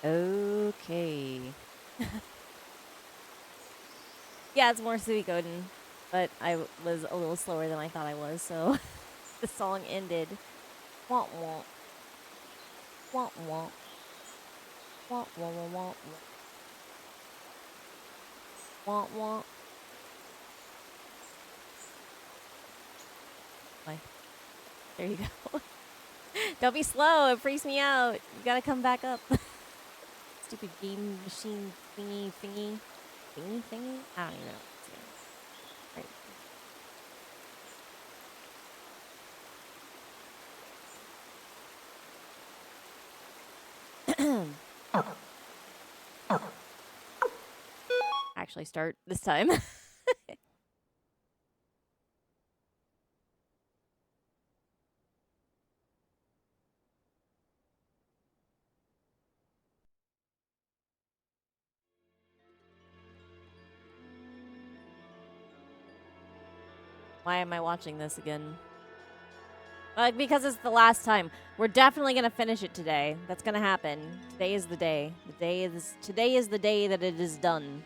Okay. Yeah, it's more Suikoden, but I was a little slower than I thought I was, so the song ended. Womp womp. Womp womp. Womp womp womp womp. Womp womp. Bye. There you go. Don't be slow, it freaks me out. You gotta come back up. Stupid game machine thingy thingy. Thingy thingy? I don't even know. Right. Actually start this time. Why am I watching this again? Because it's the last time. We're definitely gonna finish it today. That's gonna happen. Today is the day. Today is the day that it is done.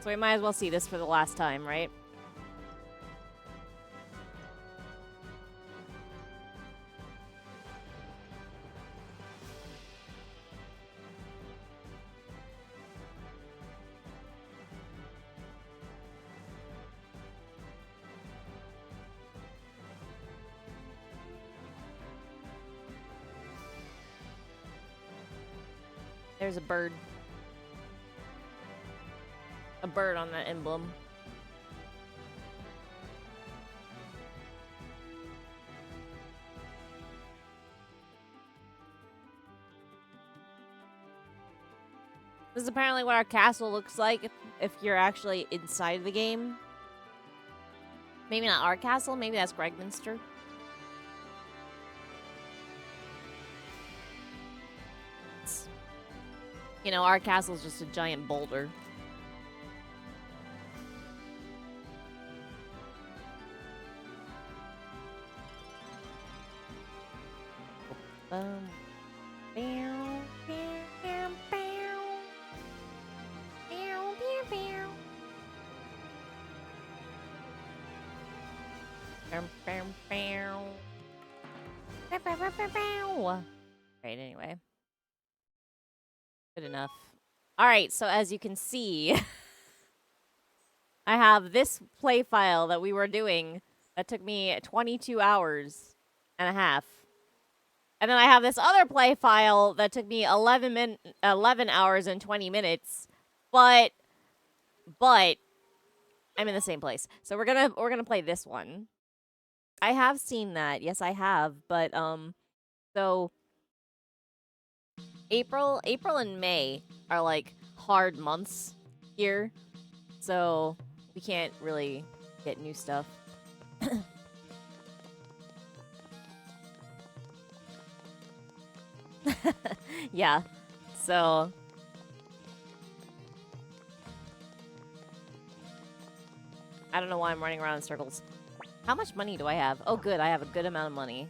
So we might as well see this for the last time, right? There's a bird. A bird on that emblem. This is apparently what our castle looks like if you're actually inside the game. Maybe not our castle, maybe that's Gregminster. You know, our castle's just a giant boulder. Right, anyway. Good enough. Alright, so as you can see, I have this play file that we were doing that took me 22 hours and a half. And then I have this other play file that took me 11 hours and 20 minutes. But I'm in the same place. So we're going to play this one. I have seen that. Yes, I have, but so April and May are like hard months here. So we can't really get new stuff. Yeah. So I don't know why I'm running around in circles. How much money do I have? Oh, good. I have a good amount of money.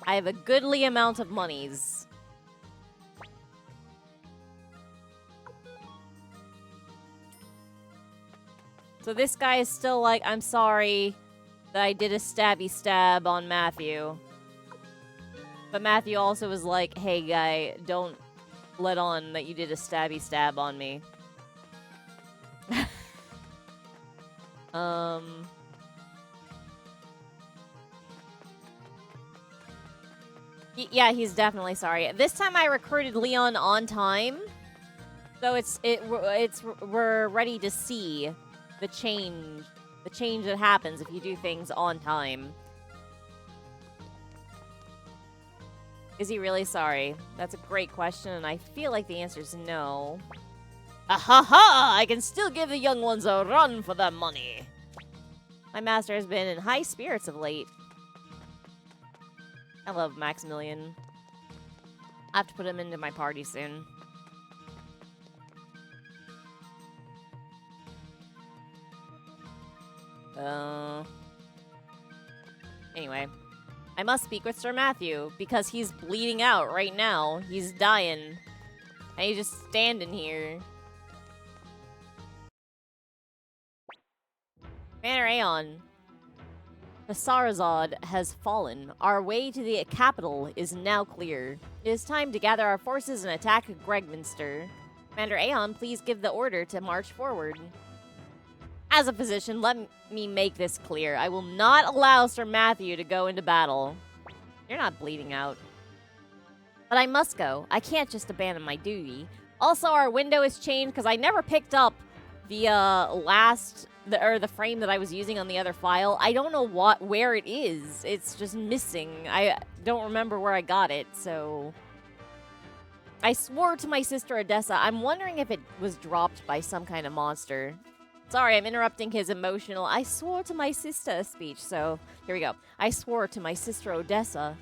I have a goodly amount of monies. So this guy is still like, I'm sorry that I did a stabby stab on Matthew. But Matthew also was like, hey, guy, don't let on that you did a stabby stab on me. Yeah, he's definitely sorry. This time I recruited Leon on time. So we're ready to see the change that happens if you do things on time. Is he really sorry? That's a great question, and I feel like the answer is no. Ahaha! I can still give the young ones a run for their money. My master has been in high spirits of late. I love Maximilian. I have to put him into my party soon. Anyway, I must speak with Sir Matthew because he's bleeding out right now. He's dying. And he's just standing here. Commander Aeon. The Sarazad has fallen. Our way to the capital is now clear. It is time to gather our forces and attack Gregminster. Commander Aeon, please give the order to march forward. As a physician, let me make this clear. I will not allow Sir Matthew to go into battle. You're not bleeding out. But I must go. I can't just abandon my duty. Also, our window is changed because I never picked up the the frame that I was using on the other file. I don't know where it is. It's just missing. I don't remember where I got it, so I swore to my sister Odessa. I'm wondering if it was dropped by some kind of monster. Sorry, I'm interrupting his emotional I swore to my sister speech. So, here we go. I swore to my sister Odessa.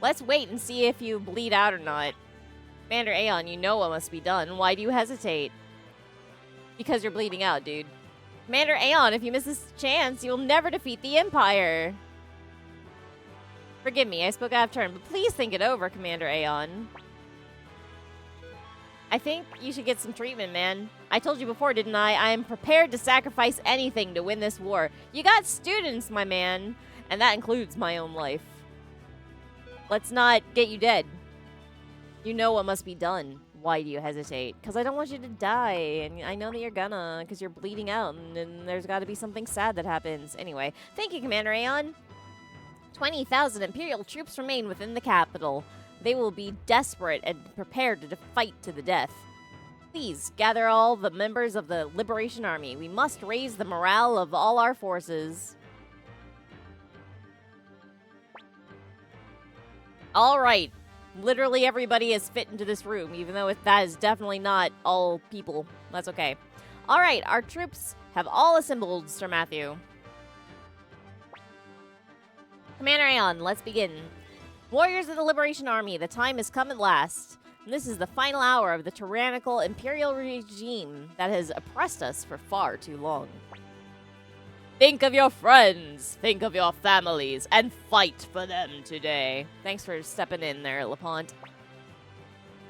Let's wait and see if you bleed out or not. Commander Aeon, you know what must be done. Why do you hesitate? Because you're bleeding out, dude. Commander Aeon, if you miss this chance, you'll never defeat the Empire. Forgive me, I spoke out of turn, but please think it over, Commander Aeon. I think you should get some treatment, man. I told you before, didn't I? I am prepared to sacrifice anything to win this war. You got students, my man, and that includes my own life. Let's not get you dead. You know what must be done. Why do you hesitate? Because I don't want you to die, and I know that you're gonna, because you're bleeding out, and then there's got to be something sad that happens. Anyway, thank you, Commander Aeon. 20,000 Imperial troops remain within the capital. They will be desperate and prepared to fight to the death. Please, gather all the members of the Liberation Army. We must raise the morale of all our forces. All right. Literally everybody is fit into this room, even though that is definitely not all people. That's okay. All right, our troops have all assembled, Sir Matthew. Commander Aeon, let's begin. Warriors of the Liberation Army, the time has come at last. And this is the final hour of the tyrannical imperial regime that has oppressed us for far too long. Think of your friends, think of your families, and fight for them today. Thanks for stepping in there, LaPont.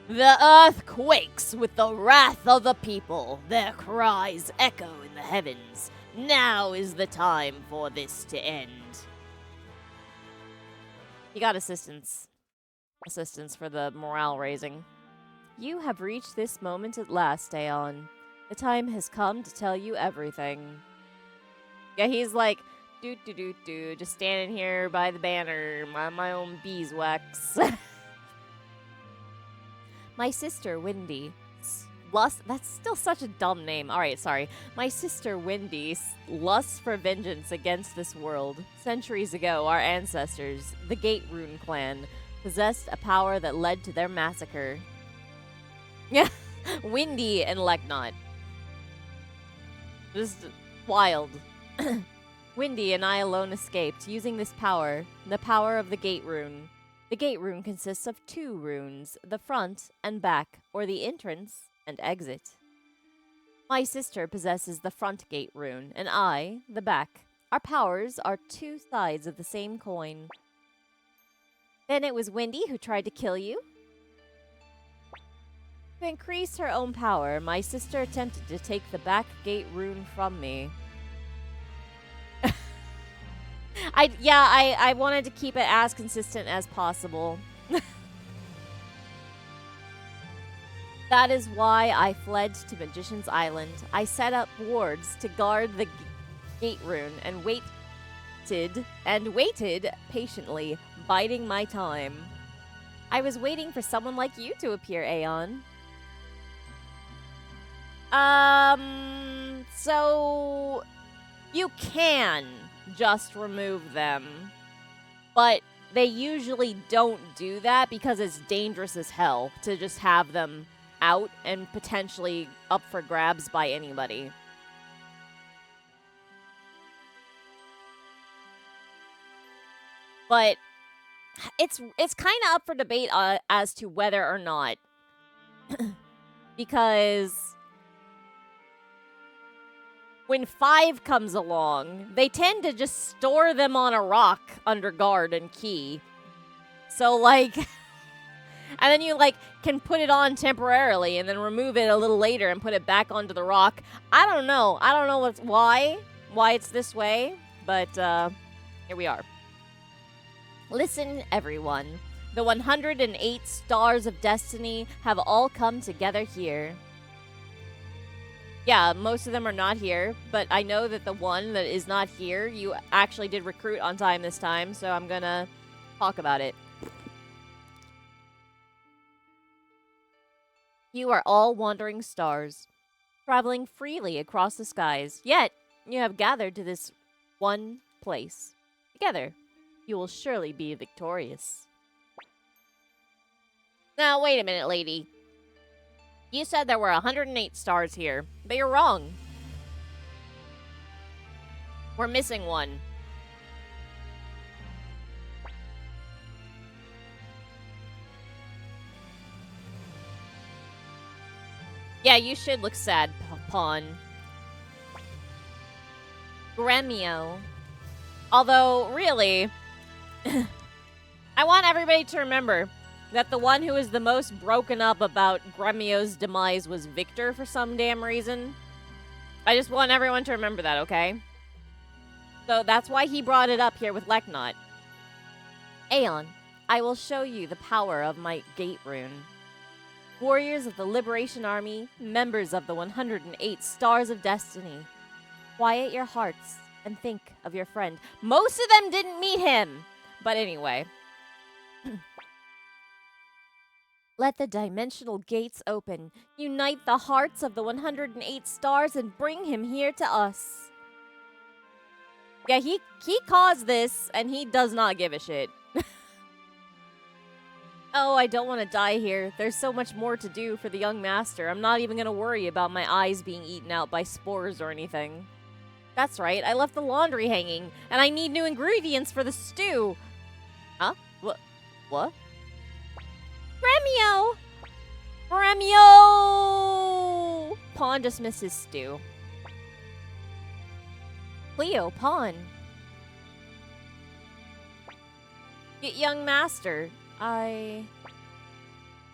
The earth quakes with the wrath of the people. Their cries echo in the heavens. Now is the time for this to end. You got assistance. Assistance for the morale raising. You have reached this moment at last, Aeon. The time has come to tell you everything. Yeah, he's like, just standing here by the banner, my own beeswax. My sister, Wendy, that's still such a dumb name. All right, sorry. My sister, Wendy, lusts for vengeance against this world. Centuries ago, our ancestors, the Gate Rune clan, possessed a power that led to their massacre. Yeah, Wendy and Leknot. Just wild. Wendy and I alone escaped, using this power, the power of the Gate Rune. The Gate Rune consists of 2 runes, the front and back, or the entrance and exit. My sister possesses the front Gate Rune, and I, the back. Our powers are 2 sides of the same coin. Then it was Wendy who tried to kill you? To increase her own power, my sister attempted to take the back Gate Rune from me. I wanted to keep it as consistent as possible. That is why I fled to Magician's Island. I set up wards to guard the Gate Rune and waited patiently, biding my time. I was waiting for someone like you to appear, Aeon. So you can just remove them, but they usually don't do that because it's dangerous as hell to just have them out and potentially up for grabs by anybody. But it's kind of up for debate as to whether or not because when 5 comes along, they tend to just store them on a rock under guard and key. So, like, and then you, like, can put it on temporarily and then remove it a little later and put it back onto the rock. I don't know. I don't know why it's this way, but here we are. Listen, everyone. The 108 stars of destiny have all come together here. Yeah, most of them are not here, but I know that the one that is not here, you actually did recruit on time this time, so I'm gonna talk about it. You are all wandering stars, traveling freely across the skies, yet you have gathered to this one place. Together, you will surely be victorious. Now, wait a minute, lady. You said there were 108 stars here, but you're wrong. We're missing one. Yeah, you should look sad, Pawn. Gremio. Although, really, I want everybody to remember that the one who was the most broken up about Gremio's demise was Victor for some damn reason. I just want everyone to remember that, okay? So that's why he brought it up here with Leknot. Aeon, I will show you the power of my gate rune. Warriors of the Liberation Army, members of the 108 Stars of Destiny, quiet your hearts and think of your friend. Most of them didn't meet him! But anyway. Let the dimensional gates open. Unite the hearts of the 108 stars and bring him here to us. Yeah, he caused this, and he does not give a shit. Oh, I don't want to die here. There's so much more to do for the young master. I'm not even going to worry about my eyes being eaten out by spores or anything. That's right, I left the laundry hanging, and I need new ingredients for the stew. Huh? What? Gremio! Gremio! Pawn dismissed his stew. Cleo, Pawn. Young master,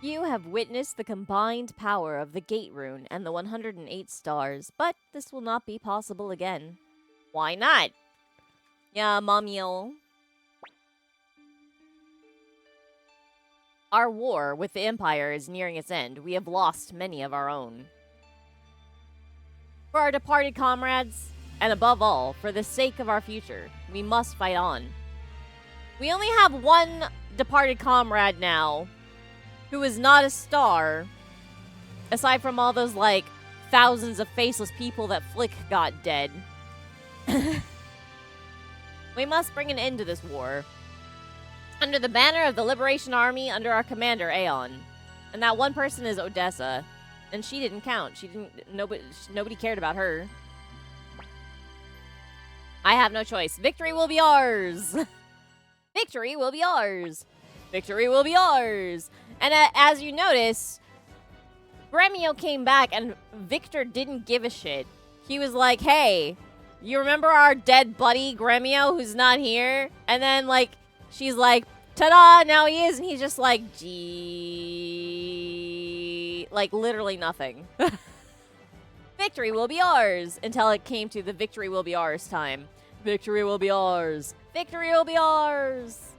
You have witnessed the combined power of the gate rune and the 108 stars, but this will not be possible again. Why not? Yeah, Mamio. Our war with the Empire is nearing its end. We have lost many of our own. For our departed comrades, and above all, for the sake of our future, we must fight on. We only have one departed comrade now, who is not a star, aside from all those, like, thousands of faceless people that Flick got dead. We must bring an end to this war. Under the banner of the Liberation Army, under our commander, Aeon. And that one person is Odessa. And she didn't count. Nobody cared about her. I have no choice. Victory will be ours! Victory will be ours! Victory will be ours! And as you notice, Gremio came back and Victor didn't give a shit. He was like, hey, you remember our dead buddy, Gremio, who's not here? And then, like, she's like, ta-da, now he is. And he's just like, gee. Like, literally nothing. Victory will be ours. Until it came to the victory will be ours time. Victory will be ours. Victory will be ours.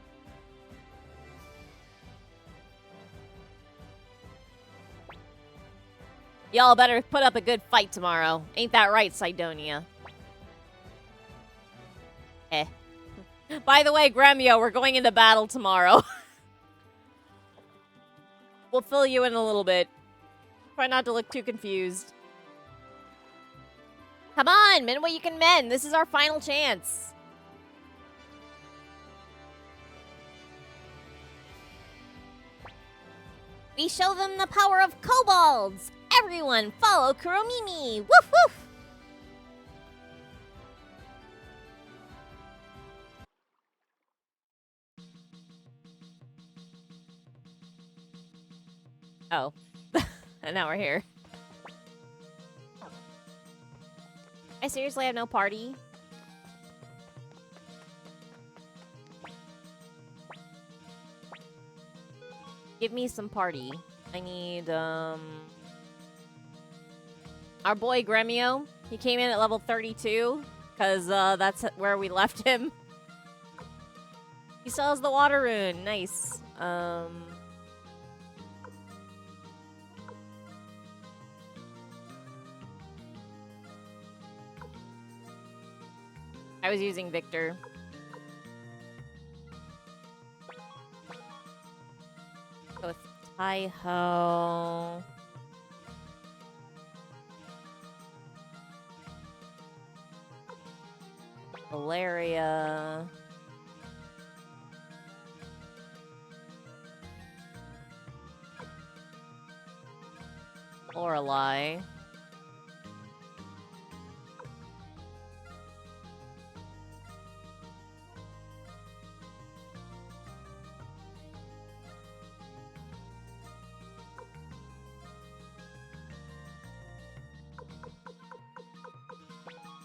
Y'all better put up a good fight tomorrow. Ain't that right, Cydonia? By the way, Gremio, we're going into battle tomorrow. We'll fill you in a little bit. Try not to look too confused. Come on, mend what you can mend. This is our final chance. We show them the power of kobolds. Everyone follow Kuromimi. Woof woof. Oh. And now we're here. I seriously have no party? Give me some party. I need, our boy Gremio. He came in at level 32, because, that's where we left him. He sells the water rune. Nice. I was using Victor. Go with Hi-Ho. Valeria. Lorelei.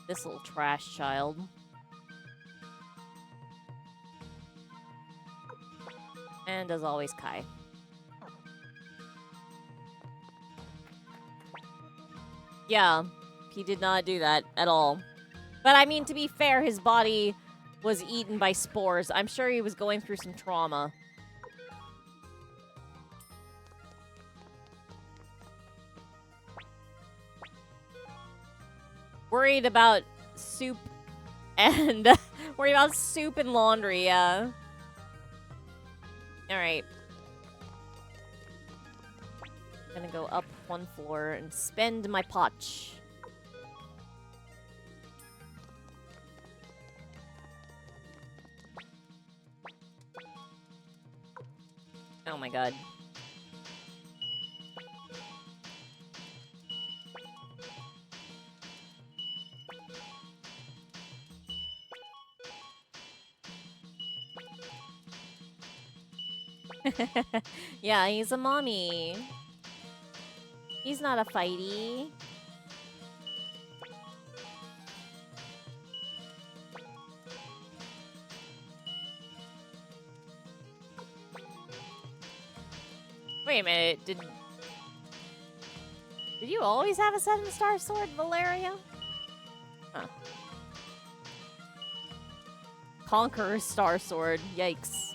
This little trash child. And as always, Kai. Yeah, he did not do that at all. But I mean, to be fair, his body was eaten by spores. I'm sure he was going through some trauma. Worried about soup and worried about soup and laundry, yeah. Alright. Gonna go up one floor and spend my potch. Oh my god. Yeah, he's a mommy. He's not a fighty. Wait a minute, did you always have a 7-star sword, Valeria? Huh. Conqueror's star sword, yikes.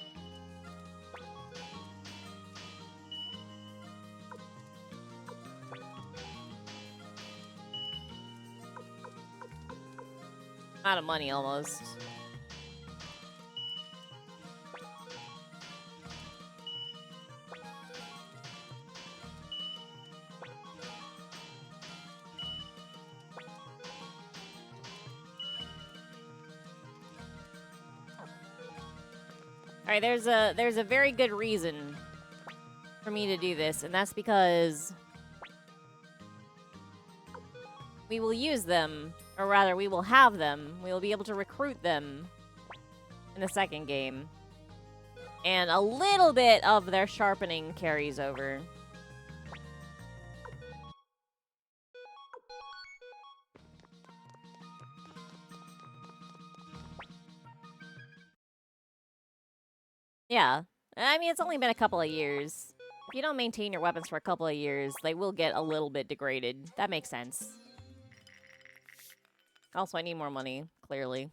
Out of money, almost. All right, there's a very good reason for me to do this, and that's because we will use them, or rather, we will have them. We will be able to recruit them in the second game. And a little bit of their sharpening carries over. Yeah. I mean, it's only been a couple of years. If you don't maintain your weapons for a couple of years, they will get a little bit degraded. That makes sense. Also, I need more money, clearly.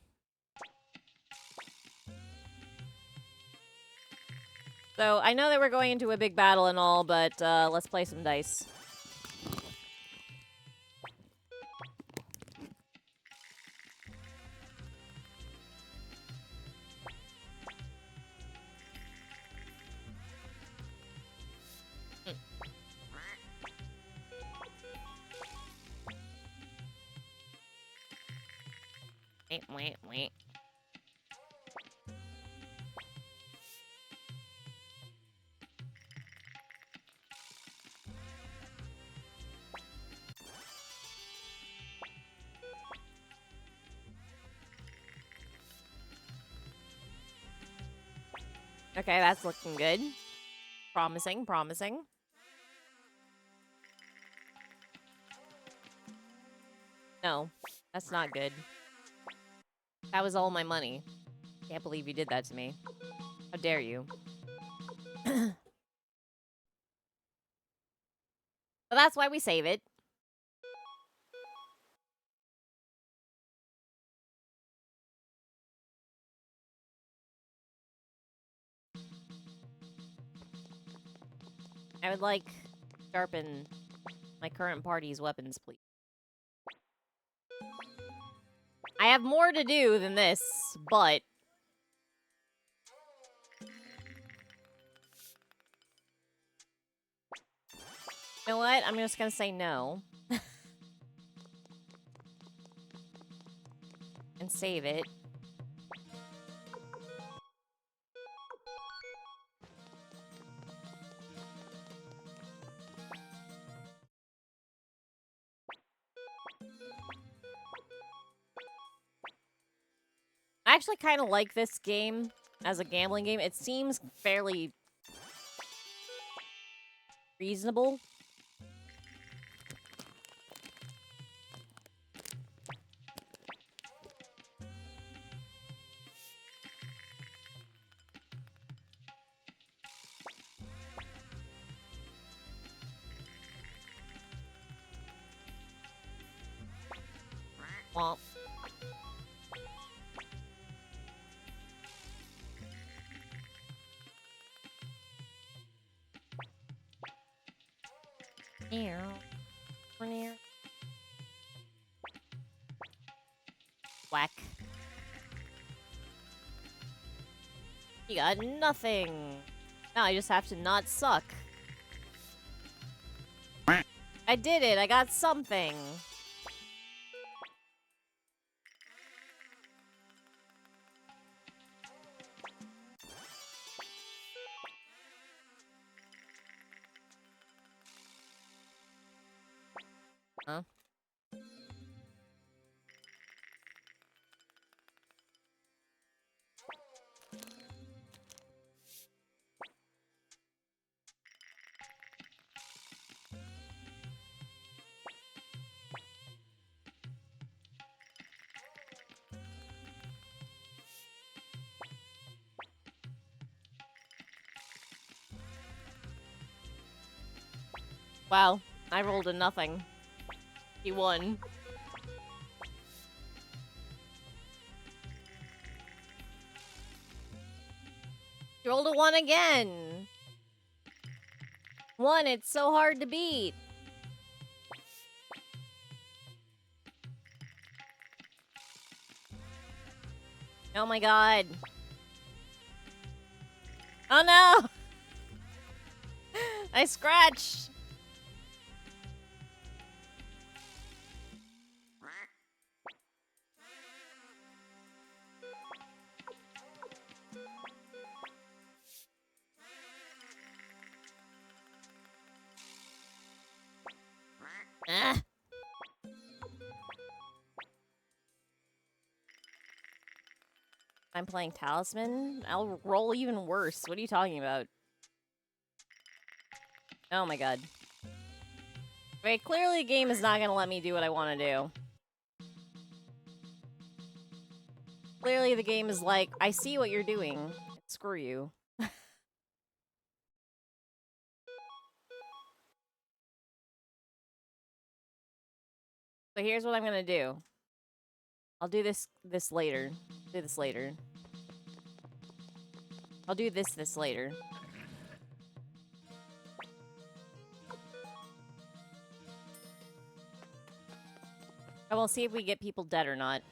So, I know that we're going into a big battle and all, but let's play some dice. Wait. Okay, that's looking good. Promising. No. That's not good. That was all my money. Can't believe you did that to me. How dare you? But that's why we save it. I would like sharpen my current party's weapons, please. I have more to do than this, but... You know what? I'm just gonna say no. And save it. I actually kind of like this game as a gambling game. It seems fairly reasonable. Womp. Whack. You got nothing. Now I just have to not suck. I did it. I got something. Huh? Wow, I rolled a nothing. He won. You rolled a 1 again. 1, it's so hard to beat. Oh my god. Oh no! I scratched. Ah. I'm playing Talisman? I'll roll even worse. What are you talking about? Oh my god. Wait, clearly the game is not gonna let me do what I want to do. Clearly the game is like, I see what you're doing. Screw you. So here's what I'm gonna do. I'll do this later. Do this later. I'll do this later. And we'll see if we get people dead or not.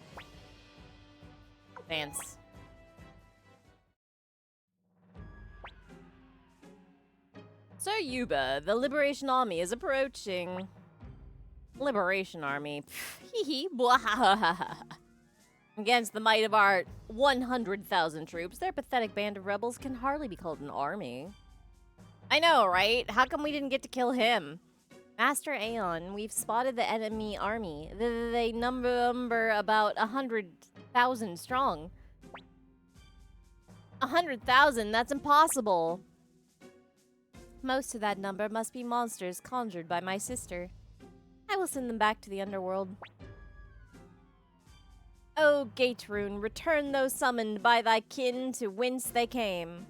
Vance. Sir Yuba, the Liberation Army is approaching. Liberation Army. Hee hee. Against the might of our 100,000 troops, their pathetic band of rebels can hardly be called an army. I know, right? How come we didn't get to kill him? Master Aeon, we've spotted the enemy army. They number about 100,000 strong. 100,000? That's impossible. Most of that number must be monsters conjured by my sister. I will send them back to the underworld. O Gate Rune, return those summoned by thy kin to whence they came.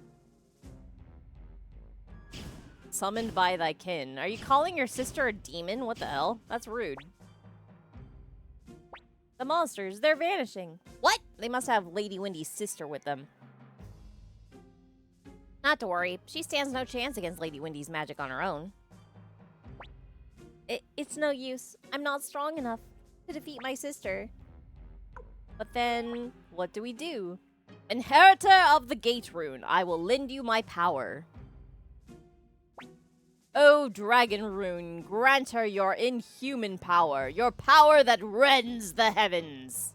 Summoned by thy kin. Are you calling your sister a demon? What the hell? That's rude. The monsters, they're vanishing. What? They must have Lady Wendy's sister with them. Not to worry. She stands no chance against Lady Wendy's magic on her own. It's no use. I'm not strong enough to defeat my sister. But then, what do we do? Inheritor of the Gate Rune, I will lend you my power. O Dragon Rune, grant her your inhuman power, your power that rends the heavens.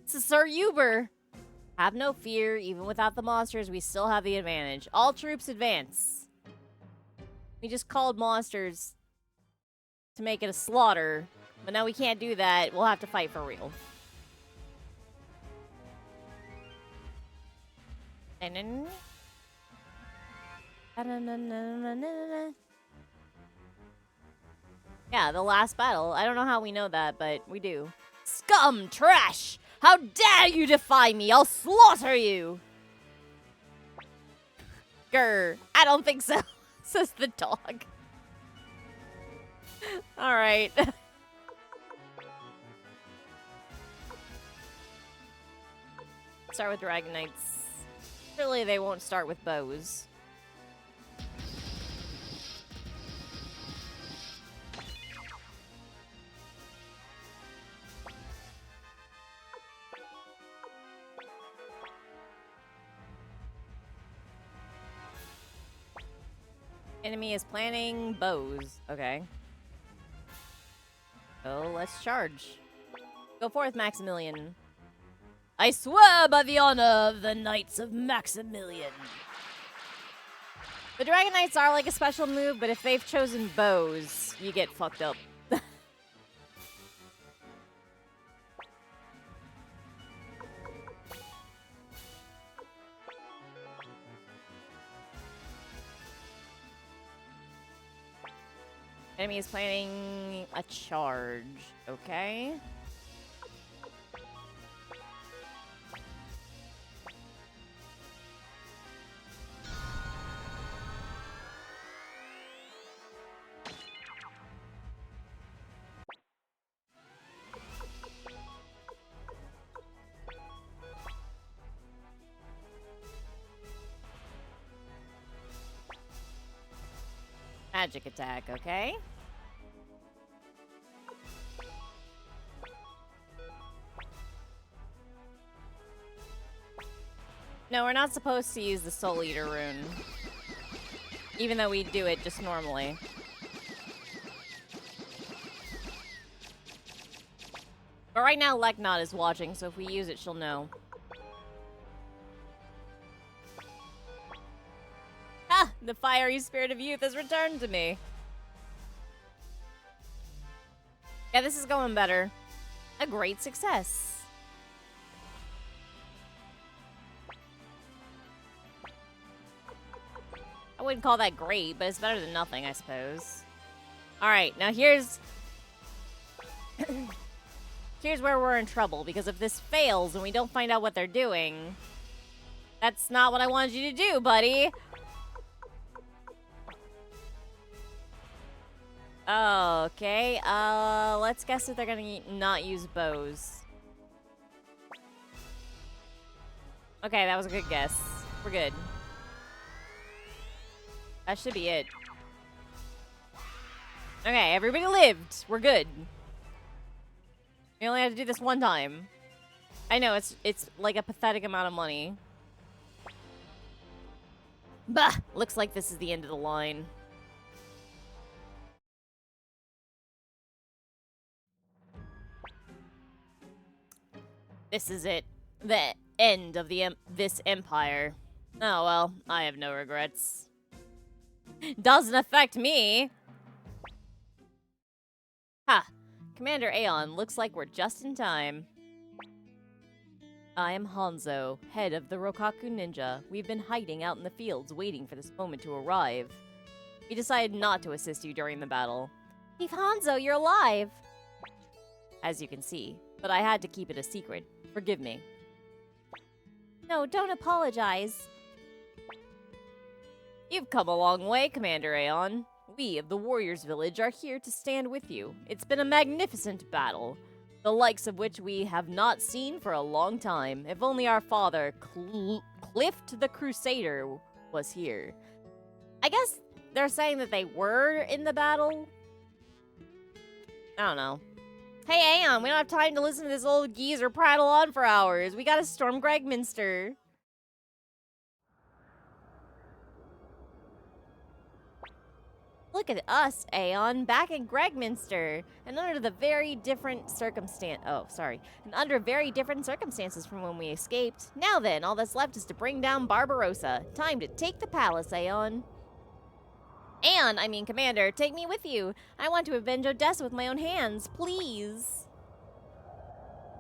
Sir Uber. Have no fear, even without the monsters, we still have the advantage. All troops advance. We just called monsters to make it a slaughter, but now we can't do that. We'll have to fight for real. Yeah, the last battle. I don't know how we know that, but we do. Scum! Trash! How dare you defy me! I'll slaughter you! Grr. I don't think so, says the dog. Alright. Start with Dragon Knights. Surely they won't start with bows. Enemy is planning bows. Okay. So let's charge. Go forth, Maximilian. I swear by the honor of the Knights of Maximilian. The Dragon Knights are like a special move, but if they've chosen bows, you get fucked up. Enemy is planning a charge. Okay. Magic attack, okay? No, we're not supposed to use the Soul Eater rune. Even though we do it just normally. But right now, Leknot is watching, so if we use it, she'll know. Ah! The fiery spirit of youth has returned to me. Yeah, this is going better. A great success. I wouldn't call that great, but it's better than nothing, I suppose. Alright, now here's... here's where we're in trouble, because if this fails and we don't find out what they're doing... That's not what I wanted you to do, buddy! Okay, let's guess that they're gonna not use bows. Okay, that was a good guess. We're good. That should be it. Okay, everybody lived. We're good. We only had to do this one time. I know, it's like a pathetic amount of money. Bah! Looks like this is the end of the line. This is it. The end of this empire. Oh well, I have no regrets. Doesn't affect me! Ha! Commander Aeon, looks like we're just in time. I am Hanzo, head of the Rokaku Ninja. We've been hiding out in the fields waiting for this moment to arrive. We decided not to assist you during the battle. Chief Hanzo, you're alive! As you can see, but I had to keep it a secret. Forgive me. No, don't apologize. You've come a long way, Commander Aeon. We of the Warriors Village are here to stand with you. It's been a magnificent battle, the likes of which we have not seen for a long time. If only our father, Clift the Crusader, was here. I guess they're saying that they were in the battle? I don't know. Hey, Aeon, we don't have time to listen to this old geezer prattle on for hours. We gotta storm Gregminster. Look at us, Aeon, back in Gregminster, and under the very different and under very different circumstances from when we escaped. Now then, all that's left is to bring down Barbarossa. Time to take the palace, Aeon. Commander, take me with you. I want to avenge Odessa with my own hands, please.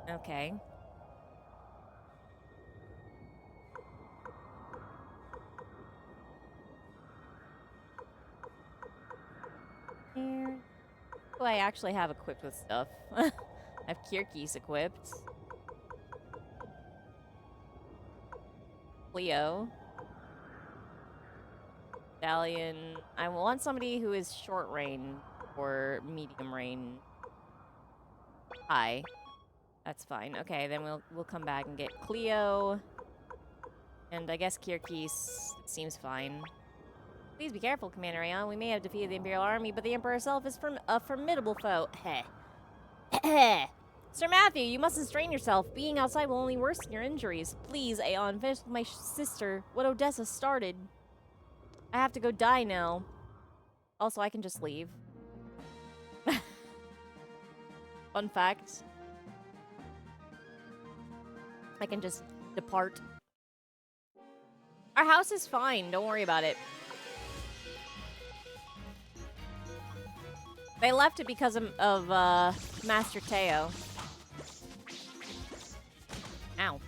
Okay. Here. Oh, I actually have equipped with stuff. I have Kirkis equipped. Cleo. Stallion. I want somebody who is short range or medium range. High. That's fine. Okay, then we'll come back and get Cleo. And I guess Kirkis seems fine. Please be careful, Commander Aeon. We may have defeated the Imperial Army, but the Emperor herself is a formidable foe. Heh. Sir Matthew, you mustn't strain yourself. Being outside will only worsen your injuries. Please, Aeon, finish with my sister what Odessa started. I have to go die now. Also, I can just leave. Fun fact. I can just depart. Our house is fine. Don't worry about it. They left it because of Master Teo. Ow.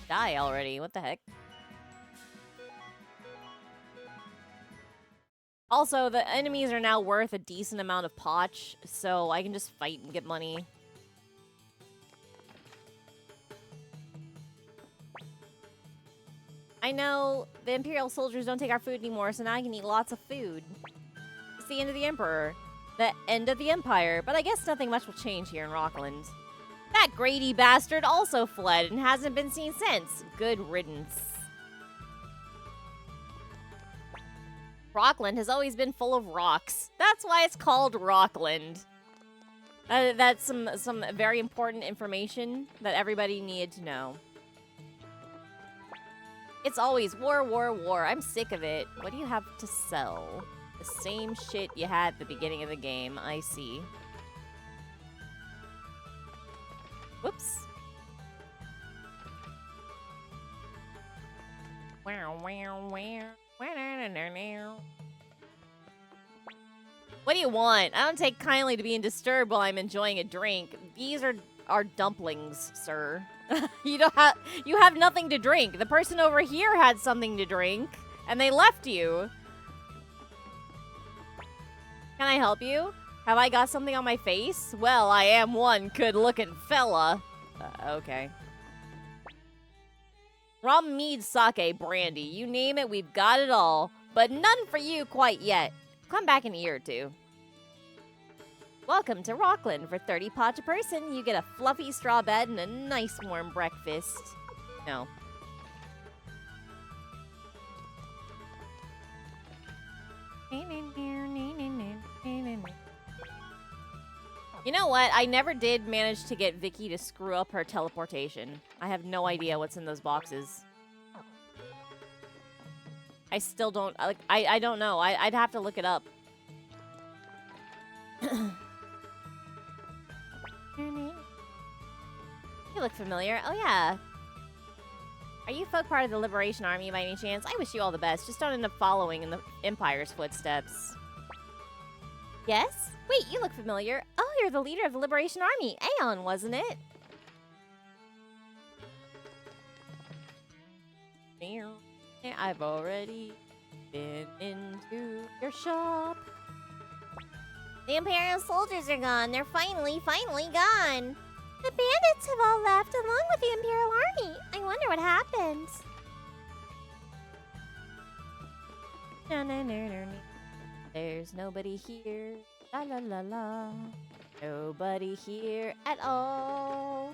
Die already. What the heck? Also, the enemies are now worth a decent amount of potch, so I can just fight and get money. I know the Imperial soldiers don't take our food anymore, so now I can eat lots of food. It's the end of the Emperor. The end of the Empire. But I guess nothing much will change here in Rockland. That Grady bastard also fled and hasn't been seen since. Good riddance. Rockland has always been full of rocks. That's why it's called Rockland. That's some very important information that everybody needed to know. It's always war, war, war. I'm sick of it. What do you have to sell? The same shit you had at the beginning of the game. I see. Whoops. Wow, wow, wow. What do you want? I don't take kindly to being disturbed while I'm enjoying a drink. These are dumplings, sir. You have nothing to drink. The person over here had something to drink, and they left you. Can I help you? Have I got something on my face? Well, I am one good-looking fella. Okay. Rum, mead, sake, brandy. You name it, we've got it all. But none for you quite yet. Come back in a year or two. Welcome to Rockland. For 30 potch a person, you get a fluffy straw bed and a nice warm breakfast. No. You know what? I never did manage to get Vicky to screw up her teleportation. I have no idea what's in those boxes. I still don't... I don't know. I'd have to look it up. You look familiar. Oh, yeah. Are you folk part of the Liberation Army by any chance? I wish you all the best. Just don't end up following in the Empire's footsteps. Yes? Wait, you look familiar. Oh, you're the leader of the Liberation Army. Aeon, wasn't it? I've already been into your shop. The Imperial soldiers are gone. They're finally gone. The bandits have all left along with the Imperial army. I wonder what happened. There's nobody here. La la la la. Nobody here at all.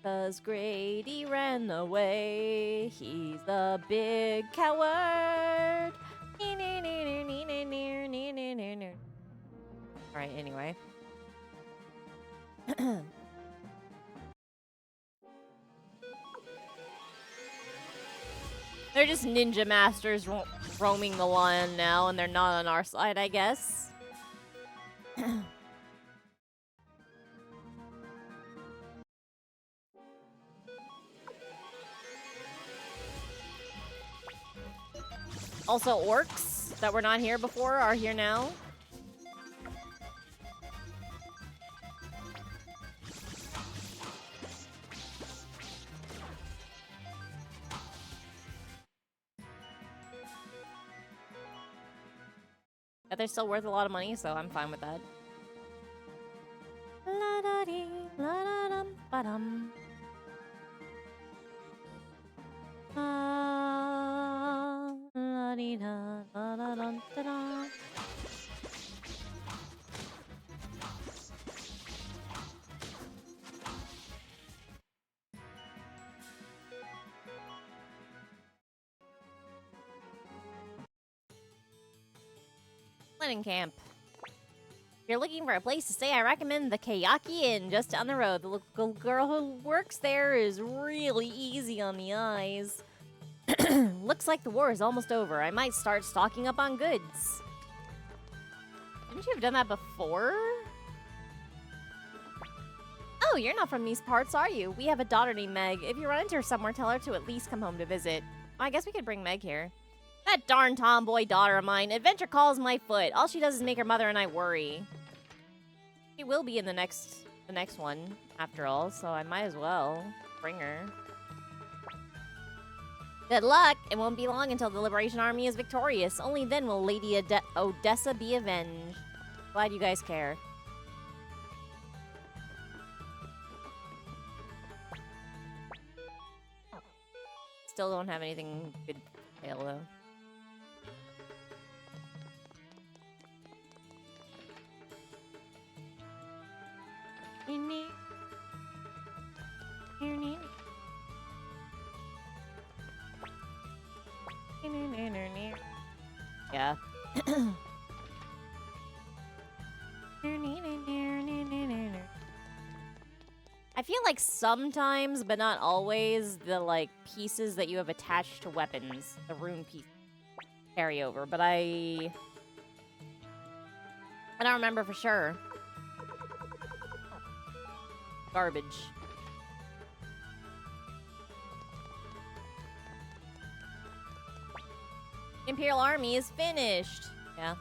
'Cause Grady ran away. He's a big coward. Alright, anyway. They're just ninja masters roaming the land now, and they're not on our side, I guess. Also, orcs that were not here before are here now. But they're still worth a lot of money, so I'm fine with that. La-da-dee, la-da-dum, ba-dum. La-dee-da, la-da-dum, da-da. Wedding camp. If you're looking for a place to stay, I recommend the Kayaki Inn just down the road. The local girl who works there is really easy on the eyes. Looks like the war is almost over. I might start stocking up on goods. Didn't you have done that before? Oh, you're not from these parts, are you? We have a daughter named Meg. If you run into her somewhere, tell her to at least come home to visit. I guess we could bring Meg here. That darn tomboy daughter of mine. Adventure calls my foot. All she does is make her mother and I worry. She will be in the next one, after all, so I might as well bring her. Good luck! It won't be long until the Liberation Army is victorious. Only then will Lady Odessa be avenged. Glad you guys care. Still don't have anything good to tell, though. Yeah. I feel like sometimes, but not always, the, like, pieces that you have attached to weapons, the rune piece, carry over, but I don't remember for sure. Garbage. Imperial Army is finished. Yeah.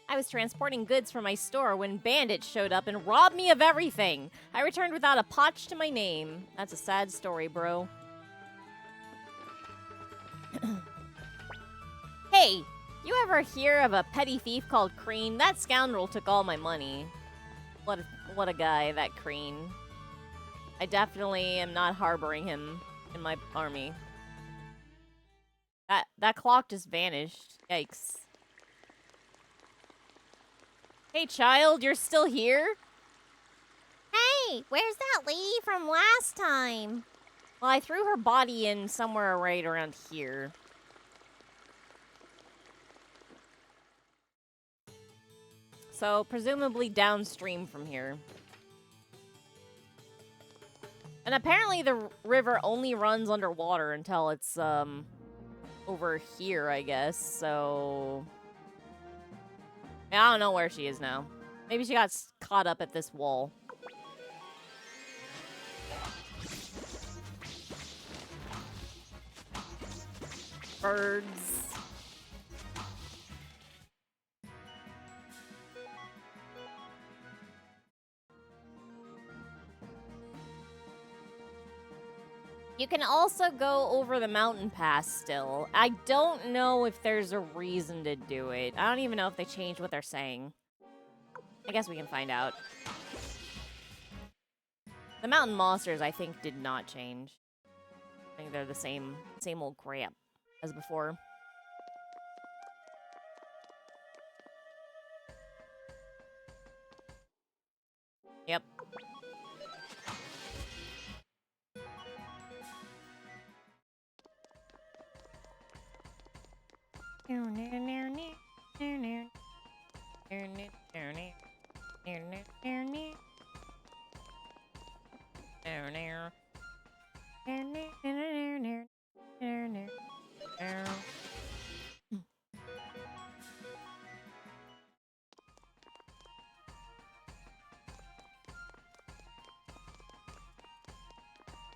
I was transporting goods from my store when bandits showed up and robbed me of everything. I returned without a potch to my name. That's a sad story, bro. Hey, you ever hear of a petty thief called Crean? That scoundrel took all my money. What a guy, that Crean. I definitely am not harboring him in my army. That clock just vanished. Yikes. Hey, child, you're still here? Hey, where's that lady from last time? Well, I threw her body in somewhere right around here. So, presumably downstream from here. And apparently the river only runs underwater until it's, over here, I guess, so... Yeah, I don't know where she is now. Maybe she got caught up at this wall. Birds. You can also go over the mountain pass still. I don't know if there's a reason to do it. I don't even know if they changed what they're saying. I guess we can find out. The mountain monsters, I think, did not change. I think they're the same old crap as before. Yep.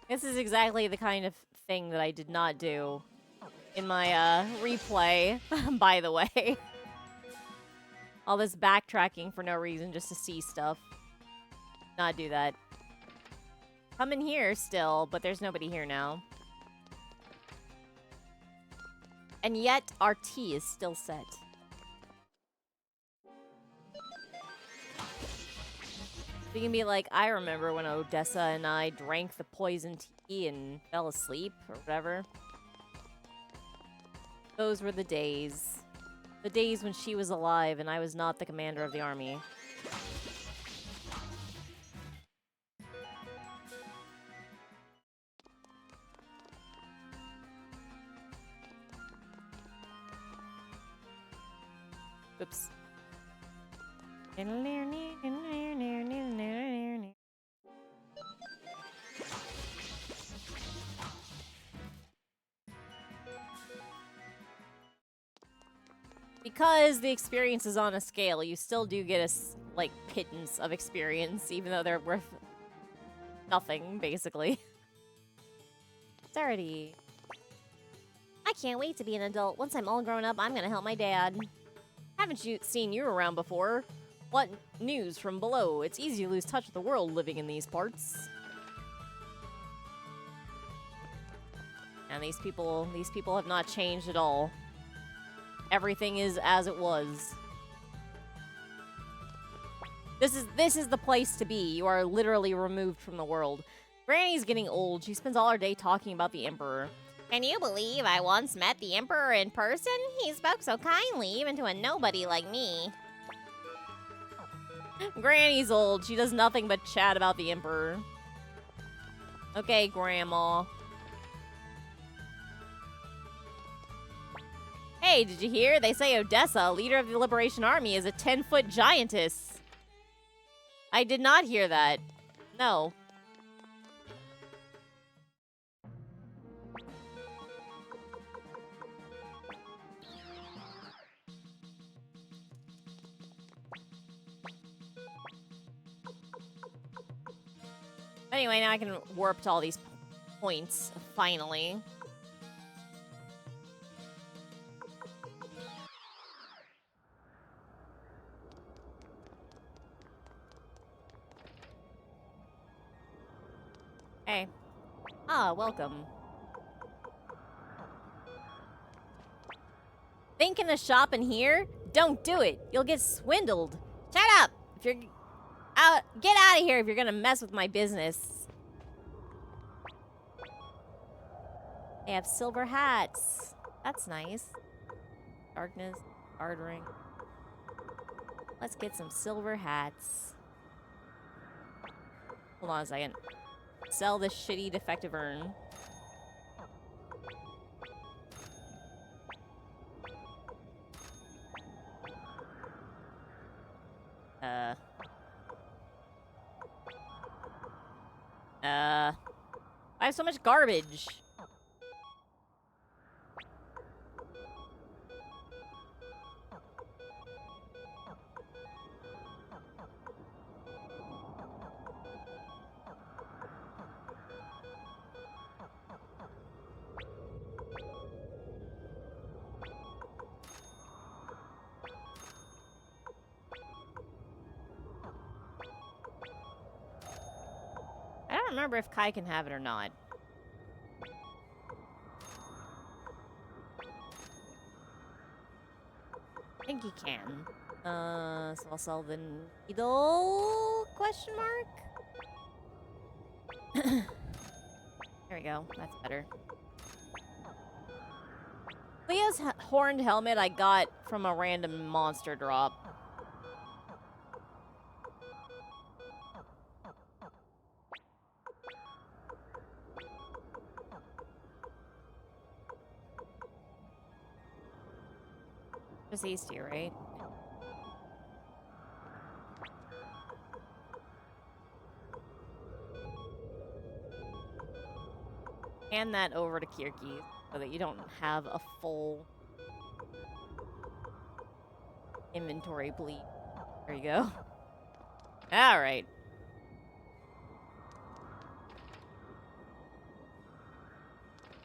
This is exactly the kind of thing that I did not do in my replay, by the way. All this backtracking for no reason just to see stuff. Not do that. I'm in here still, but there's nobody here now. And yet, our tea is still set. You can be like, I remember when Odessa and I drank the poison tea and fell asleep, or whatever. Those were the days. The days when she was alive and I was not the commander of the army. Oops. Because the experience is on a scale, you still do get a, like, pittance of experience, even though they're worth nothing, basically. Sarity. I can't wait to be an adult. Once I'm all grown up, I'm gonna help my dad. Haven't you seen you around before? What news from below? It's easy to lose touch with the world living in these parts. And these people have not changed at all. Everything is as it was. This is the place to be. You are literally removed from the world. Granny's getting old. She spends all her day talking about the Emperor. Can you believe I once met the Emperor in person? He spoke so kindly, even to a nobody like me. Granny's old. She does nothing but chat about the Emperor. Okay, Grandma. Hey, did you hear? They say Odessa, leader of the Liberation Army, is a 10-foot giantess. I did not hear that. No. Anyway, now I can warp to all these points, finally. Hey. Ah, welcome. Thinking of shopping here? Don't do it. You'll get swindled. Shut up! If you're out, get out of here if you're gonna mess with my business. They have silver hats. That's nice. Darkness, bartering. Let's get some silver hats. Hold on a second. Sell this shitty defective urn. I have so much garbage. I don't remember if Kai can have it or not. think you can. So I'll sell the needle? Question mark? There we go. That's better. Leah's horned helmet I got from a random monster drop. Just these two, right? Hand that over to Kirky so that you don't have a full inventory bleed. There you go. Alright.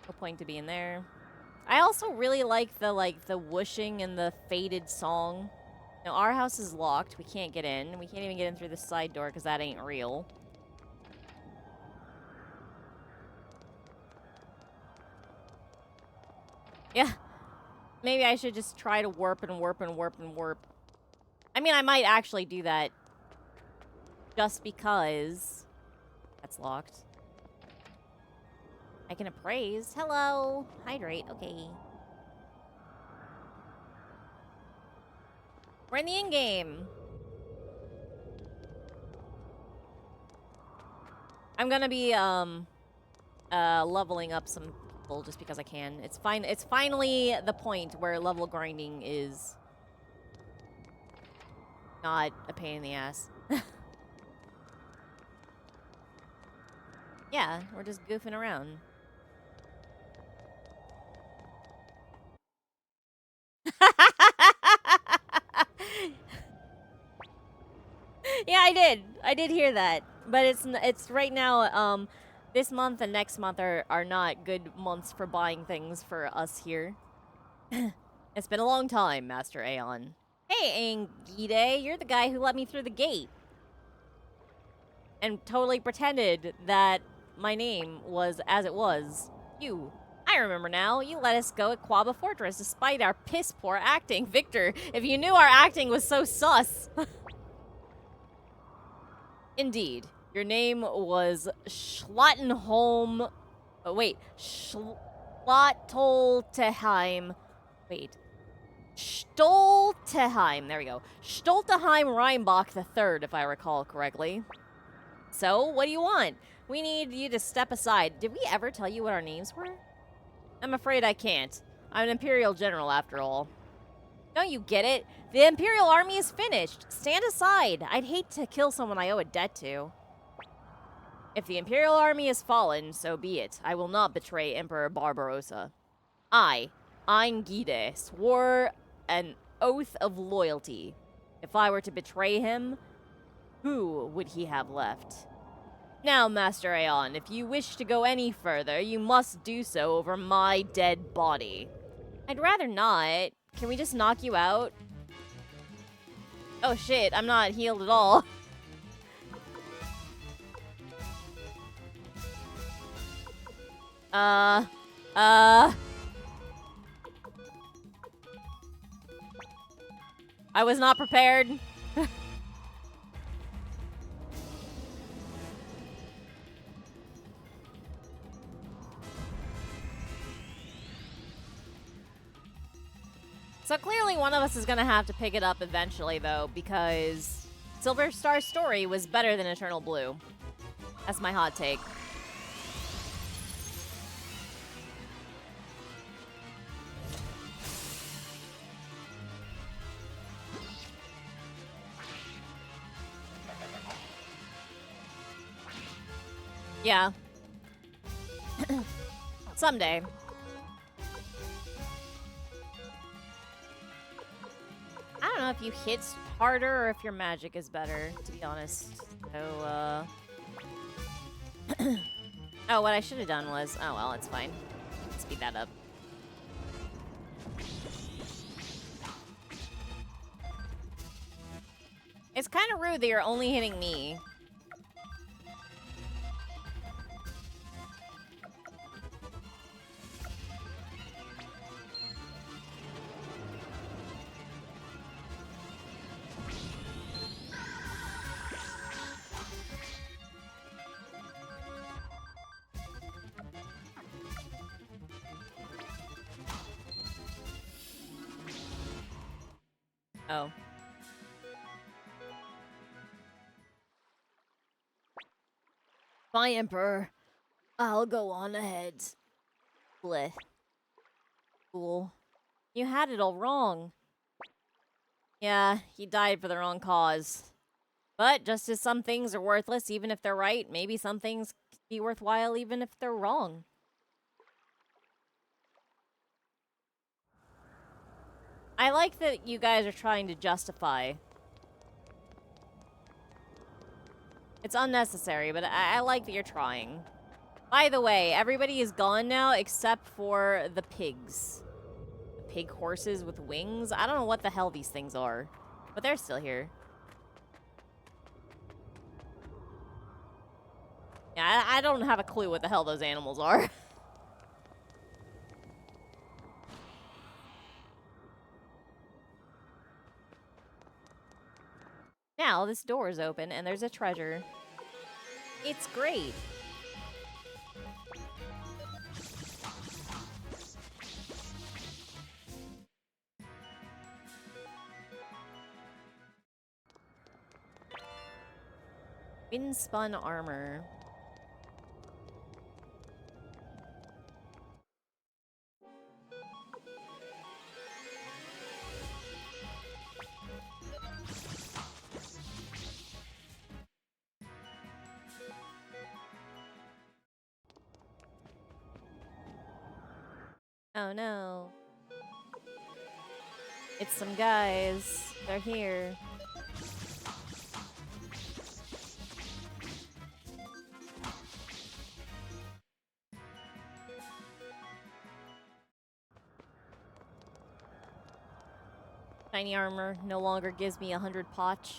No point to be in there. I also really like the whooshing and the faded song. Now, our house is locked. We can't get in. We can't even get in through the side door because that ain't real. Yeah. Maybe I should just try to warp and warp and warp and warp. I mean, I might actually do that just because that's locked. I can appraise. Hello. Hydrate. Okay. We're in the in-game. I'm gonna be, leveling up some people just because I can. It's fine. It's finally the point where level grinding is not a pain in the ass. Yeah, we're just goofing around. Yeah, I did. I did hear that. But it's right now, this month and next month are not good months for buying things for us here. It's been a long time, Master Aeon. Hey, Angide, you're the guy who let me through the gate. And totally pretended that my name was as it was. You. I remember now. You let us go at Quaba Fortress despite our piss-poor acting. Victor, if you knew our acting was so sus. Indeed. Your name was Schlottenholm. Oh, wait. Schlottolteheim. Wait. Stolteheim. There we go. Stolteheim Reinbach III, if I recall correctly. So, what do you want? We need you to step aside. Did we ever tell you what our names were? I'm afraid I can't. I'm an Imperial General, after all. Don't you get it? The Imperial Army is finished. Stand aside. I'd hate to kill someone I owe a debt to. If the Imperial Army is fallen, so be it. I will not betray Emperor Barbarossa. I, Eingide, swore an oath of loyalty. If I were to betray him, who would he have left? Now, Master Aeon, if you wish to go any further, you must do so over my dead body. I'd rather not. Can we just knock you out? Oh shit, I'm not healed at all. I was not prepared. So clearly one of us is gonna have to pick it up eventually, though, because Silver Star Story was better than Eternal Blue. That's my hot take. Yeah. Someday. I don't know if you hit harder or if your magic is better, to be honest. So, oh, what I should have done was... Oh, well, it's fine. Speed that up. It's kind of rude that you're only hitting me. Oh. Fine, Emperor. I'll go on ahead. Bleh. Fool. You had it all wrong. Yeah, he died for the wrong cause. But just as some things are worthless even if they're right, maybe some things be worthwhile even if they're wrong. I like that you guys are trying to justify. It's unnecessary, but I like that you're trying. By the way, everybody is gone now except for the pigs. The pig horses with wings? I don't know what the hell these things are, but they're still here. Yeah, I don't have a clue what the hell those animals are. Now, this door is open and there's a treasure. It's great. Wind-spun armor. Oh no. It's some guys. They're here. Shiny armor no longer gives me 100 potch.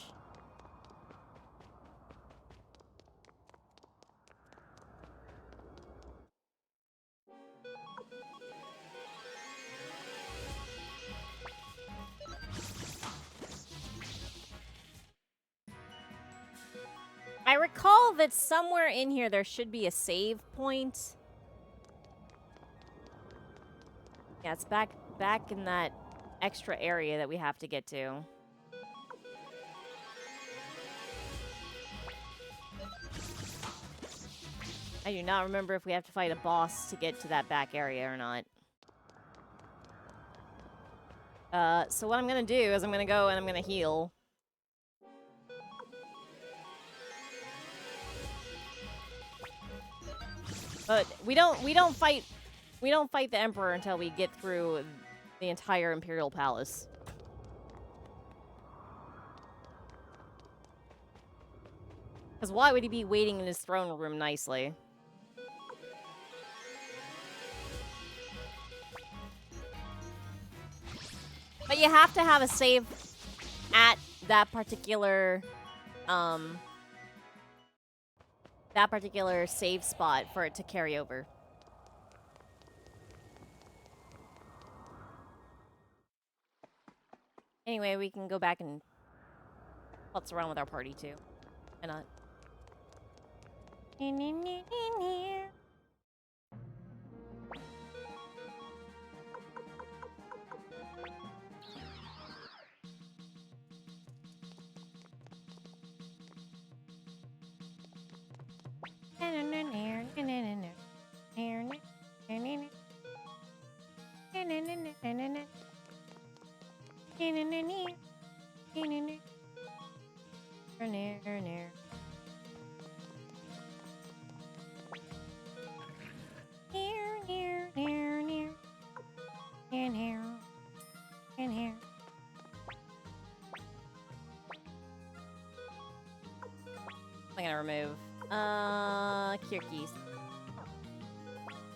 I recall that somewhere in here there should be a save point. Yeah, it's back in that extra area that we have to get to. I do not remember if we have to fight a boss to get to that back area or not. So what I'm gonna do is I'm gonna go and I'm gonna heal. But we don't fight the Emperor until we get through the entire Imperial Palace. Because why would he be waiting in his throne room nicely? But you have to have a save at that particular save spot for it to carry over. Anyway, we can go back and putz around with our party too. Why not? I'm gonna remove Kirkis.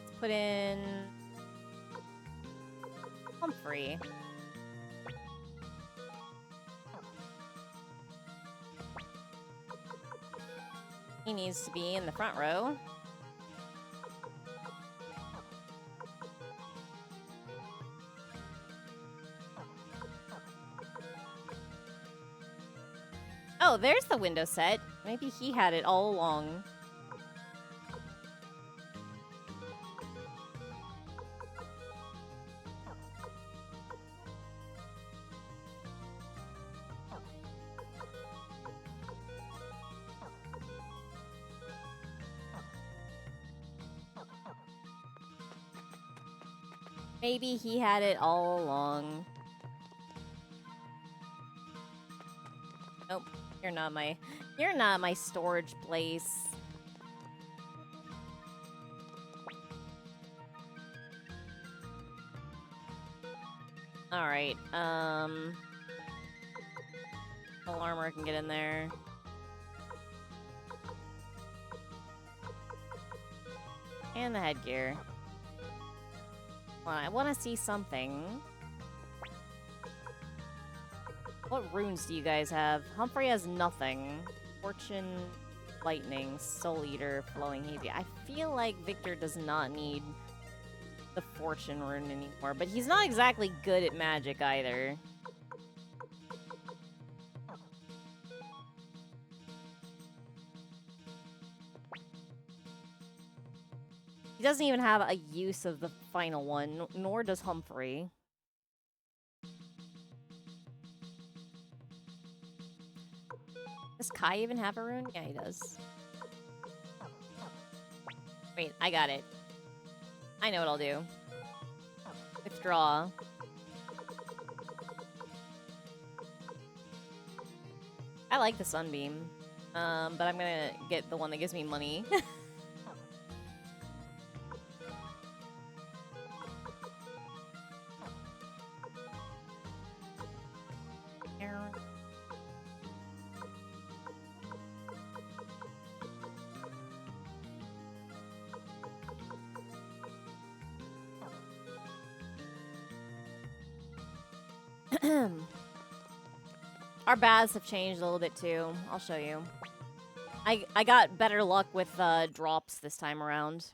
Let's put in Humphrey. He needs to be in the front row. Oh, there's the window set. Maybe he had it all along. Maybe he had it all along. Nope, you're not my storage place. All right. Full armor can get in there. And the headgear. Well, I want to see something. What runes do you guys have? Humphrey has nothing. Fortune, Lightning, Soul Eater, Flowing Hazy. I feel like Victor does not need the Fortune rune anymore, but he's not exactly good at magic either. He doesn't even have a use of the final one, nor does Humphrey. Does Kai even have a rune? Yeah, he does. Wait, I got it. I know what I'll do. Withdraw. I like the Sunbeam, but I'm gonna get the one that gives me money. Our baths have changed a little bit too. I'll show you. I got better luck with drops this time around,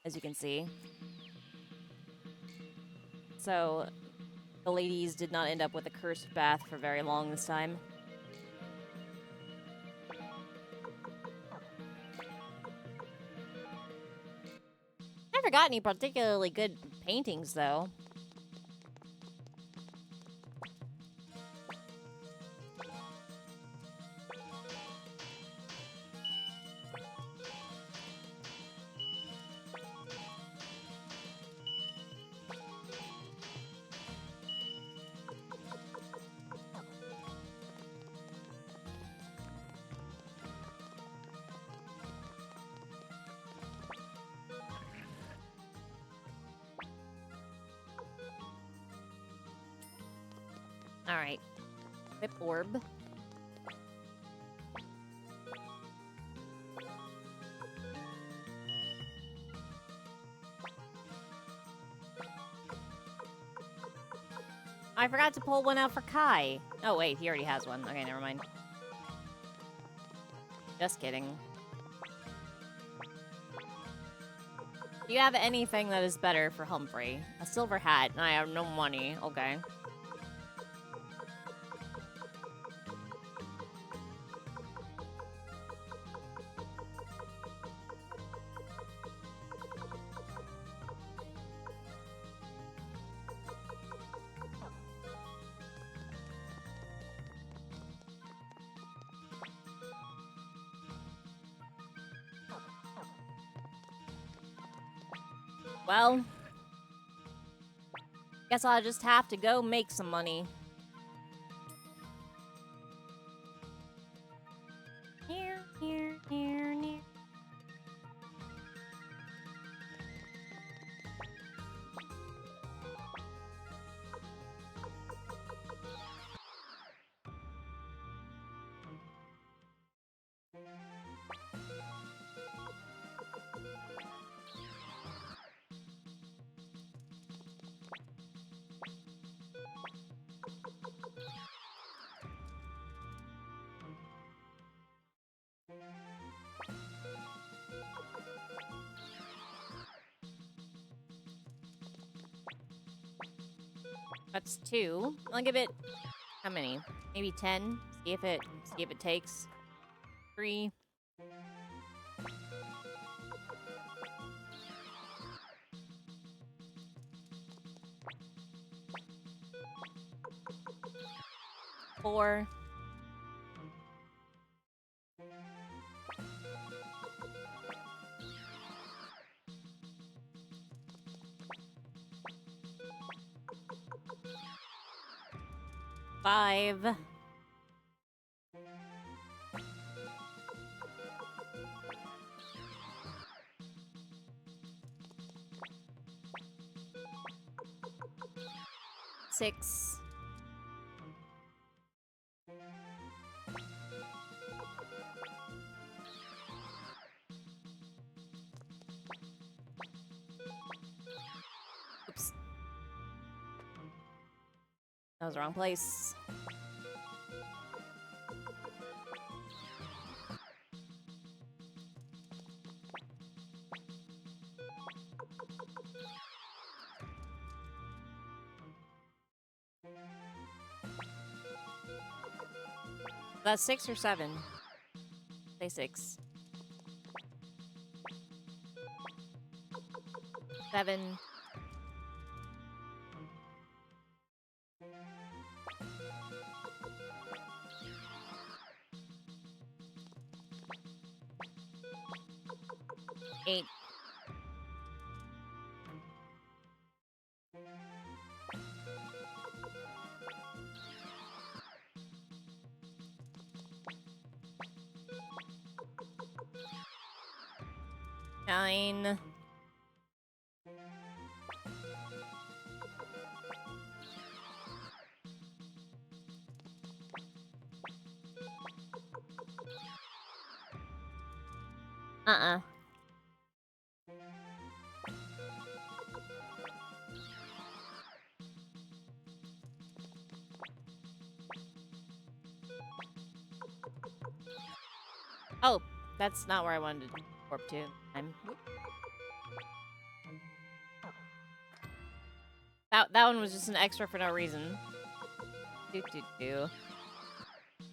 as you can see. So the ladies did not end up with a cursed bath for very long this time. Never got any particularly good paintings though. Alright. Whip orb. I forgot to pull one out for Kai. Oh, wait, he already has one. Okay, never mind. Just kidding. Do you have anything that is better for Humphrey? A silver hat. I have no money. Okay. Well, guess I'll just have to go make some money. Here, here, here, here. That's 2. I'll give it how many? Maybe 10. See if it takes 3. Four. 5. Six. Oops. That was the wrong place. That's 6 or 7. Say 6. 7. Eight. Nine. Uh-uh. Oh, that's not where I wanted to warp to. That one was just an extra for no reason.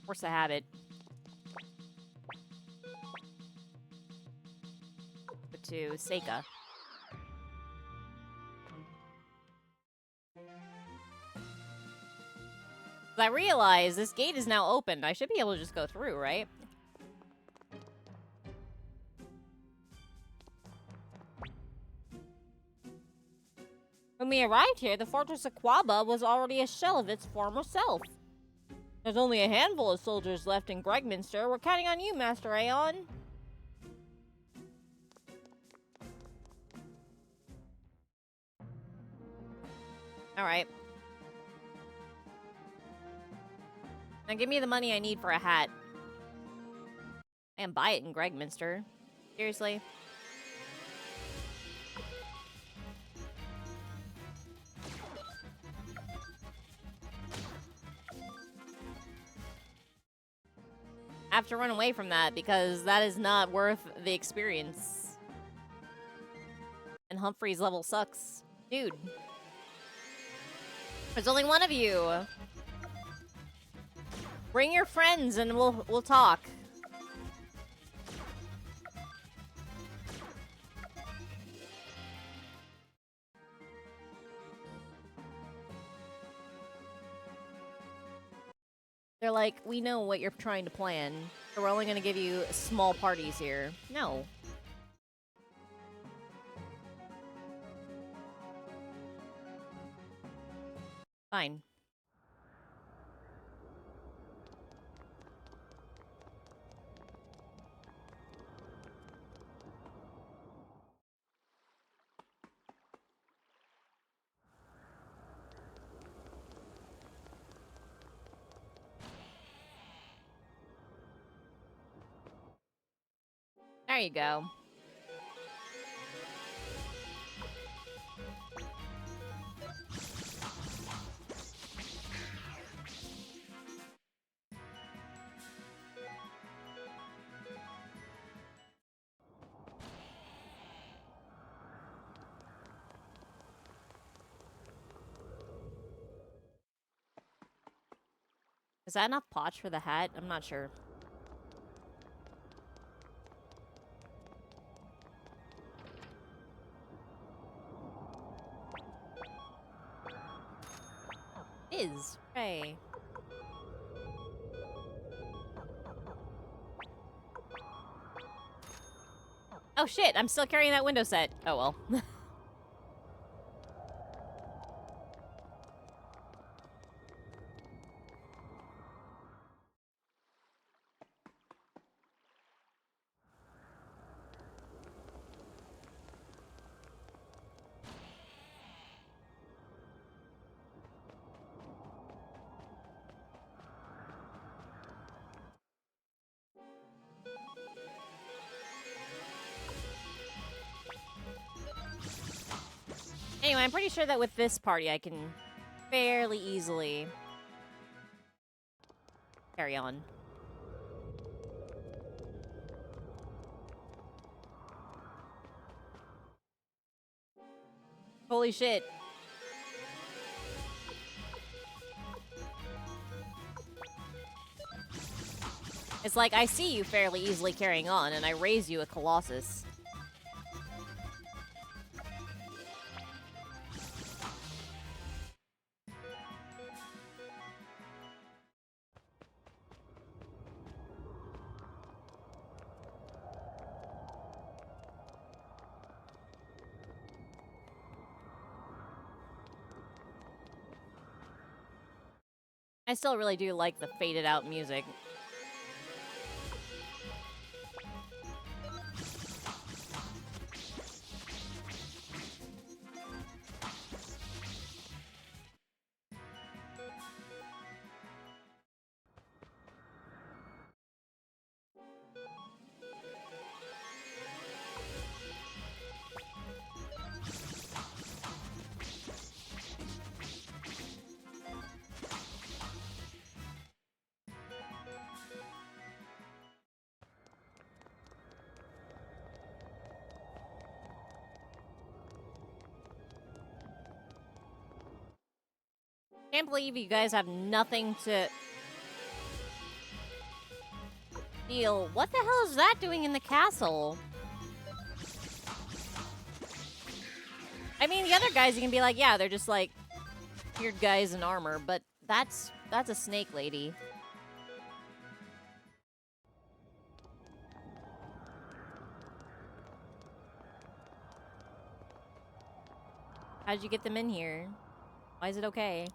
Force a habit. To Seika. I realize this gate is now open. I should be able to just go through, right? When we arrived here, the fortress of Quaba was already a shell of its former self. There's only a handful of soldiers left in Gregminster. We're counting on you, Master Aeon. Alright. Now give me the money I need for a hat. And buy it in Gregminster. Seriously? I have to run away from that because that is not worth the experience. And Humphrey's level sucks. Dude. There's only one of you. Bring your friends and we'll talk. They're like, we know what you're trying to plan, so we're only gonna give you small parties here. No. Fine. There you go. Is that enough potch for the hat? I'm not sure. Is. Hey. Oh shit, I'm still carrying that window set. Oh well. Anyway, I'm pretty sure that with this party, I can fairly easily carry on. Holy shit. It's like, I see you fairly easily carrying on, and I raise you a Colossus. I still really do like the faded out music. Can't believe you guys have nothing to deal. What the hell is that doing in the castle? I mean, the other guys, you can be like, yeah, they're just like weird guys in armor, but that's a snake lady. How'd you get them in here? Why is it okay?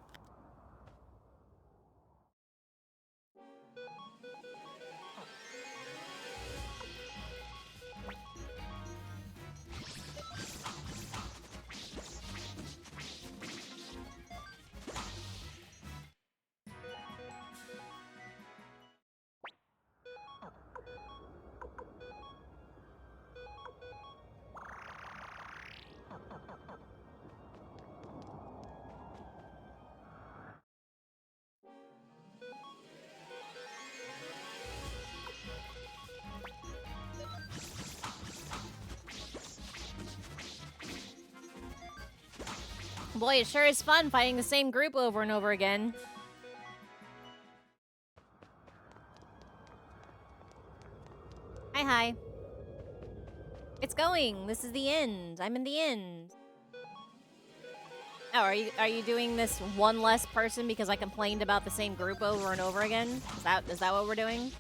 Boy, it sure is fun fighting the same group over and over again. Hi, hi. It's going. This is the end. I'm in the end. Oh, are you doing this one less person because I complained about the same group over and over again? Is that what we're doing?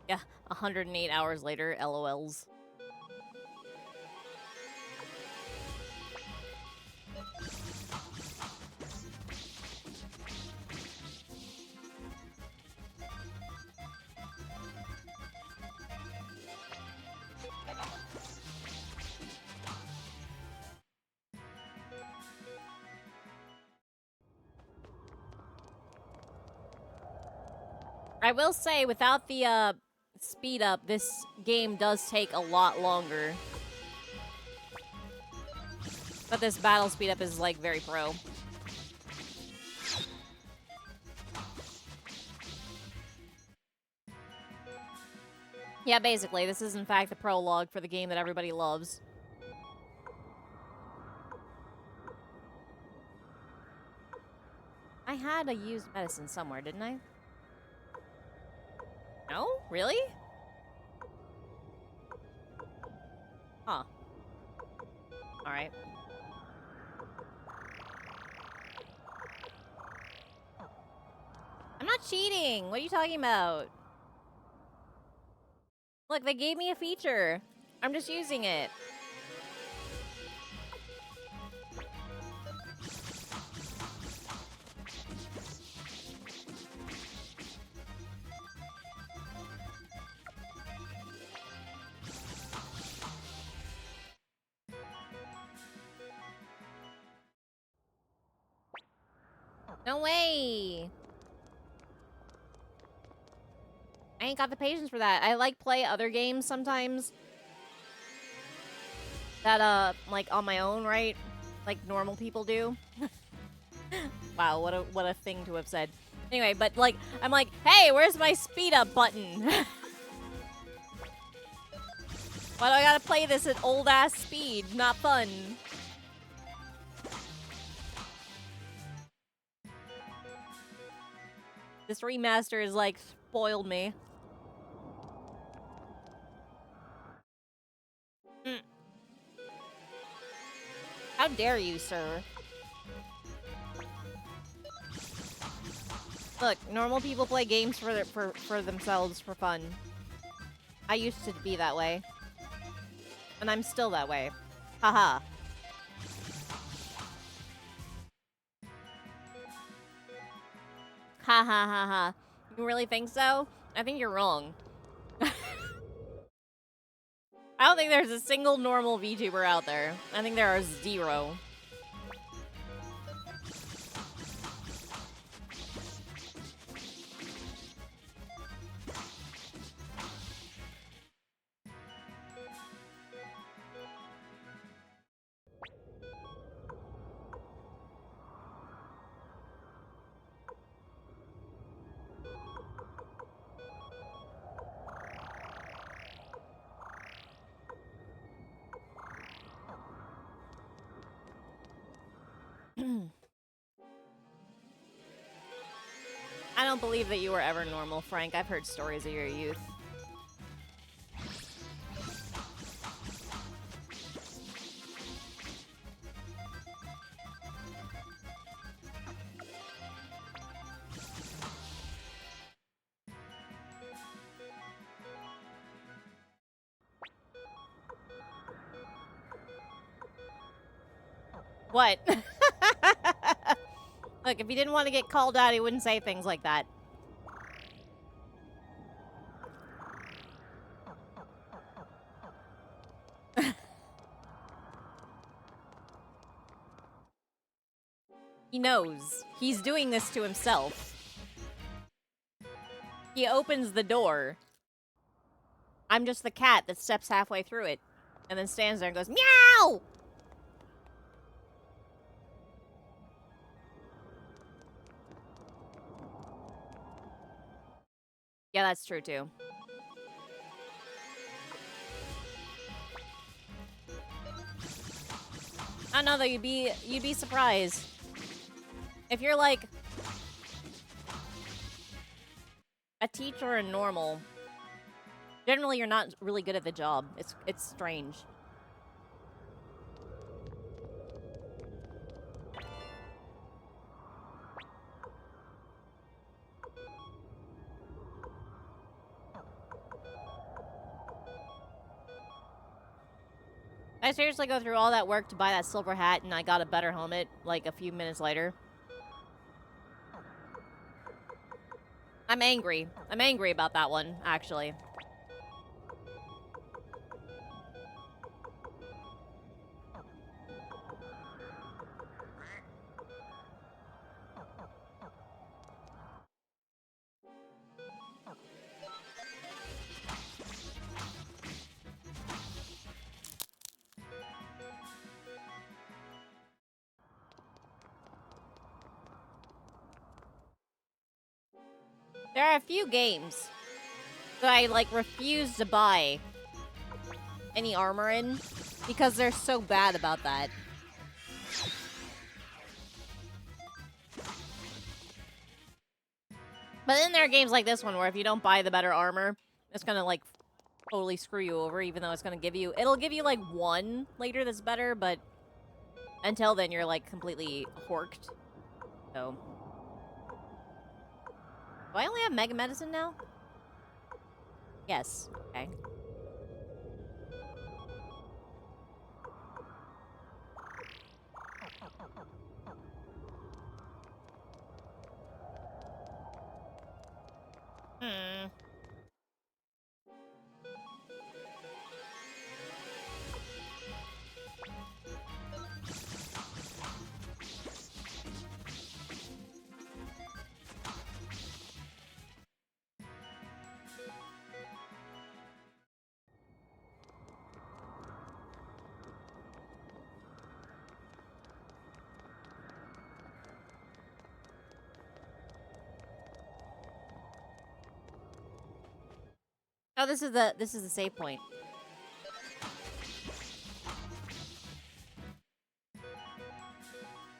Yeah, 108 hours later, LOLs. I will say, without the speed up, this game does take a lot longer. But this battle speed up is, like, very pro. Yeah, basically, this is in fact the prologue for the game that everybody loves. I had a used medicine somewhere, didn't I? No? Really? Huh. Alright. I'm not cheating! What are you talking about? Look, they gave me a feature. I'm just using it. No way! I ain't got the patience for that. I like play other games sometimes that like on my own, right? Like normal people do. Wow, what a thing to have said. Anyway, but like I'm like, "Hey, where's my speed up button?" Why do I got to play this at old ass speed? Not fun. This remaster is like spoiled me. How dare you, sir? Look, normal people play games for themselves for fun. I used to be that way. And I'm still that way. Haha. Ha ha ha ha. You really think so? I think you're wrong. I don't think there's a single normal VTuber out there. I think there are 0. I don't believe that you were ever normal, Frank. I've heard stories of your youth. What? Look, if he didn't want to get called out, he wouldn't say things like that. He knows. He's doing this to himself. He opens the door. I'm just the cat that steps halfway through it and then stands there and goes, meow! Yeah, that's true too. I don't know though, you'd be surprised. If you're like a teacher or a normal, generally you're not really good at the job. It's strange. I seriously go through all that work to buy that silver hat and I got a better helmet like a few minutes later. I'm angry. I'm angry about that one, actually. There are a few games that I, like, refuse to buy any armor in because they're so bad about that. But then there are games like this one where if you don't buy the better armor, it's gonna, like, totally screw you over, even though it's gonna give you... It'll give you, like, one later that's better, but until then, you're, like, completely horked. So... Do I only have Mega Medicine now? Yes. Okay. Hmm. Oh, this is the save point.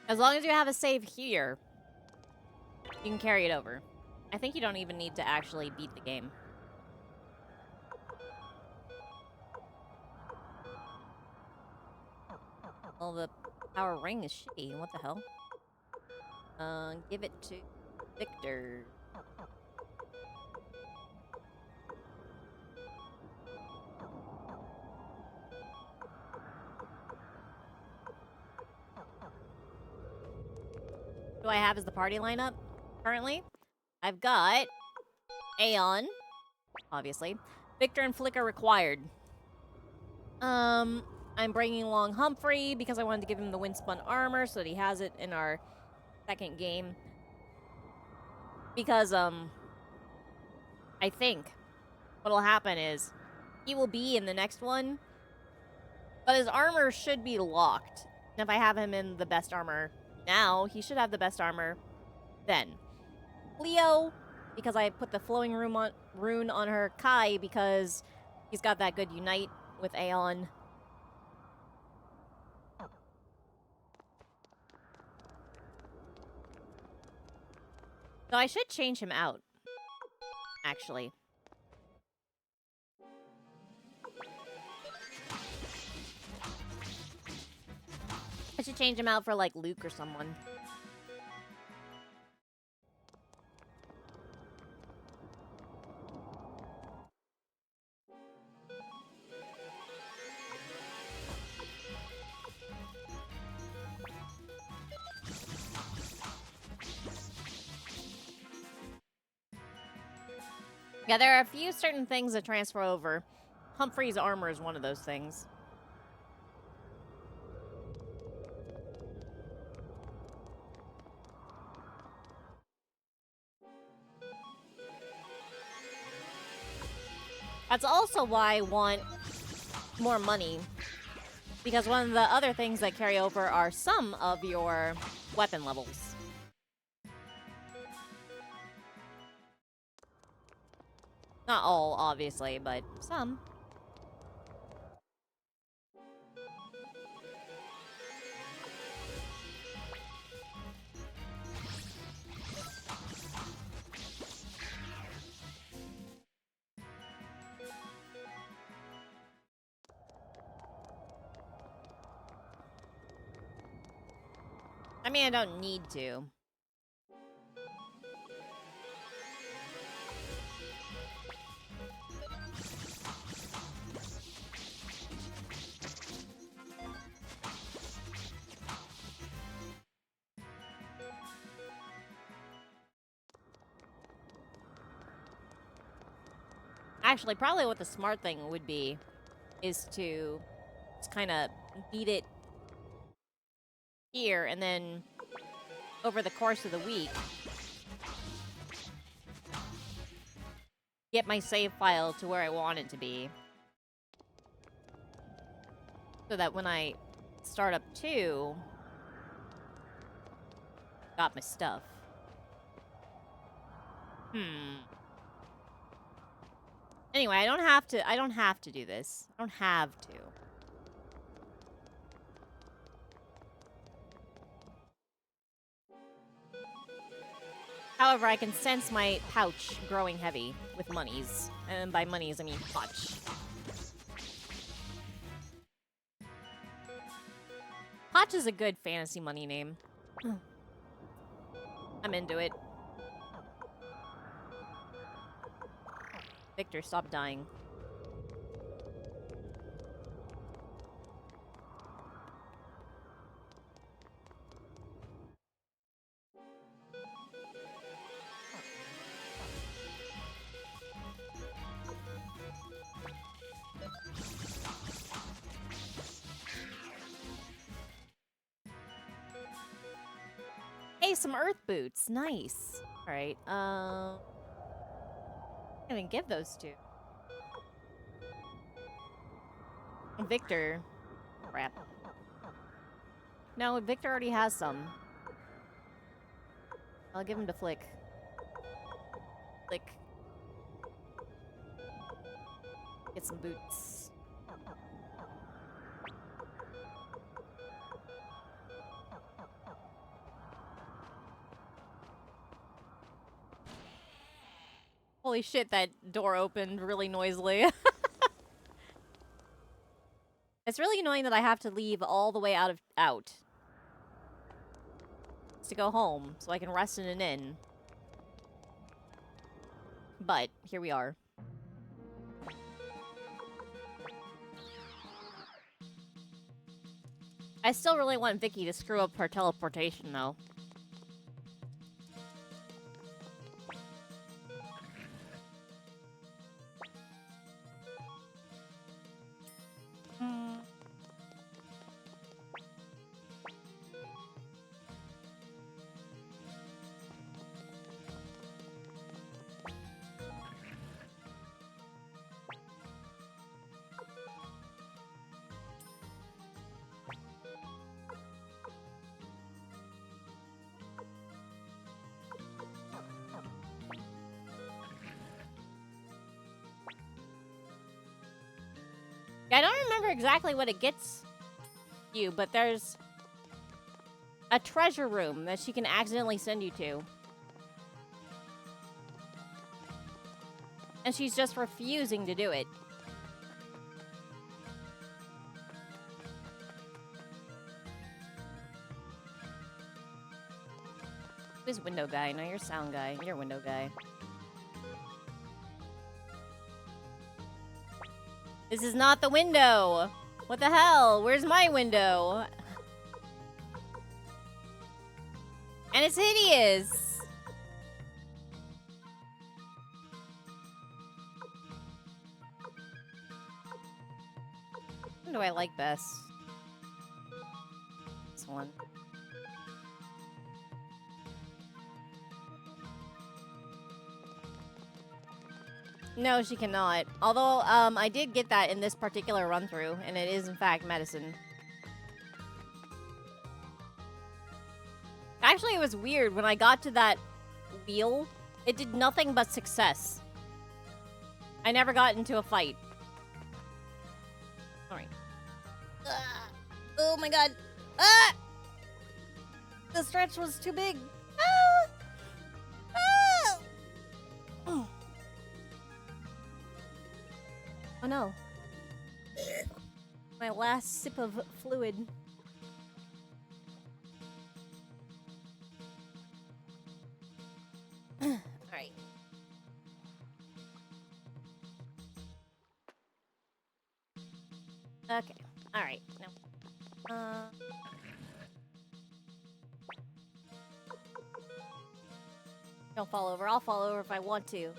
As long as you have a save here, you can carry it over. I think you don't even need to actually beat the game. Well, the power ring is shitty. What the hell? Give it to Victor. Who I have as the party lineup currently? I've got Aeon, obviously. Victor and Flick are required. I'm bringing along Humphrey because I wanted to give him the windspun armor so that he has it in our second game. Because, I think what'll happen is he will be in the next one, but his armor should be locked. And if I have him in the best armor now, he should have the best armor then. Leo, because I put the flowing rune on her. Kai, because he's got that good unite with Aeon. So I should change him out, actually. I should change him out for, like, Luke or someone. Yeah, there are a few certain things that transfer over. Humphrey's armor is one of those things. That's also why I want more money. Because one of the other things that carry over are some of your weapon levels. Not all, obviously, but some. I mean, I don't need to. Actually, probably what the smart thing would be is to just kind of beat it here, and then over the course of the week, get my save file to where I want it to be. So that when I start up 2, got my stuff. Anyway, I don't have to do this. I don't have to. However, I can sense my pouch growing heavy with monies. And by monies, I mean pouch. Pouch is a good fantasy money name. I'm into it. Victor, stop dying. Hey, some earth boots. Nice. Alright, I'm gonna give those to Victor. Crap. No, Victor already has some. I'll give him to Flick. Flick. Get some boots. Holy shit, that door opened really noisily. It's really annoying that I have to leave all the way out. To go home, so I can rest in an inn. But, here we are. I still really want Vicky to screw up her teleportation, though. I don't remember exactly what it gets you, but there's a treasure room that she can accidentally send you to. And she's just refusing to do it. Who's window guy? No, you're sound guy. You're window guy. This is not the window! What the hell? Where's my window? And it's hideous! What do I like best? This one. No, she cannot. Although, I did get that in this particular run-through, and it is, in fact, medicine. Actually, it was weird. When I got to that wheel, it did nothing but success. I never got into a fight. Alright. Oh my god. Ah! The stretch was too big. Ah! Ah! Oh. Oh no. My last sip of fluid. Alright. Okay. Alright. No. Don't fall over. I'll fall over if I want to.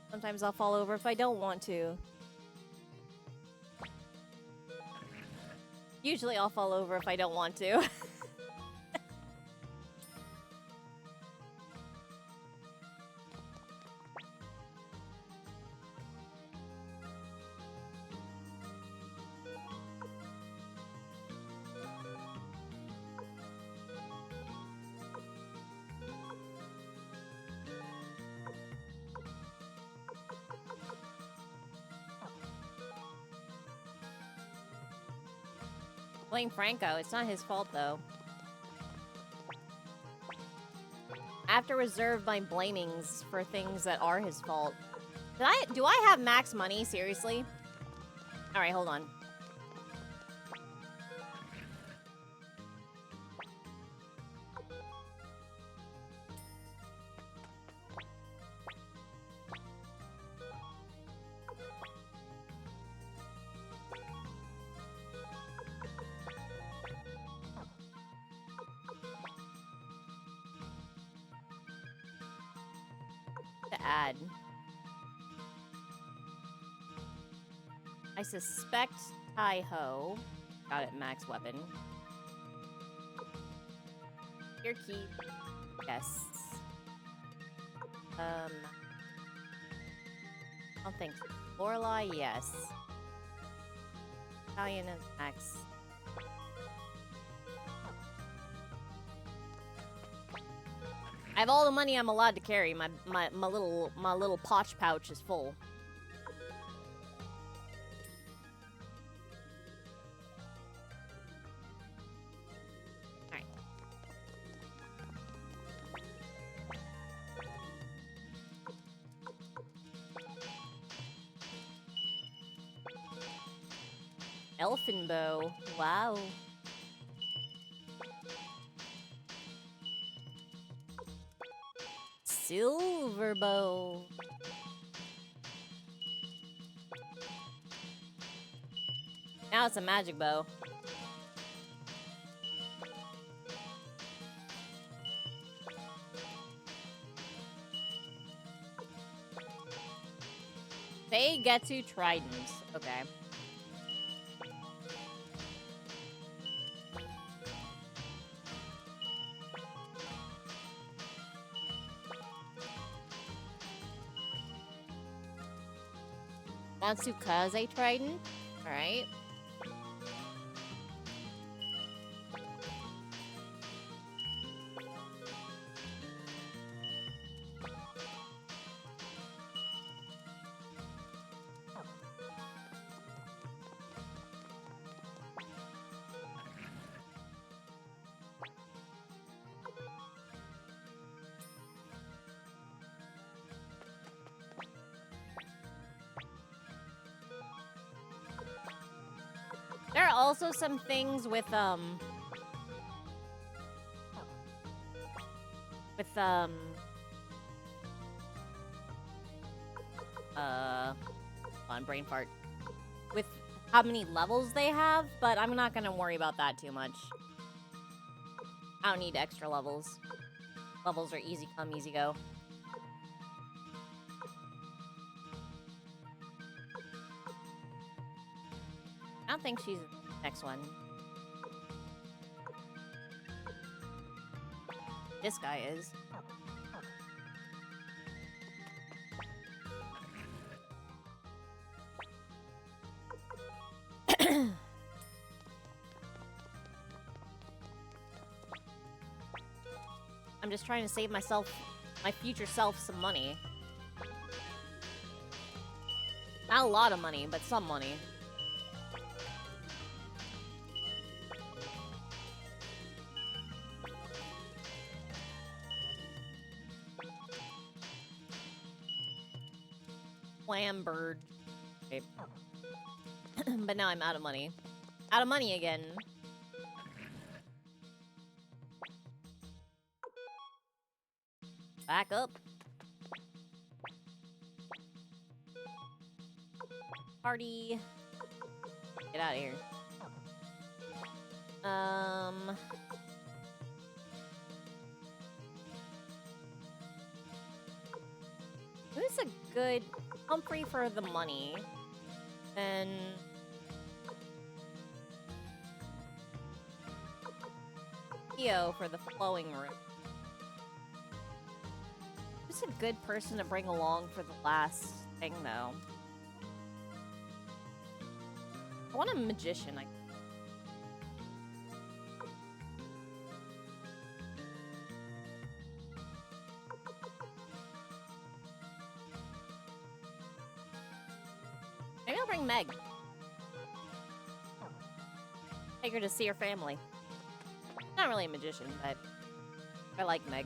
Sometimes I'll fall over if I don't want to. Usually I'll fall over if I don't want to. Blame Franco. It's not his fault, though. I have to reserve my blamings for things that are his fault. Do I have max money? Seriously? Alright, hold on. Add. I suspect Tai-Ho got it max weapon. Your key. Yes. I don't think so. Lorelai, yes. Italian is max. I have all the money I'm allowed to carry. My little potch pouch is full. Alright. Elfin bow. Wow. Silver bow. Now it's a magic bow. They get to tridents. Okay. Natsukaze trident. Alright. There are also some things with on brain fart. With how many levels they have, but I'm not gonna worry about that too much. I don't need extra levels. Levels are easy come, easy go. I don't think she's the next one. This guy is. I'm just trying to save myself, my future self, some money. Not a lot of money, but some money. Clam bird. Okay. But now I'm out of money. Out of money again. Back up. Party. Get out of here. Who's a good Humphrey for the money? Then Theo for the flowing room. Who's a good person to bring along for the last thing, though? I want a magician. Maybe I'll bring Meg. Take her to see her family. Not really a magician, but I like Meg.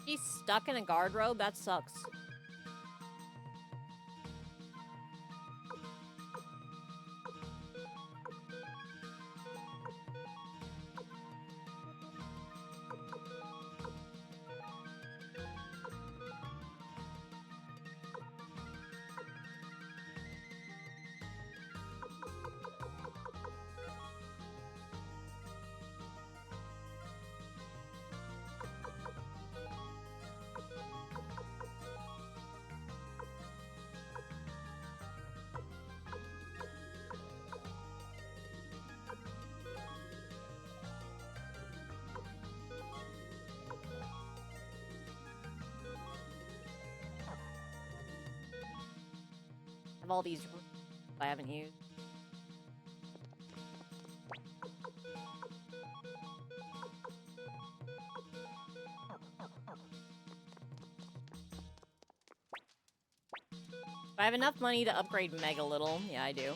She's stuck in a guard robe? That sucks. have all these I haven't used. Do I have enough money to upgrade Meg a little? Yeah, I do.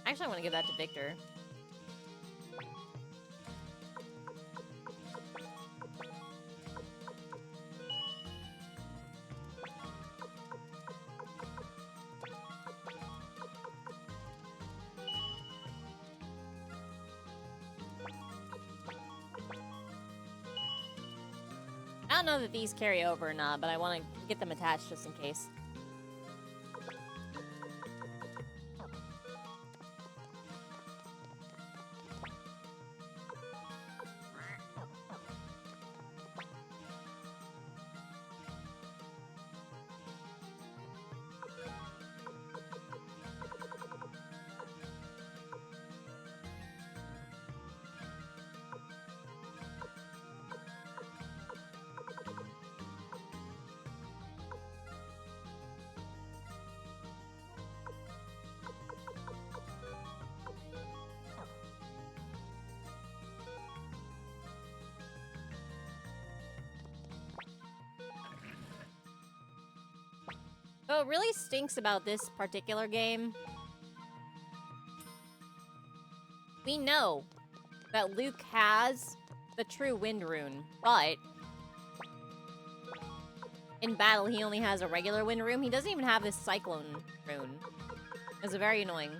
Actually, I want to give that to Victor. I don't know that these carry over or not, but I want to get them attached just in case. So what really stinks about this particular game, we know that Luke has the true wind rune, but in battle he only has a regular wind rune. He doesn't even have this cyclone rune. It's very annoying.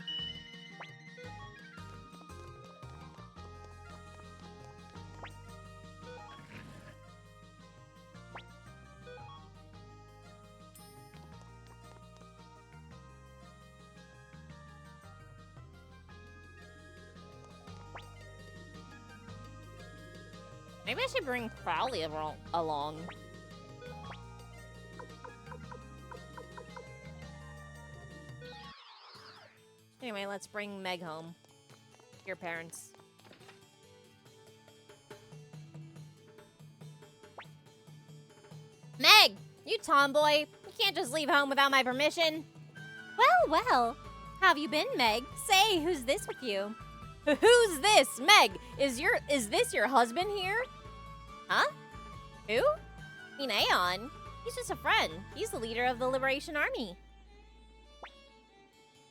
Maybe I should bring Crowley along. Anyway, let's bring Meg home. Your parents. Meg! You tomboy! You can't just leave home without my permission. Well, well. How have you been, Meg? Say, who's this with you? Who's this? Meg, is this your husband here? Huh? Who? I mean, Aeon. He's just a friend. He's the leader of the Liberation Army.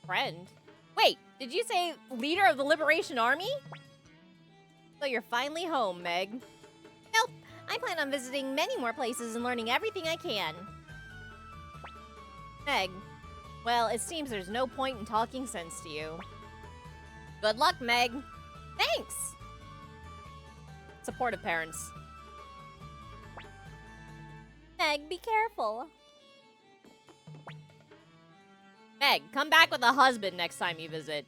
Friend? Wait, did you say leader of the Liberation Army? So you're finally home, Meg. Nope. I plan on visiting many more places and learning everything I can. Meg. Well, it seems there's no point in talking sense to you. Good luck, Meg. Thanks. Supportive parents. Meg, be careful. Meg, come back with a husband next time you visit.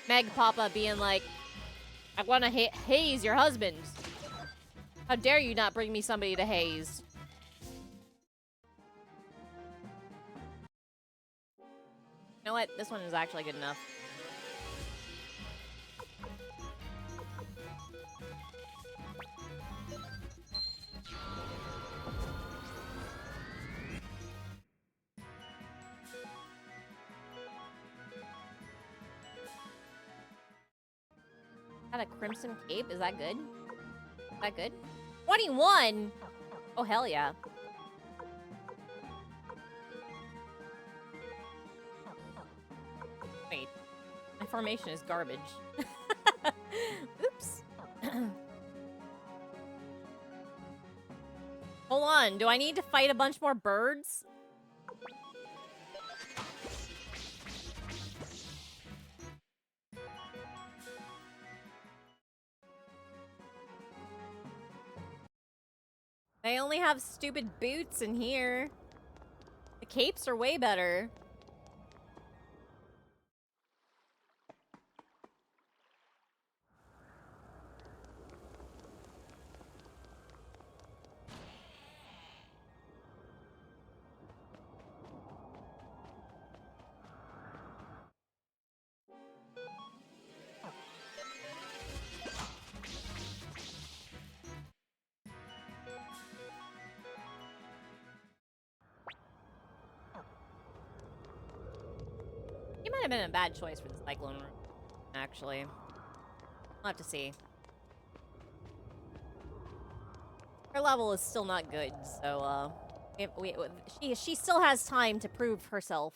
Meg Papa being like, I want to haze your husband. How dare you not bring me somebody to haze? You know what? This one is actually good enough. Got a crimson cape. Is that good? Is that good? 21! Oh, hell yeah. Wait. My formation is garbage. Oops. Hold on. Do I need to fight a bunch more birds? They only have stupid boots in here. The capes are way better. have been a bad choice for the Cyclone Room, actually. We'll have to see. Her level is still not good, so, she still has time to prove herself.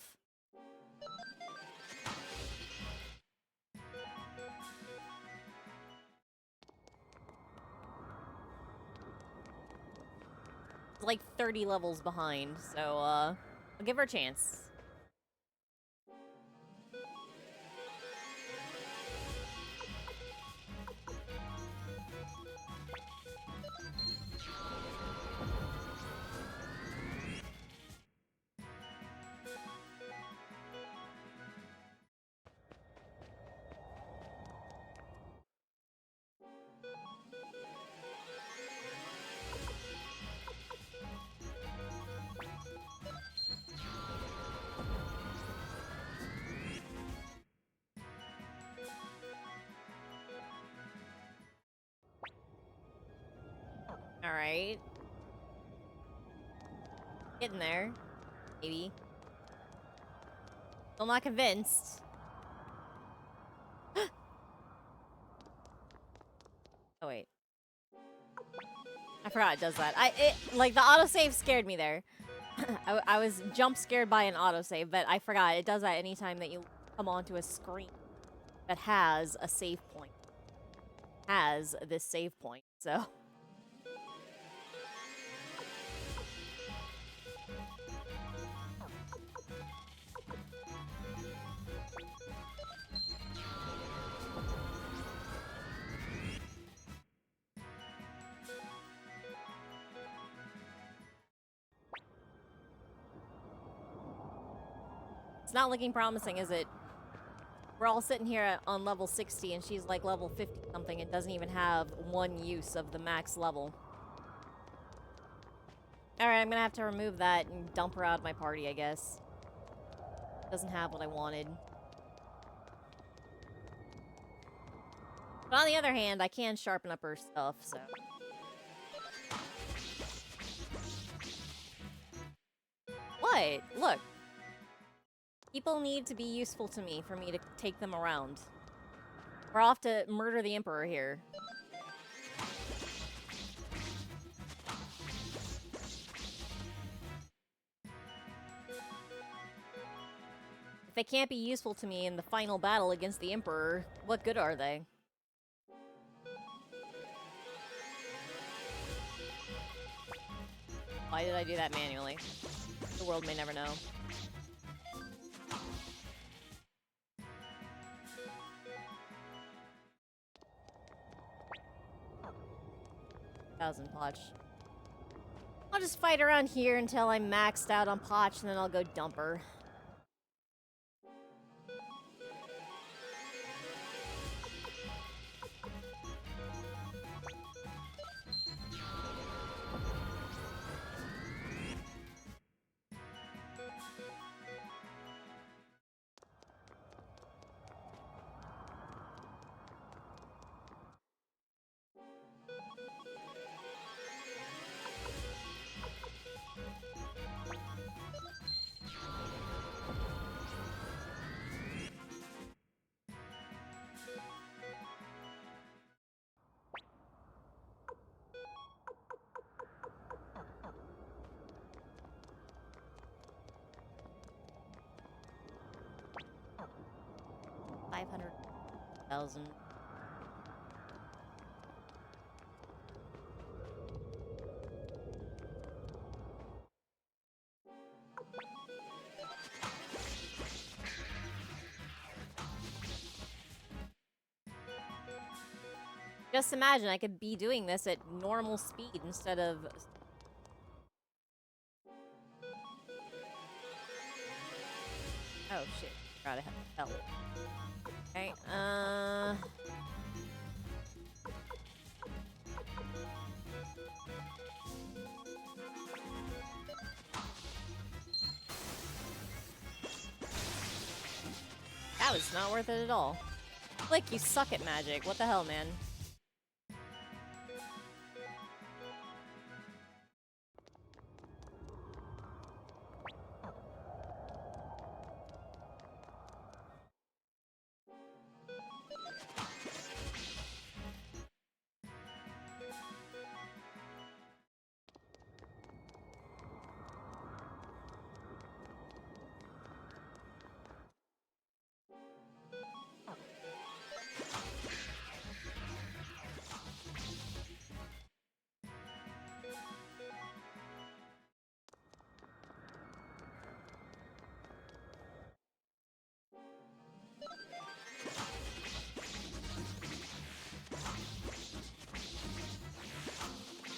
Like 30 levels behind, so, I'll give her a chance. Alright. Getting there. Maybe. Still not convinced. Oh, wait. I forgot it does that. Like, the autosave scared me there. I was jump scared by an autosave, but I forgot. It does that anytime that you come onto a screen that has a save point. Has this save point, so... It's not looking promising, is it? We're all sitting here on level 60, and she's like level 50-something and doesn't even have one use of the max level. Alright, I'm gonna have to remove that and dump her out of my party, I guess. Doesn't have what I wanted. But on the other hand, I can sharpen up her stuff, so... What? Look. People need to be useful to me for me to take them around. We're off to murder the Emperor here. If they can't be useful to me in the final battle against the Emperor, what good are they? Why did I do that manually? The world may never know. Potch. I'll just fight around here until I'm maxed out on Potch, and then I'll go dump her. $500,000. Just imagine I could be doing this at normal speed instead of... Oh shit, forgot I had help. Okay, that was not worth it at all. Like, you suck at magic. What the hell, man?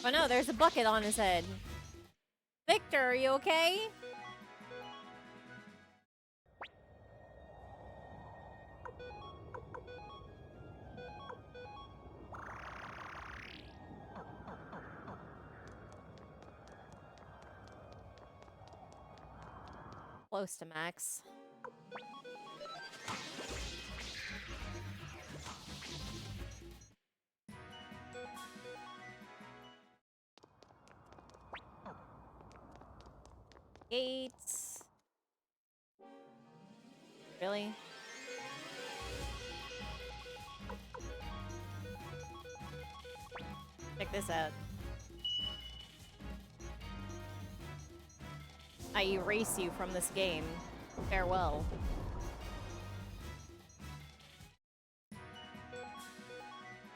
Oh no, there's a bucket on his head. Victor, are you okay? Close to max. Gates. Really? Check this out. I erase you from this game. Farewell.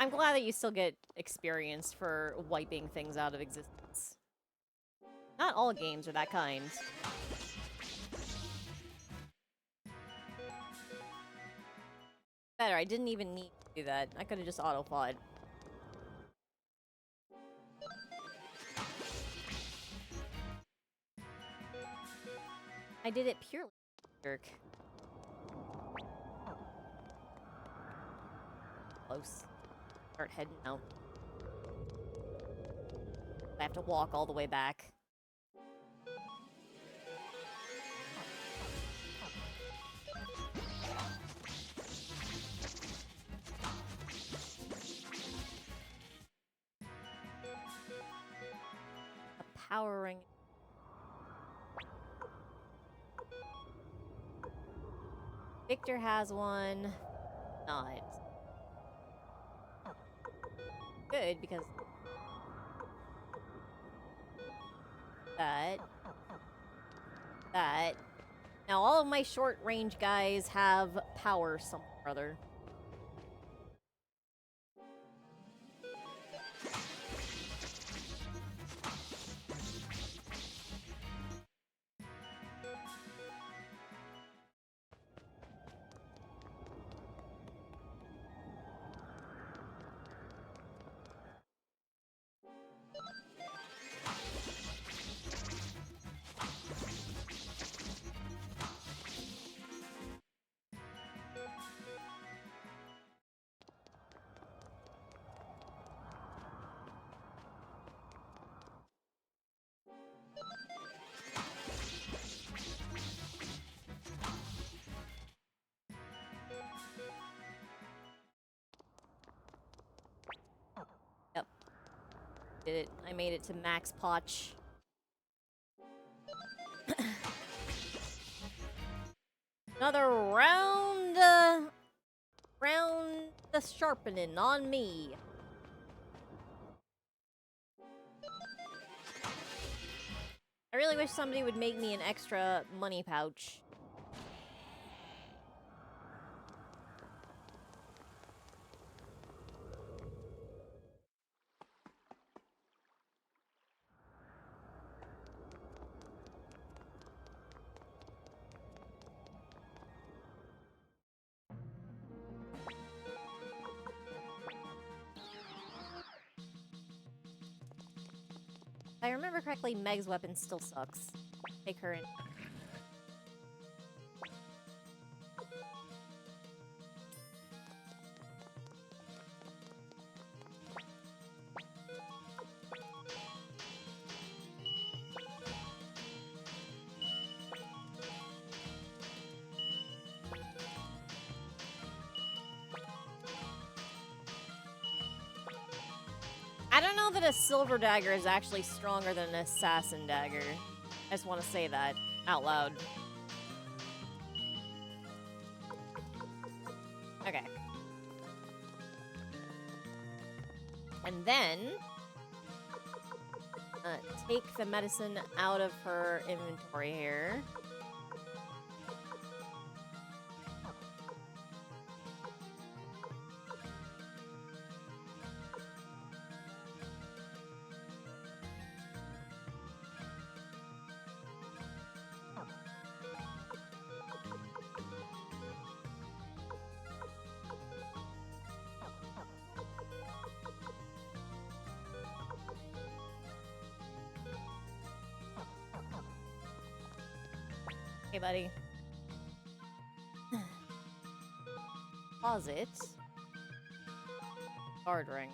I'm glad that you still get experience for wiping things out of existence. Not all games are that kind. Better, I didn't even need to do that. I could have just auto-fought. I did it purely jerk. Close. Start heading out. I have to walk all the way back. A power ring. Victor has one. Not. Good, because that. Now, all of my short-range guys have power something or other. Yep. Did it. I made it to max potch. Another round, round the sharpening on me. I really wish somebody would make me an extra money pouch. If I remember correctly, Meg's weapon still sucks. Take her in. I don't know that a silver dagger is actually stronger than an assassin dagger. I just want to say that out loud. Okay. And then take the medicine out of her inventory here. buddy. Closet. Guard ring.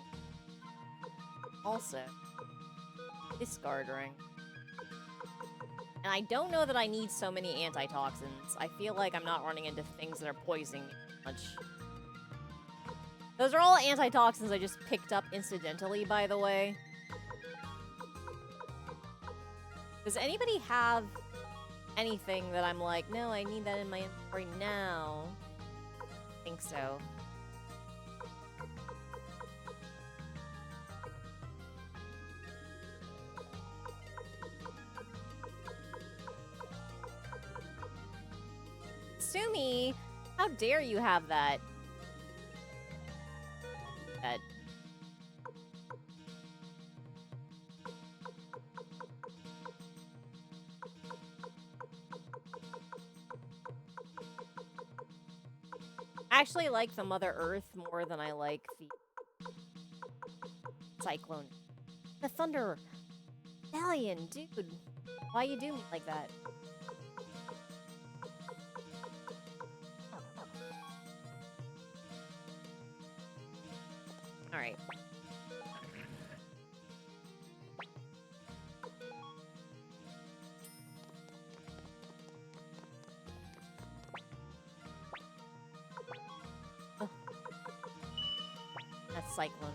Also, discard ring. And I don't know that I need so many antitoxins. I feel like I'm not running into things that are poisoning me much. Those are all antitoxins I just picked up incidentally, by the way. Does anybody have anything that I'm like, no, I need that in my inventory now? I think so. Sumi, how dare you have that? I actually like the Mother Earth more than I like the Cyclone. The Thunder Stallion, dude. Why you do me like that? Alright. Oh. That's Cyclone.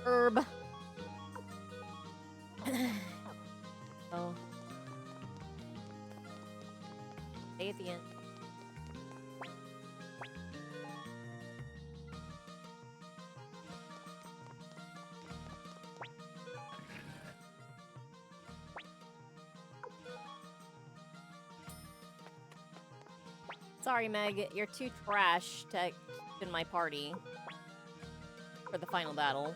Herb. Oh. Stay at the end. Sorry, Meg. You're too trash to keep in my party for the final battle.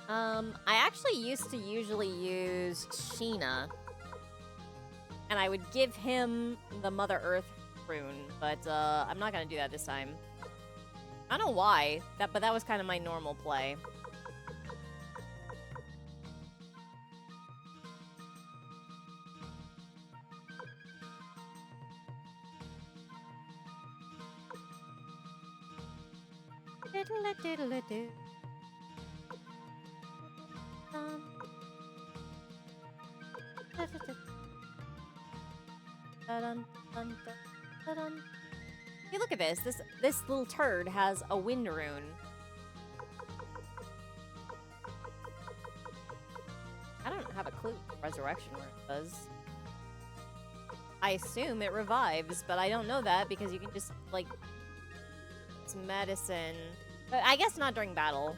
I actually used to usually use Sheena. And I would give him the Mother Earth rune, but I'm not gonna do that this time. I don't know why, but that was kind of my normal play. Hey, look at this. This little turd has a wind rune. I don't have a clue what resurrection rune does. I assume it revives, but I don't know that because you can just, like, it's medicine. But I guess not during battle.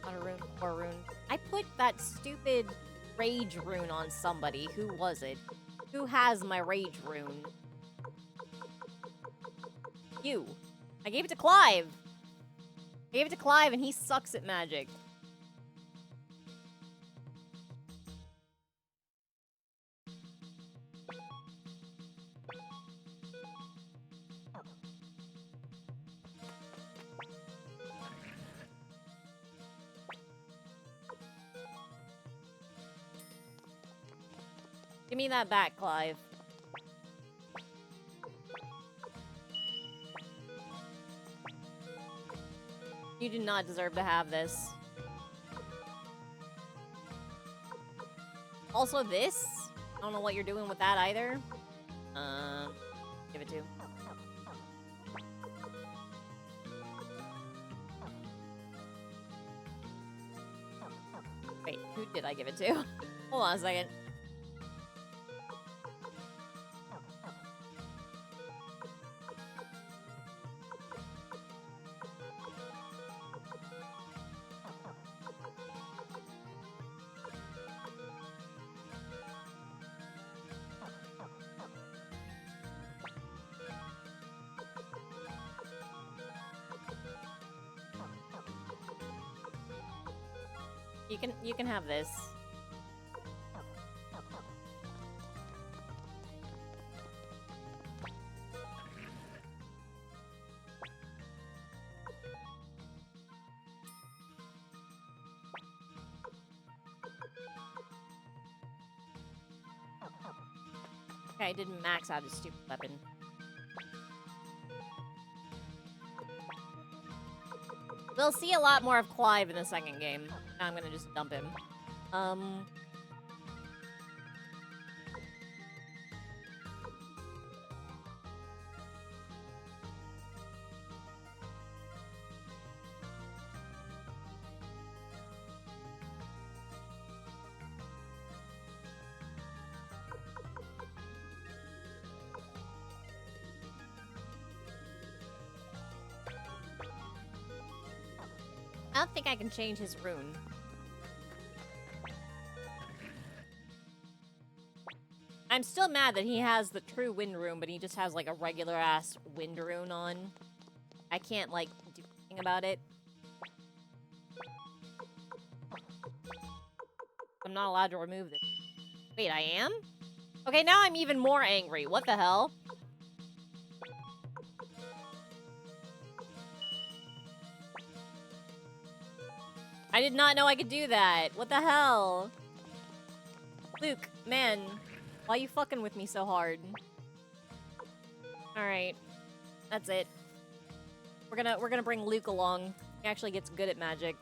Not a rune or a rune. I put that stupid rage rune on somebody. Who was it? Who has my rage rune? You. I gave it to Clive. I gave it to Clive and he sucks at magic. Give me that back, Clive. You do not deserve to have this. Also this? I don't know what you're doing with that either. Give it to. Wait, who did I give it to? Hold on a second. You can have this. Okay, I didn't max out his stupid weapon. We'll see a lot more of Clive in the second game. Now I'm gonna just dump him. I don't think I can change his rune. I'm still mad that he has the true wind rune, but he just has, like, a regular-ass wind rune on. I can't, like, do anything about it. I'm not allowed to remove this. Wait, I am? Okay, now I'm even more angry. What the hell? I did not know I could do that. What the hell? Luke, man, why you fucking with me so hard? Alright. That's it. We're gonna bring Luke along. He actually gets good at magic.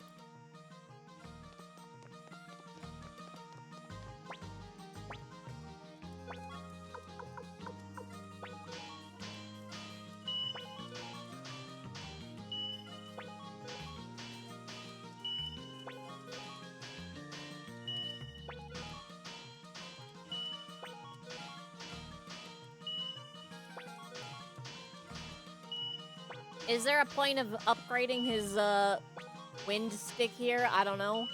Is there a point of upgrading his, wind stick here? I don't know.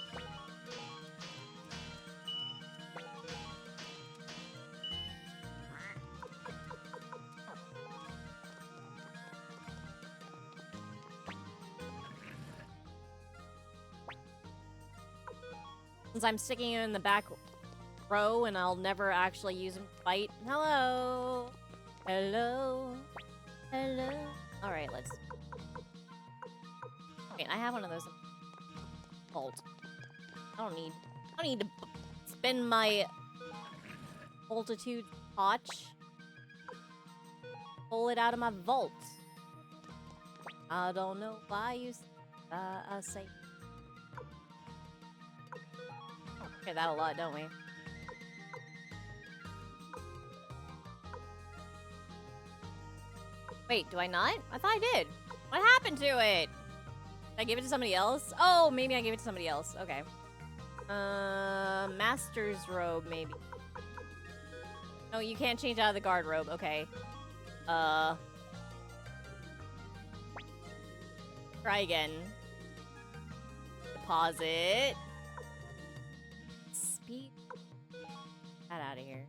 Since I'm sticking him in the back row and I'll never actually use him to fight. Hello? Hello? Hello? Alright, let's... Wait, I have one of those. Vault. I don't need to spend my multitude potch. Pull it out of my vault. I don't know why you say... Hear that a lot, don't we? Wait, do I not? I thought I did. What happened to it? Did I give it to somebody else? Oh, maybe I gave it to somebody else. Okay. Master's robe, maybe. No, you can't change out of the guard robe. Okay. Try again. Deposit. Speed. Get out of here.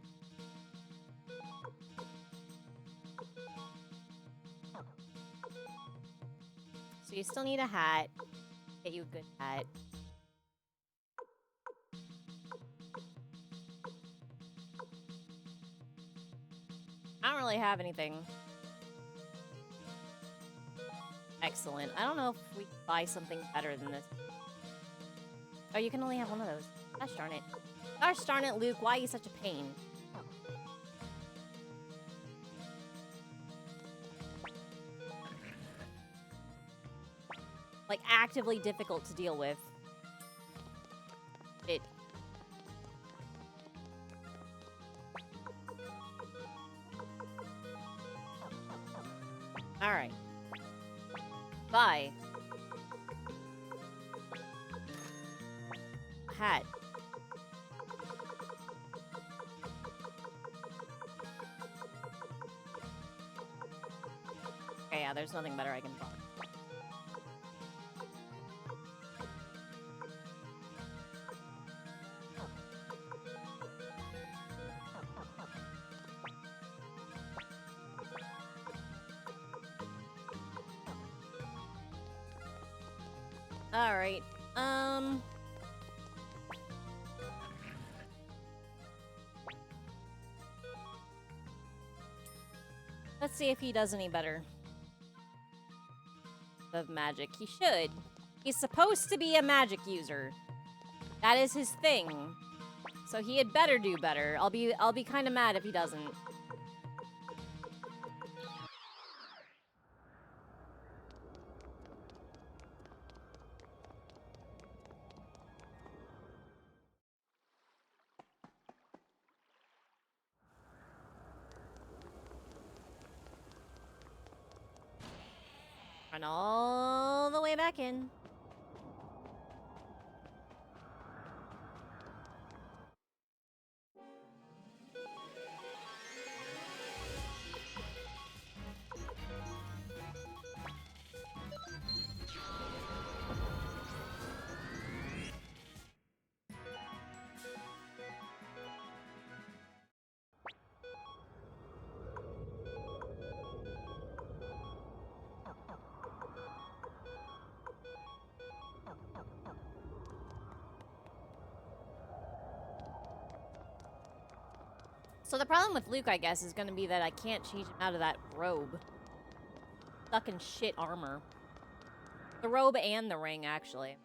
So you still need a hat. Get you a good hat. I don't really have anything. Excellent. I don't know if we can buy something better than this. Oh, you can only have one of those. Gosh darn it. Gosh darn it, Luke. Why are you such a pain? Like, actively difficult to deal with. It... Alright. Bye. Hat. Okay, yeah, there's nothing better I can buy. Alright, let's see if he does any better. Of magic. He should. He's supposed to be a magic user. That is his thing. So he had better do better. I'll be kind of mad if he doesn't. Run all the way back in. So the problem with Luke, I guess, is going to be that I can't change him out of that robe. Fucking shit armor. The robe and the ring, actually.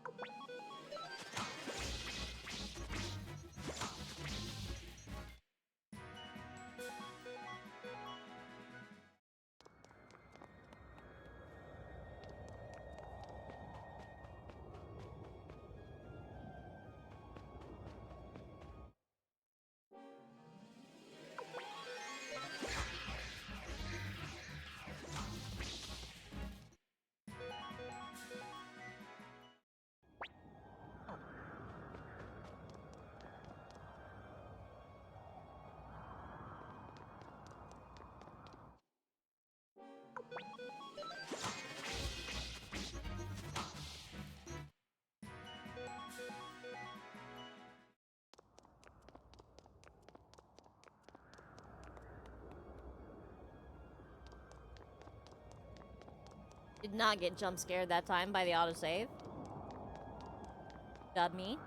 Did not get jump scared that time by the autosave. Dub me.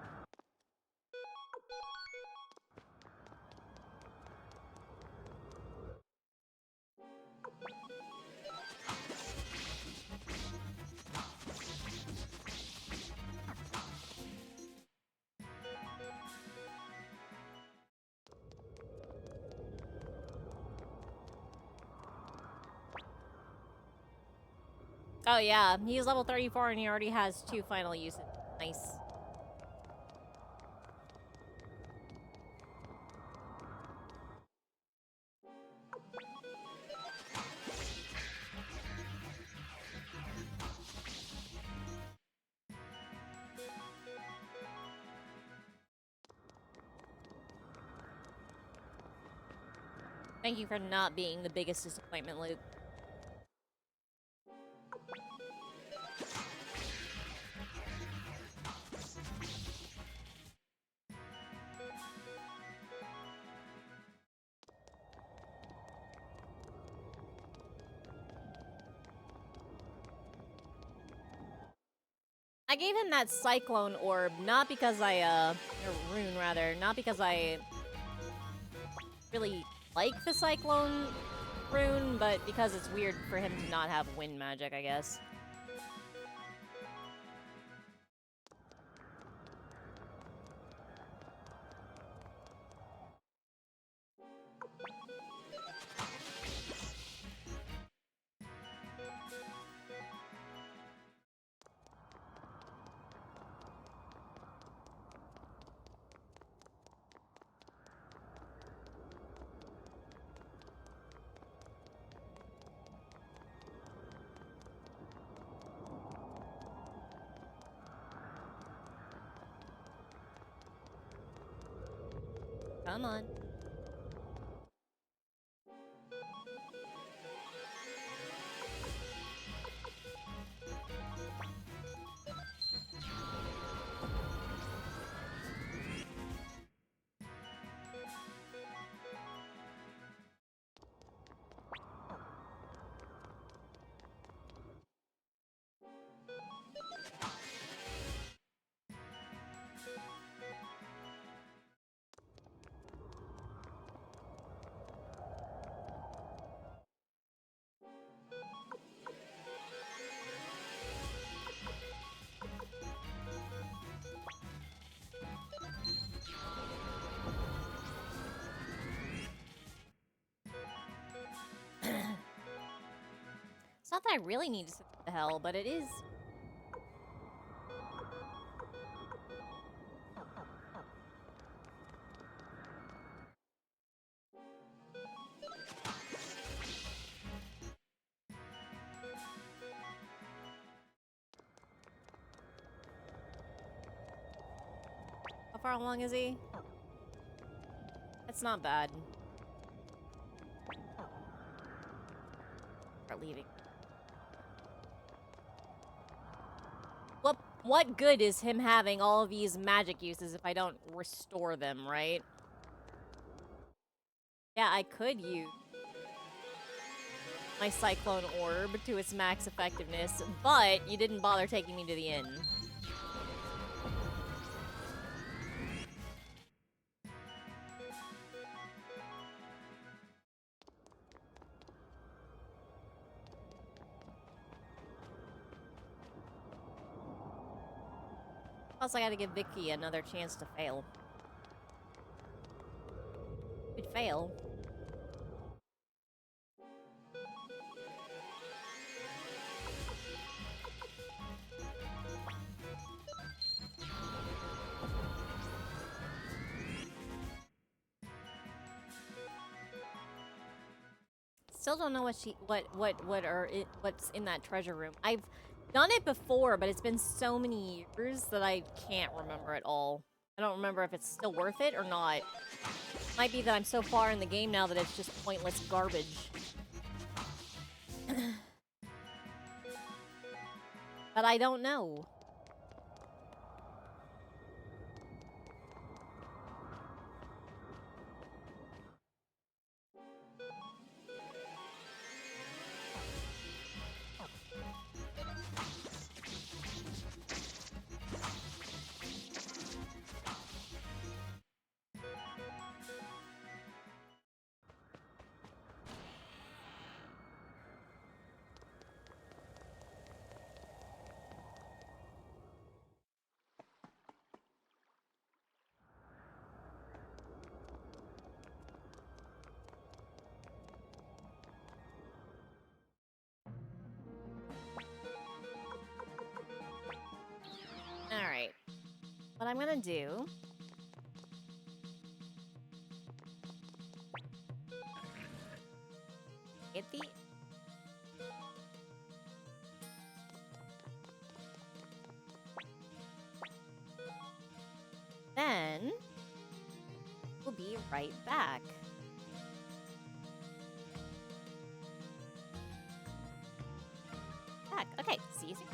Oh yeah, he's level 34 and he already has 2 final uses. Nice. Thank you for not being the biggest disappointment, Luke. I gave him that Cyclone Orb, not because or Rune, rather, not because I really like the Cyclone Rune, but because it's weird for him to not have wind magic, I guess. Come on. It's not that I really need to sit the hell, but it is. far along is he? That's not bad. Start leaving. What good is him having all of these magic uses if I don't restore them, right? Yeah, I could use my Cyclone Orb to its max effectiveness, but you didn't bother taking me to the inn. Plus, I gotta give Vicky another chance to fail. Could fail. Still don't know what's in that treasure room. I've done it before, but it's been so many years that I can't remember it all. I don't remember if it's still worth it or not. Might be that I'm so far in the game now that it's just pointless garbage. But I don't know. Alright. What I'm gonna do... Get the... Then... We'll be right back. Okay, see you soon.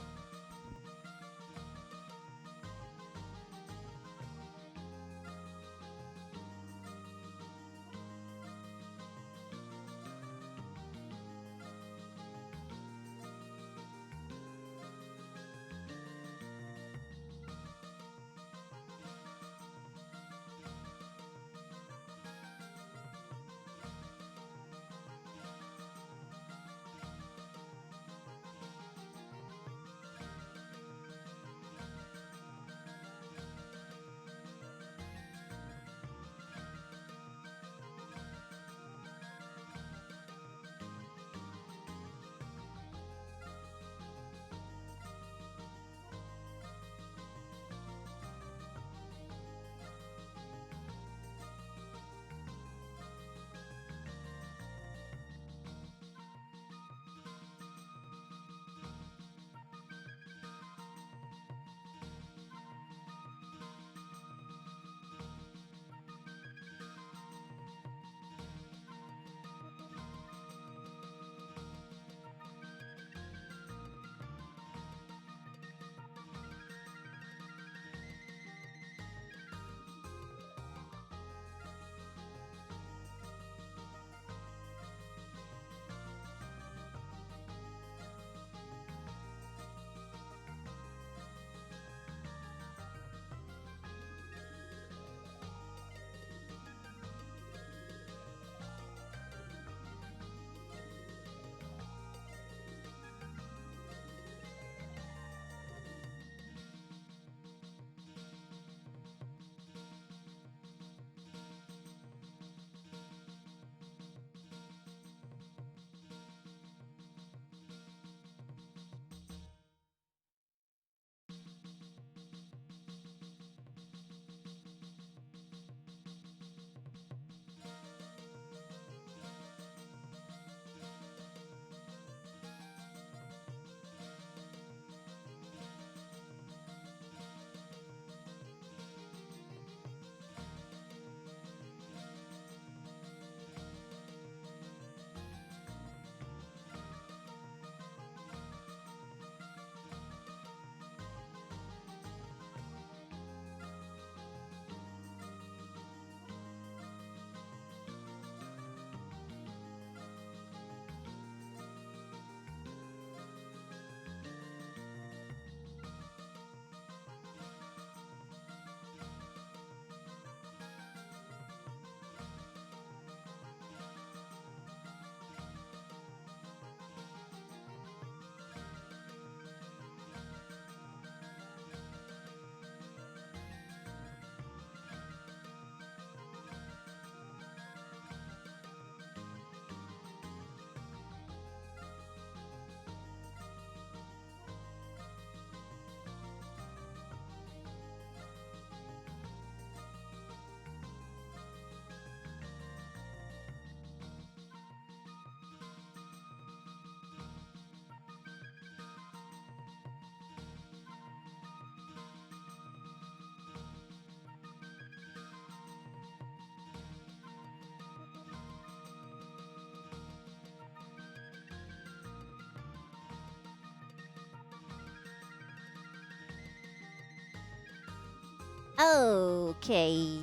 Okay.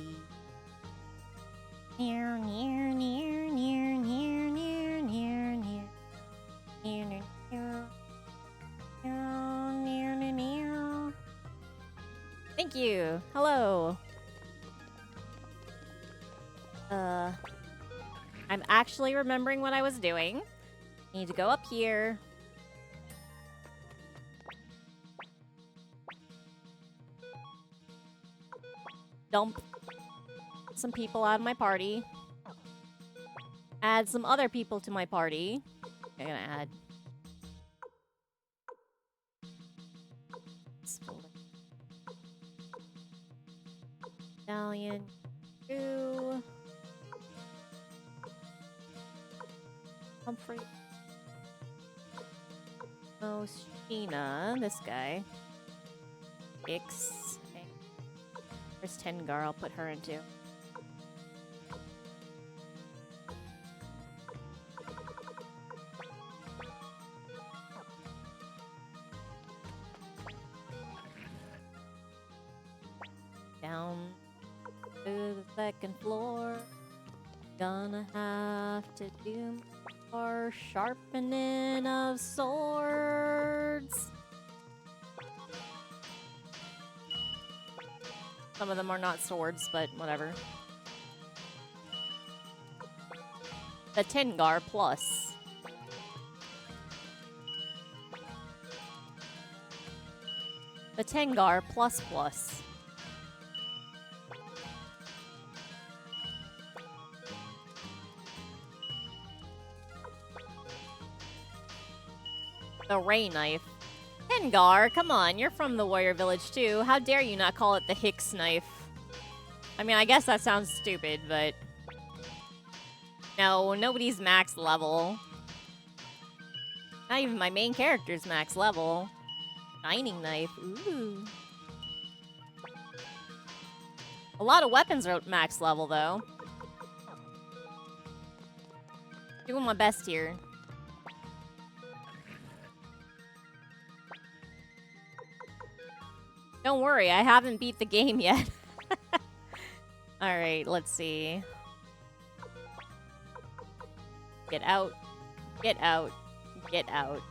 Near, near, near, near, near, near, near, near. Near, near, near. Near, near, near. Thank you. Hello. I'm actually remembering what I was doing. Need to go up here. Dump some people out of my party. Add some other people to my party. I'm gonna add. Stallion 2. Humphrey. Oh, Sheena. This guy. X. Okay. Where's Tengar? I'll put her into. Down to the second floor. Gonna have to do more sharpening of swords. Some of them are not swords, but whatever. The Tengar Plus. The Tengar Plus Plus. The Ray Knife. Tengar, come on, you're from the Warrior Village too. How dare you not call it the Hicks Knife? I mean, I guess that sounds stupid, but... No, nobody's max level. Not even my main character's max level. Shining Knife, ooh. A lot of weapons are max level, though. Doing my best here. Don't worry, I haven't beat the game yet. Alright, let's see. Get out. Get out. Get out.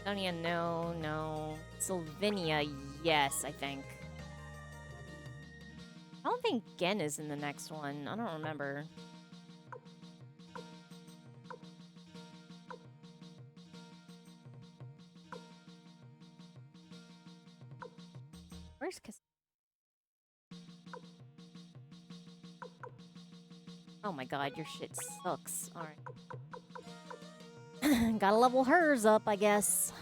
Sonia, no, no. Sylvinia, yes, I think. I don't think Gen is in the next one. I don't remember. Where's Cass? Oh my god, your shit sucks. Alright. Gotta level hers up, I guess.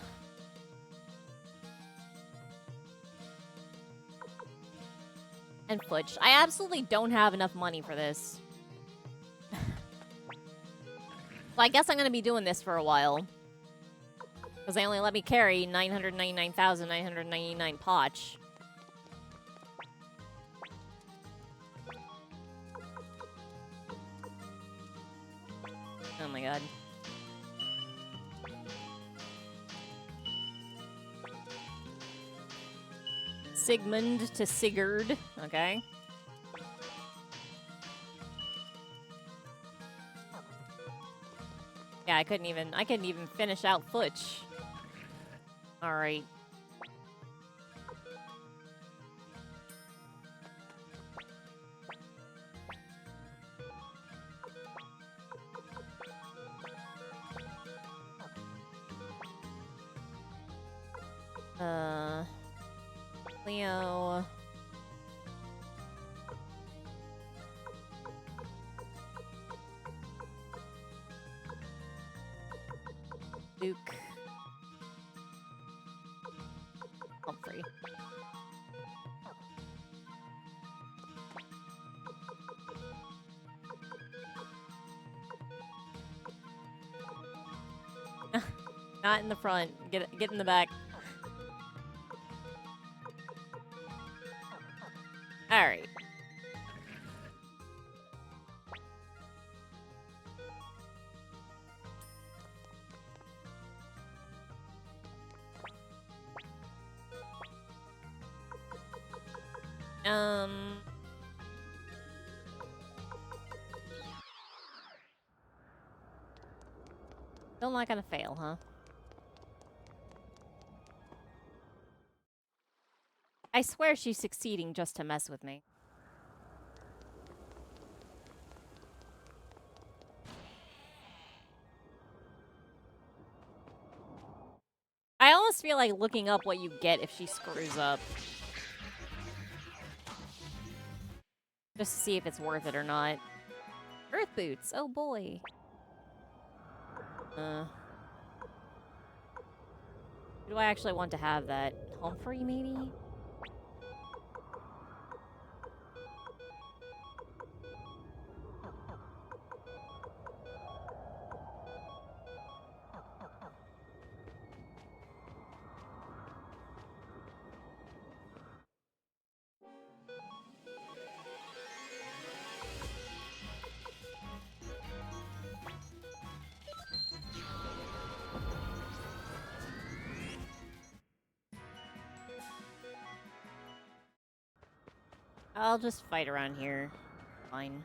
And Futch. I absolutely don't have enough money for this. So I guess I'm gonna be doing this for a while. Because they only let me carry 999,999 potch. Oh my god. Sigmund to Sigurd, okay. Yeah, I couldn't even finish out Futch. Alright. Leo. Luke. Humphrey. Not in the front. Get in the back. All right. Still not gonna fail, huh? I swear she's succeeding just to mess with me. I almost feel like looking up what you get if she screws up. Just to see if it's worth it or not. Earth boots, oh boy. Do I actually want to have that? Home free, maybe? I'll just fight around here. Fine.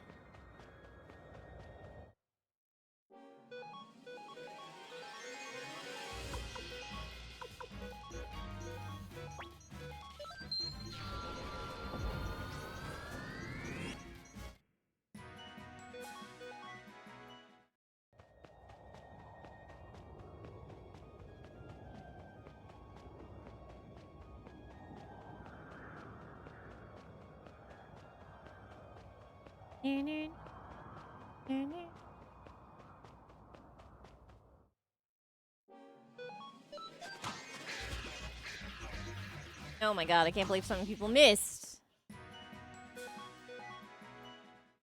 Oh my god, I can't believe so many people missed.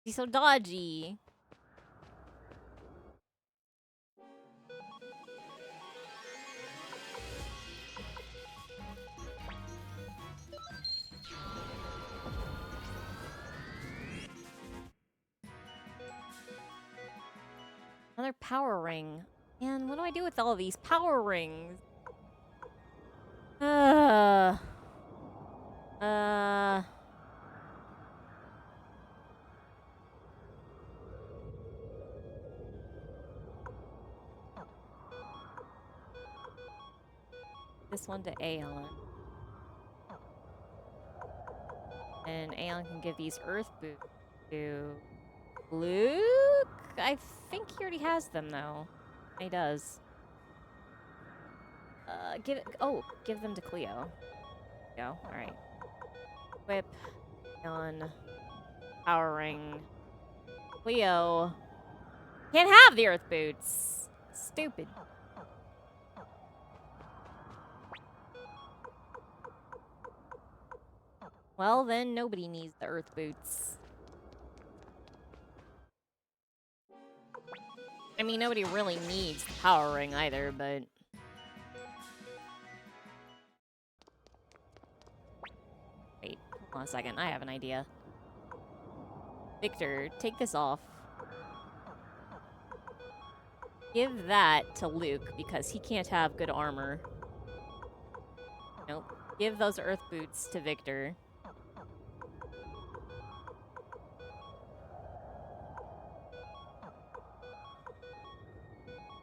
He's so dodgy. Another power ring. Man, what do I do with all these power rings? This one to Aeon. And Aeon can give these Earth boots to Luke? I think he already has them, though. He does. Give them to Cleo. Go. Alright. Whip. On. Power ring. Cleo. Can't have the Earth boots. Stupid. Well, then nobody needs the Earth boots. I mean, nobody really needs the power ring either, but... Wait, hold on a second. I have an idea. Victor, take this off. Give that to Luke, because he can't have good armor. Nope. Give those Earth boots to Victor.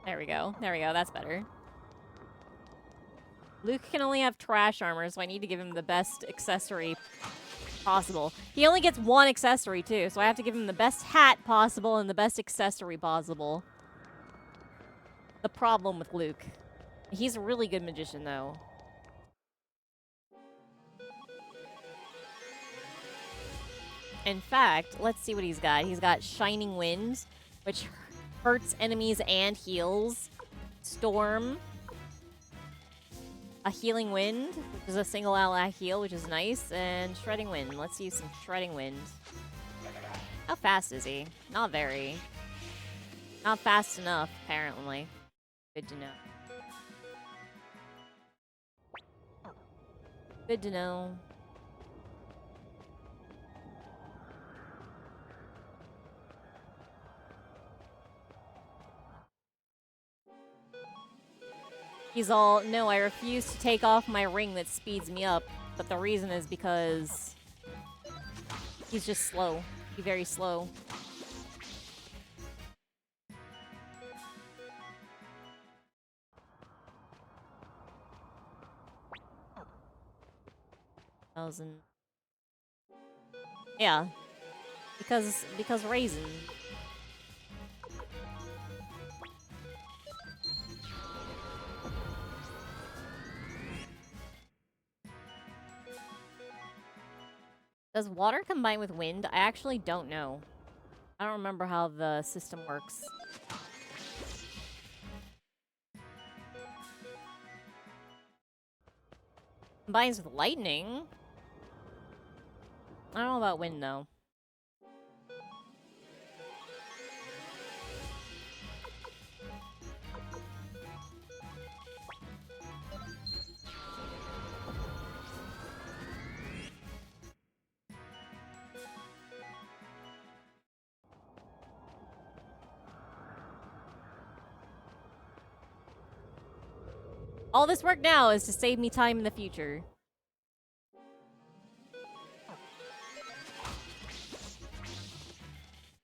There we go. There we go. That's better. Luke can only have trash armor, so I need to give him the best accessory possible. He only gets one accessory, too, so I have to give him the best hat possible and the best accessory possible. The problem with Luke. He's a really good magician, though. In fact, let's see what he's got. He's got Shining Wind, which hurts enemies and heals. Storm. A Healing Wind, which is a single ally heal, which is nice. And Shredding Wind. Let's use some Shredding Wind. How fast is he? Not very. Not fast enough, apparently. Good to know. Good to know. He's all, no, I refuse to take off my ring that speeds me up. But the reason is because He's just slow. He's very slow. Thousand. Yeah. Because raisin. Does water combine with wind? I actually don't know. I don't remember how the system works. Combines with lightning? I don't know about wind, though. All this work now is to save me time in the future.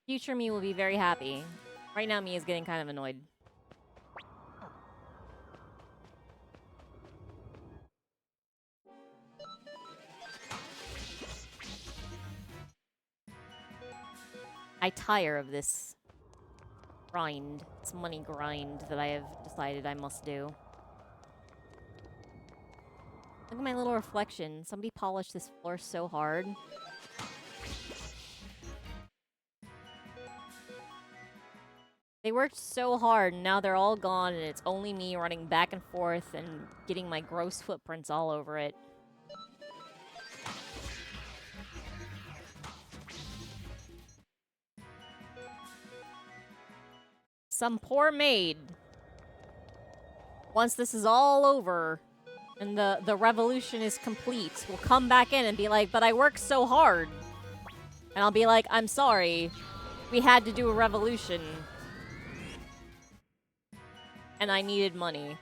Future me will be very happy. Right now, me is getting kind of annoyed. I tire of this grind. This money grind that I have decided I must do. Look at my little reflection. Somebody polished this floor so hard. They worked so hard, and now they're all gone, and it's only me running back and forth and getting my gross footprints all over it. Some poor maid. Once this is all over and the revolution is complete, will come back in and be like, but I worked so hard. And I'll be like, I'm sorry. We had to do a revolution. And I needed money.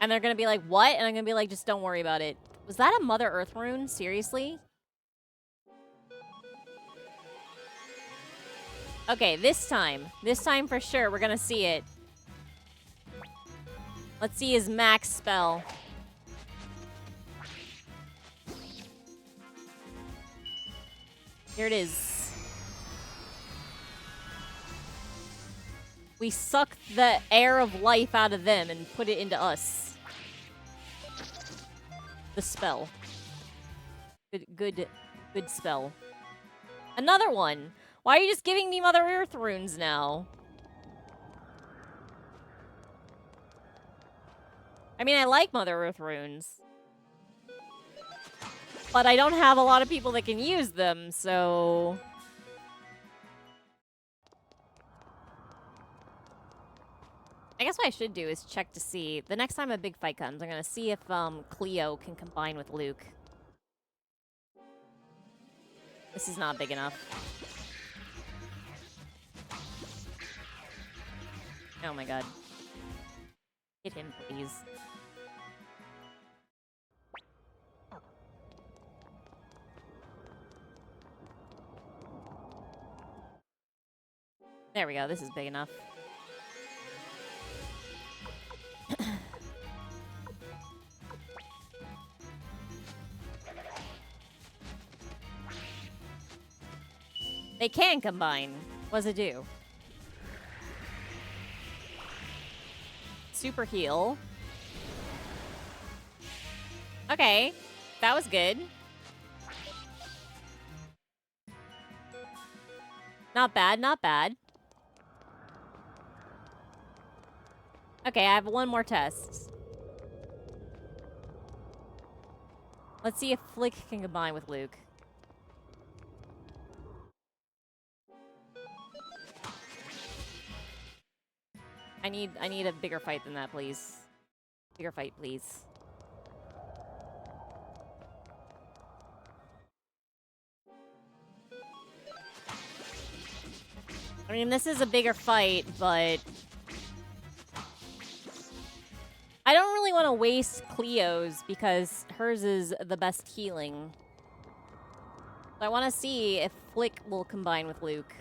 And they're gonna be like, what? And I'm gonna be like, just don't worry about it. Was that a Mother Earth rune? Seriously? Okay, this time. This time for sure, we're gonna see it. Let's see his max spell. Here it is. We suck the air of life out of them and put it into us. The spell. Good spell. Another one. Why are you just giving me Mother Earth runes now? I mean, I like Mother Earth runes. But I don't have a lot of people that can use them, so... I guess what I should do is check to see. The next time a big fight comes, I'm gonna see if Cleo can combine with Luke. This is not big enough. Oh my god. Hit him, please. There we go, this is big enough. They can combine. What does it do? Super heal. Okay, that was good. Not bad, not bad. Okay, I have one more test. Let's see if Flick can combine with Luke. I need a bigger fight than that, please. Bigger fight, please. I mean, this is a bigger fight, but... I don't really want to waste Cleo's because hers is the best healing. I want to see if Flick will combine with Luke.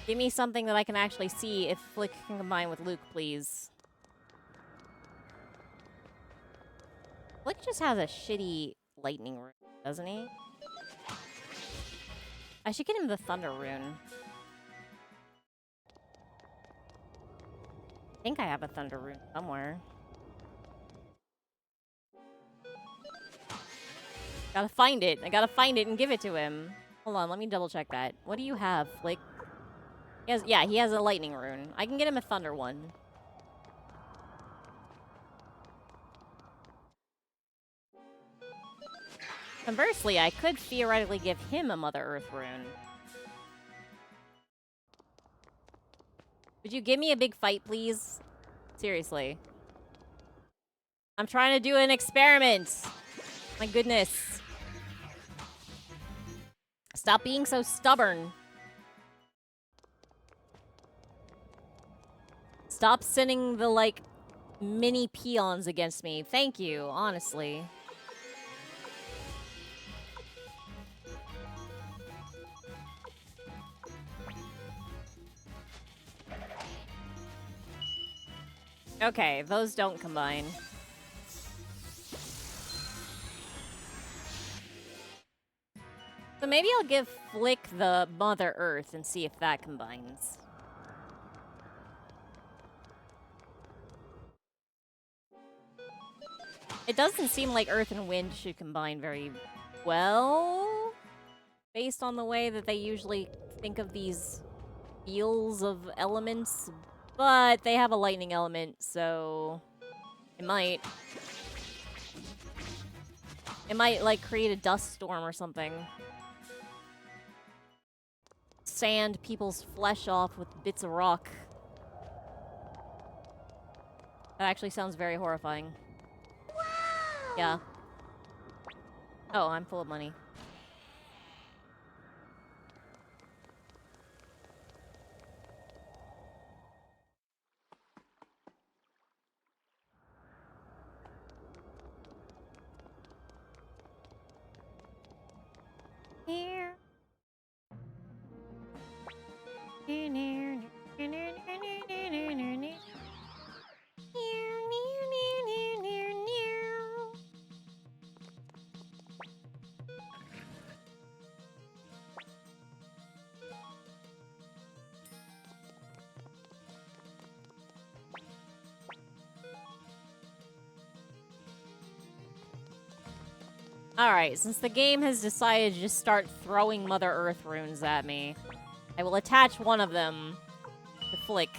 Give me something that I can actually see if Flick can combine with Luke, please. Flick just has a shitty lightning rune, doesn't he? I should get him the thunder rune. I think I have a thunder rune somewhere. Gotta find it. I gotta find it and give it to him. Hold on, let me double check that. What do you have, Flick? Yeah, he has a lightning rune. I can get him a thunder one. Conversely, I could theoretically give him a Mother Earth rune. Would you give me a big fight, please? Seriously. I'm trying to do an experiment. My goodness. Stop being so stubborn. Stop sending the, like, mini peons against me. Thank you, honestly. Okay, those don't combine. So maybe I'll give Flick the Mother Earth and see if that combines. It doesn't seem like Earth and Wind should combine very well, based on the way that they usually think of these fields of elements. But they have a lightning element, so it might. It might, like, create a dust storm or something. Sand people's flesh off with bits of rock. That actually sounds very horrifying. Wow. Yeah. Oh, I'm full of money. Here. Alright, since the game has decided to just start throwing Mother Earth runes at me, I will attach one of them to Flick.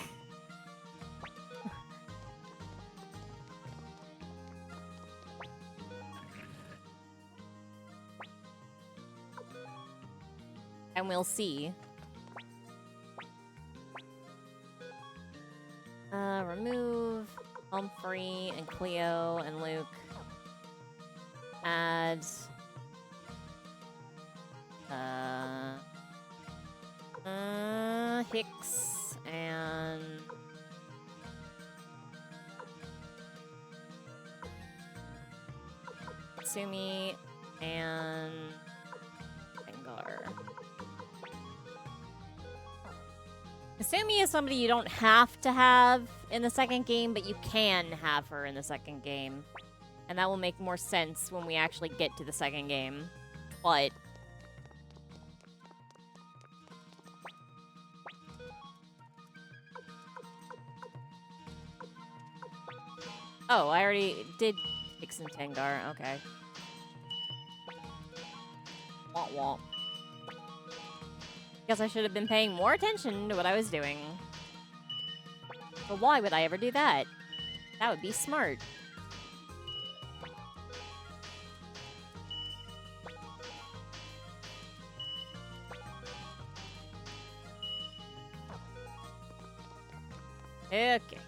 And we'll see. Remove Humphrey and Cleo and Luke. Add Hicks and Sumi and Rengar. Kasumi is somebody you don't have to have in the second game, but you can have her in the second game. And that will make more sense when we actually get to the second game. But oh, I already did Hicks and Tengar. Okay. Womp womp. Guess I should have been paying more attention to what I was doing. But why would I ever do that? That would be smart. Okay.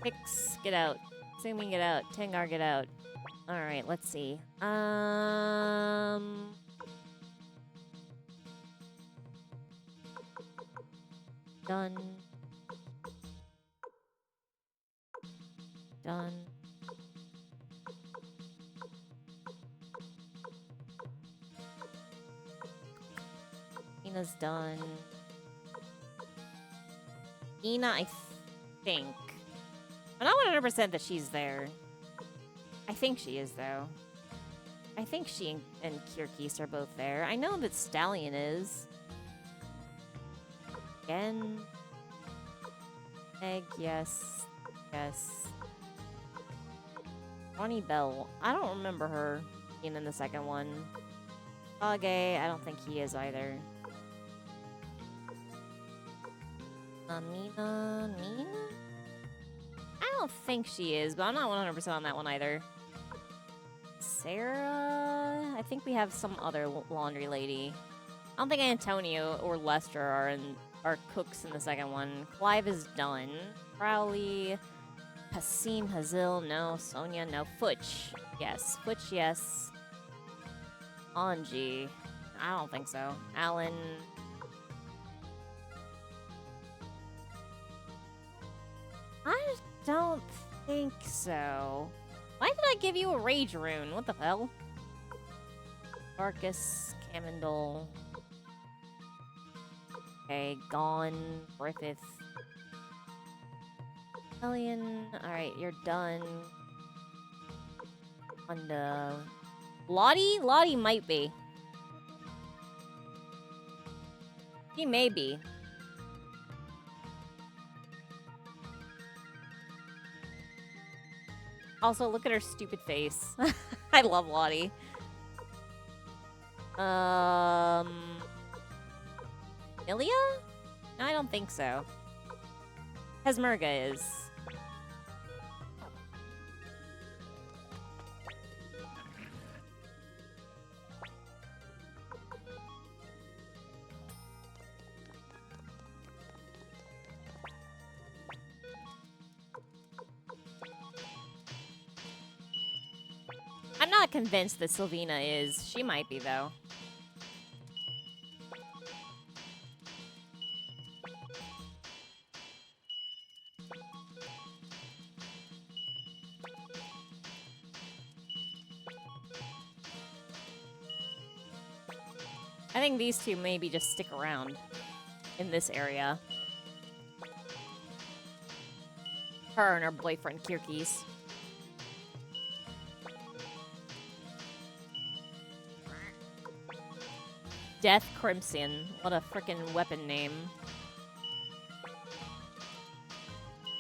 Hicks, get out. Sumi, get out. Tengar, get out. Alright, let's see. Done. Done. Ina's done. Ina, I think. I'm not 100% that she's there. I think she is, though. I think she and Kirkis are both there. I know that Stallion is. Again. Egg, yes. Yes. Bonnie Bell. I don't remember her being in the second one. Kage, I don't think he is either. Nina? I don't think she is, but I'm not 100% on that one either. Sarah? I think we have some other laundry lady. I don't think Antonio or Lester are cooks in the second one. Clive is done. Crowley, Hasim, Hazil, no. Sonia, no. Futch, yes. Futch, yes. Anji, I don't think so. Alan. I don't think so. Why did I give you a rage rune? What the hell? Marcus, Camendel. Okay, Gone, Griffith. Alien. Alright, you're done. And, Lottie? Lottie might be. He may be. Also, look at her stupid face. I love Lottie. Ilia? No, I don't think so. Hesmerga is. I'm not convinced that Sylvina is. She might be, though. I think these two maybe just stick around in this area. Her and her boyfriend, Kirkis. Death Crimson. What a frickin' weapon name.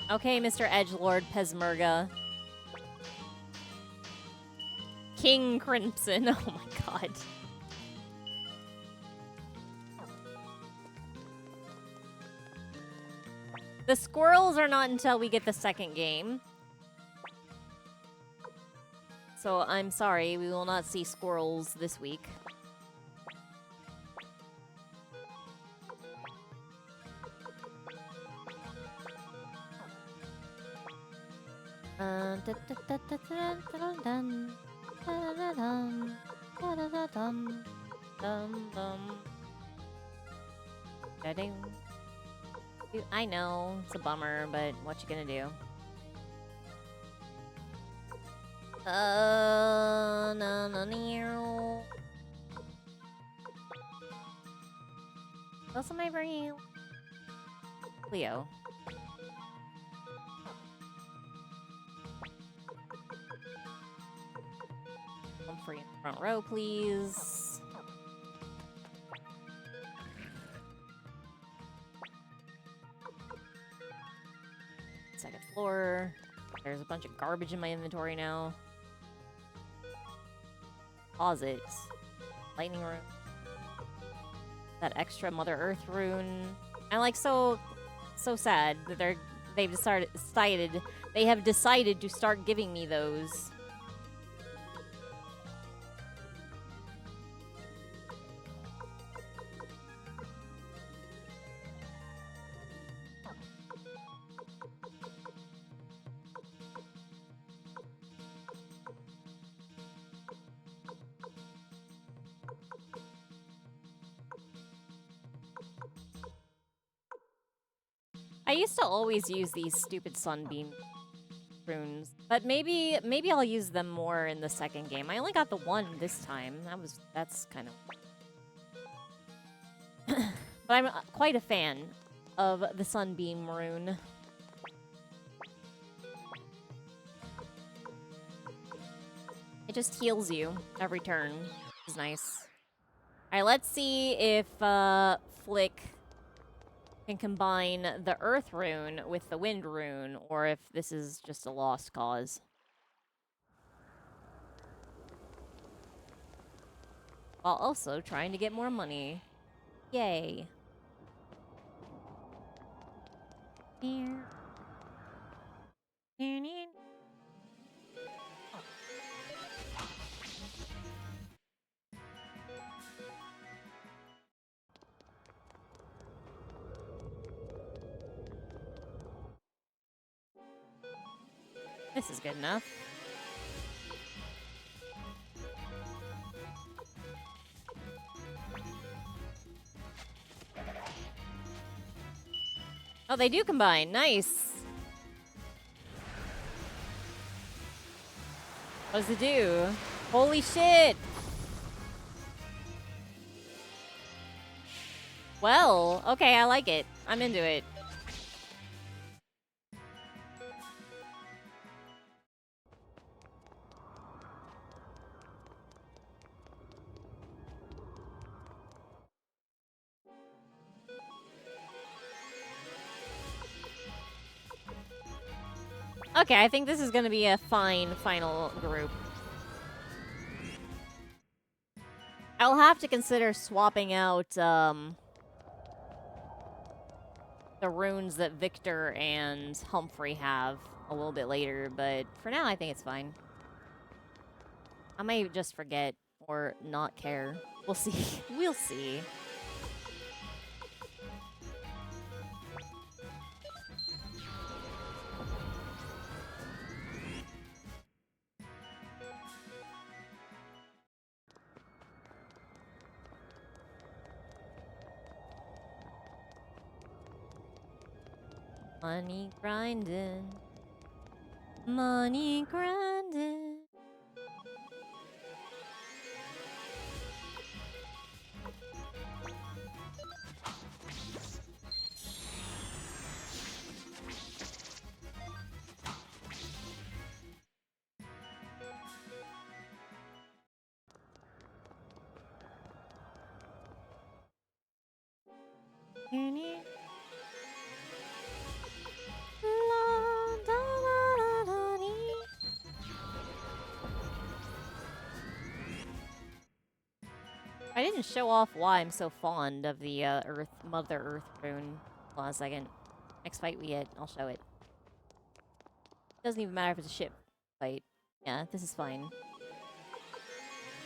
Okay, Mr. Edgelord Pesmerga. King Crimson. Oh my god. The squirrels are not until we get the second game. So I'm sorry, we will not see squirrels this week. I know, it's a bummer, but what you gonna do? No. What else am I bringing? Leo. One for you in the front row, please. Second floor. There's a bunch of garbage in my inventory now. Closets. Lightning room. That extra Mother Earth rune. I'm like so sad that they have decided to start giving me those. I used to always use these stupid sunbeam runes, but maybe I'll use them more in the second game. I only got the one this time. That's kind of. But I'm quite a fan of the sunbeam rune. It just heals you every turn. Which is nice. Alright, let's see if Flick can combine the Earth rune with the Wind rune, or if this is just a lost cause. While also trying to get more money. Yay. Here. This is good enough. Oh, they do combine. Nice. What does it do? Holy shit! Well, okay, I like it. I'm into it. Okay, I think this is going to be a fine final group. I'll have to consider swapping out the runes that Victor and Humphrey have a little bit later, but for now I think it's fine. I might just forget or not care. We'll see. We'll see. Money grinding. Money grinding. I didn't show off why I'm so fond of the Mother Earth rune. Hold on a second. Next fight we get, I'll show it. Doesn't even matter if it's a ship fight. Yeah, this is fine.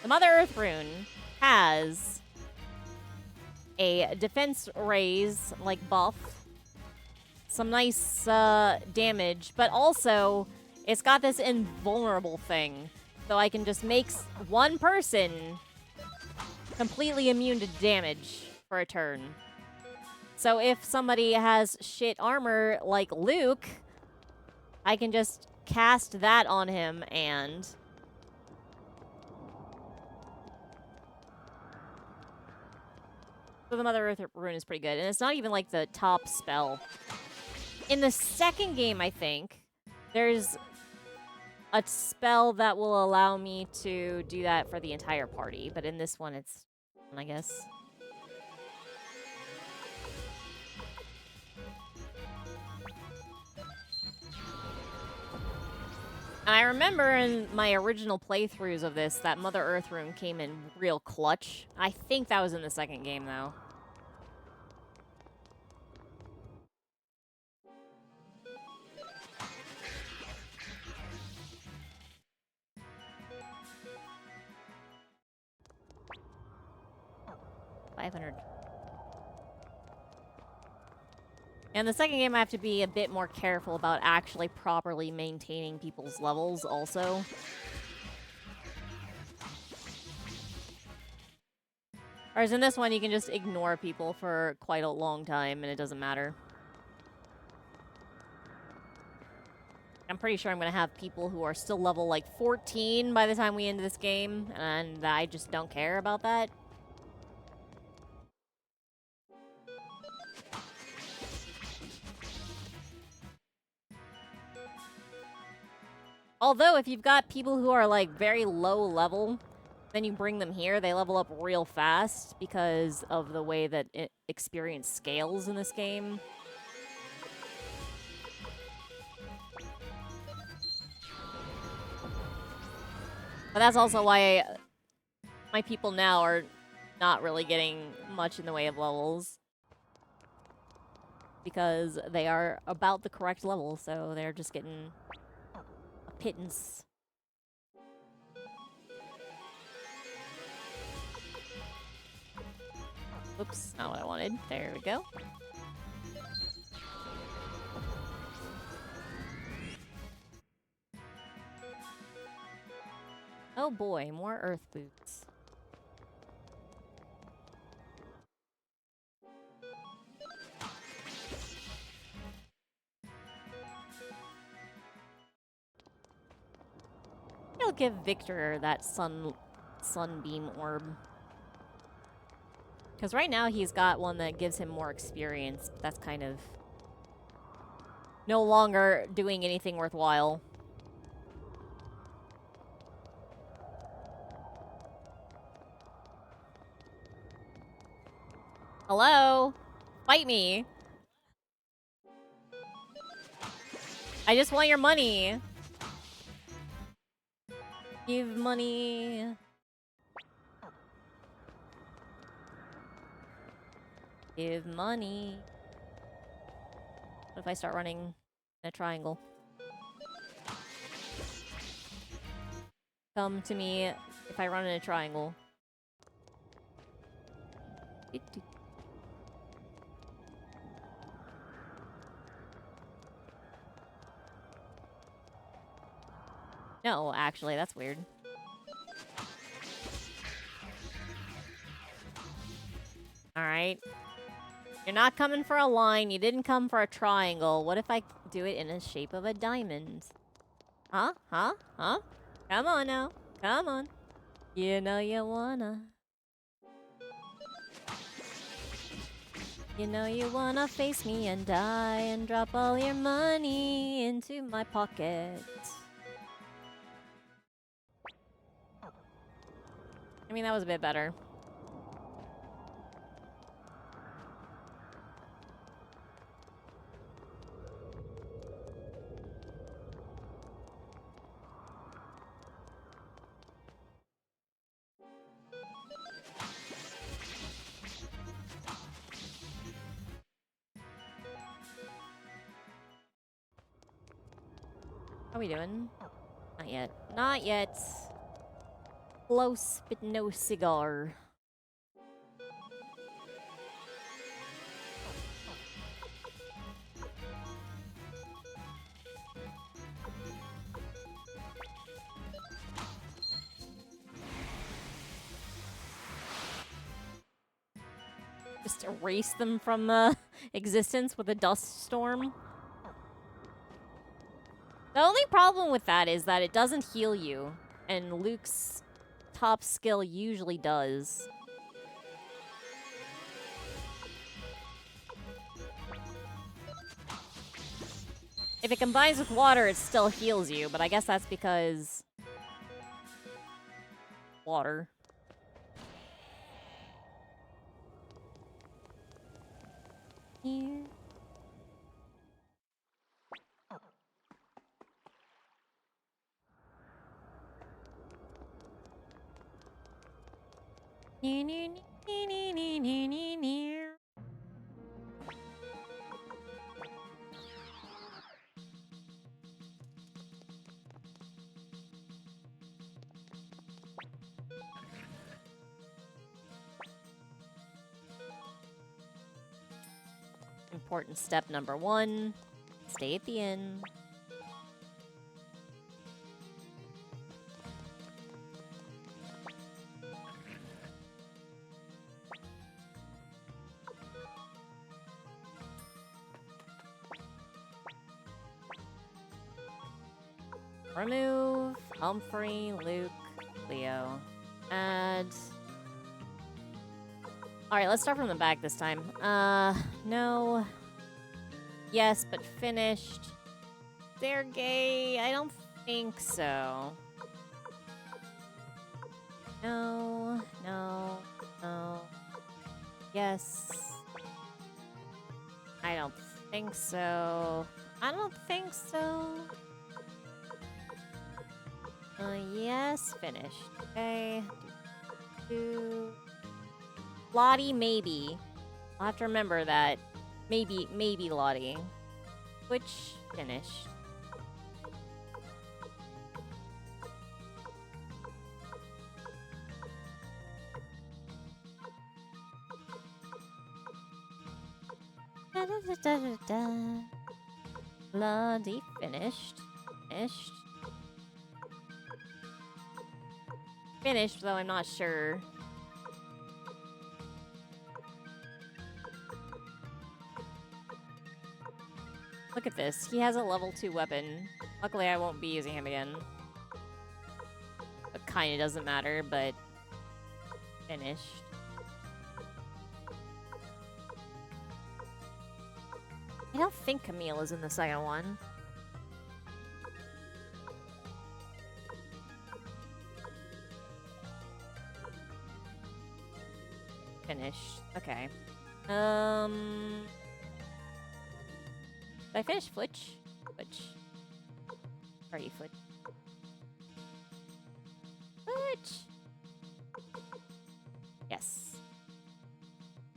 The Mother Earth rune has a defense raise, like, buff. Some nice damage, but also it's got this invulnerable thing. So I can just make one person completely immune to damage for a turn. So if somebody has shit armor like Luke, I can just cast that on him and... So the Mother Earth rune is pretty good. And it's not even like the top spell. In the second game, I think, there's a spell that will allow me to do that for the entire party. But in this one, it's, I guess. And I remember in my original playthroughs of this, that Mother Earth rune came in real clutch. I think that was in the second game, though. $500. And the second game, I have to be a bit more careful about actually properly maintaining people's levels also. Whereas in this one, you can just ignore people for quite a long time and it doesn't matter. I'm pretty sure I'm gonna have people who are still level like 14 by the time we end this game, and I just don't care about that. Although, if you've got people who are like very low level, then you bring them here, they level up real fast because of the way that experience scales in this game. But that's also why my people now are not really getting much in the way of levels. Because they are about the correct level, so they're just getting a pittance. Oops, not what I wanted. There we go. Oh boy, more earth boots. I'll give Victor that sunbeam orb. Because right now he's got one that gives him more experience, but that's kind of no longer doing anything worthwhile. Hello? Fight me. I just want your money. Give money. Give money. What if I start running in a triangle? Come to me if I run in a triangle. No, actually, that's weird. Alright. You're not coming for a line. You didn't come for a triangle. What if I do it in the shape of a diamond? Huh? Huh? Huh? Come on now. Come on. You know you wanna. You know you wanna face me and die and drop all your money into my pocket. I mean, that was a bit better. How are we doing? Not yet. Not yet. Close, but no cigar. Just erase them from existence with a dust storm. The only problem with that is that it doesn't heal you, and Luke's top skill usually does. If it combines with water, it still heals you, but I guess that's because... water. Here. Important step number 1. Stay at the inn. Remove Humphrey, Luke, Leo. Add. Alright, let's start from the back this time. No. Yes, but finished. They're gay. I don't think so. No, no, no. Yes. I don't think so. I don't think so. Yes, finished. Okay. Lottie, maybe. I'll have to remember that. Maybe Lottie. Which finished. Da, da, da, da, da, da. Lottie finished. Finished. Finished, though I'm not sure. Look at this. He has a level 2 weapon. Luckily, I won't be using him again. It kinda doesn't matter, but... Finished. I don't think Camille is in the second one. Finished. Okay. Did I finish Flitch? Flitch. Are you Flitch? Flitch! Yes.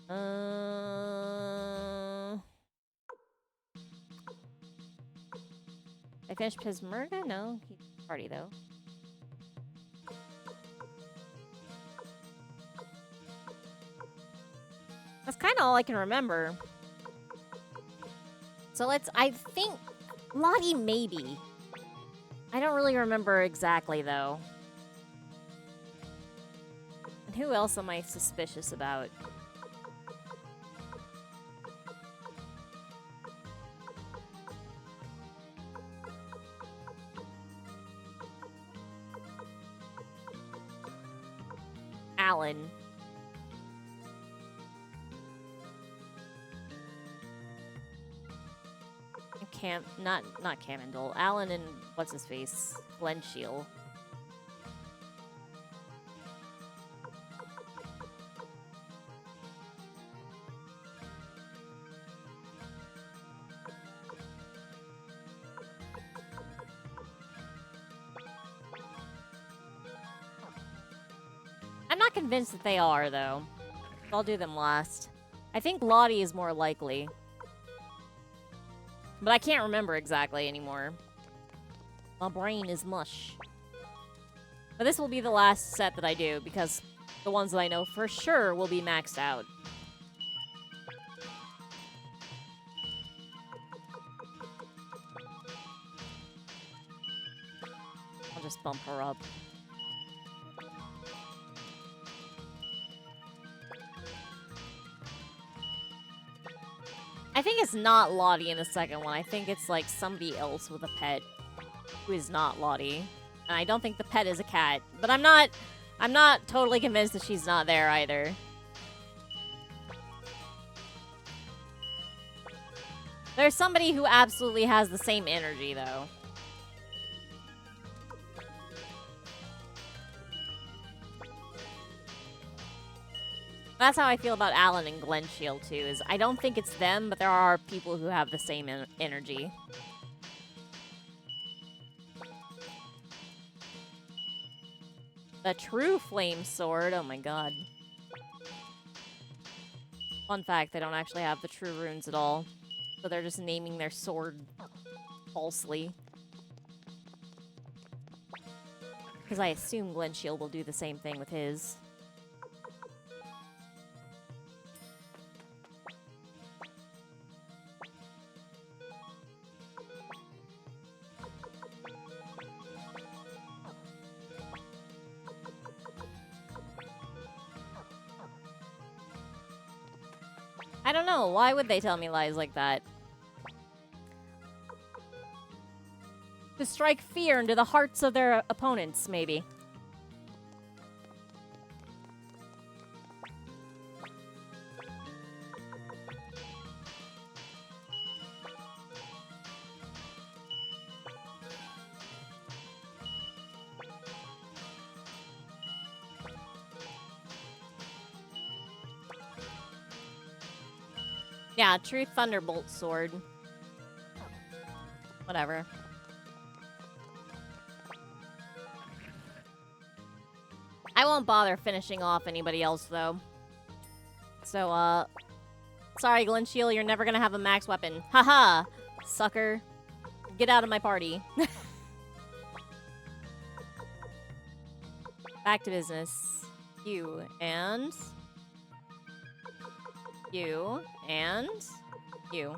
I finished Pismurga? No, he's party though. That's kind of all I can remember. So I think Lottie maybe. I don't really remember exactly though. And who else am I suspicious about? Alan. Not Camendel. Alan and what's his face? Glen Shield. I'm not convinced that they are, though. I'll do them last. I think Lottie is more likely. But I can't remember exactly anymore. My brain is mush. But this will be the last set that I do, because the ones that I know for sure will be maxed out. I'll just bump her up. I think it's not Lottie in the second one. I think it's like somebody else with a pet who is not Lottie. And I don't think the pet is a cat. But I'm not totally convinced that she's not there either. There's somebody who absolutely has the same energy though. That's how I feel about Alan and Glen Shield too, is I don't think it's them, but there are people who have the same energy. The true flame sword, oh my god. Fun fact, they don't actually have the true runes at all. So they're just naming their sword falsely. Because I assume Glen Shield will do the same thing with his. I don't know. Why would they tell me lies like that? to strike fear into the hearts of their opponents, maybe. Yeah, true Thunderbolt sword. Whatever. I won't bother finishing off anybody else, though. So, sorry, Glenchiel, you're never gonna have a max weapon. Haha! Sucker. Get out of my party. Back to business. You, and... You, and... You.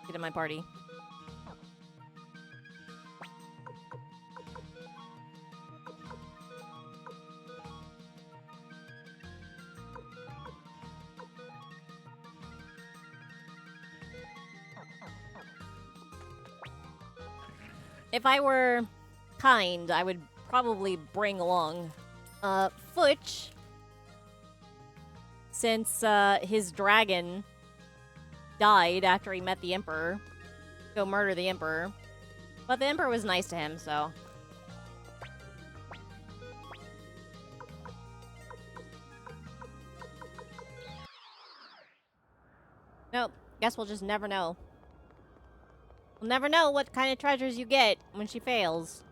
Get in my party. If I were kind, I would probably bring along Futch, since his dragon died after he met the Emperor. Go murder the Emperor. But the Emperor was nice to him, so... Nope. Guess we'll just never know. We'll never know what kind of treasures you get when she fails.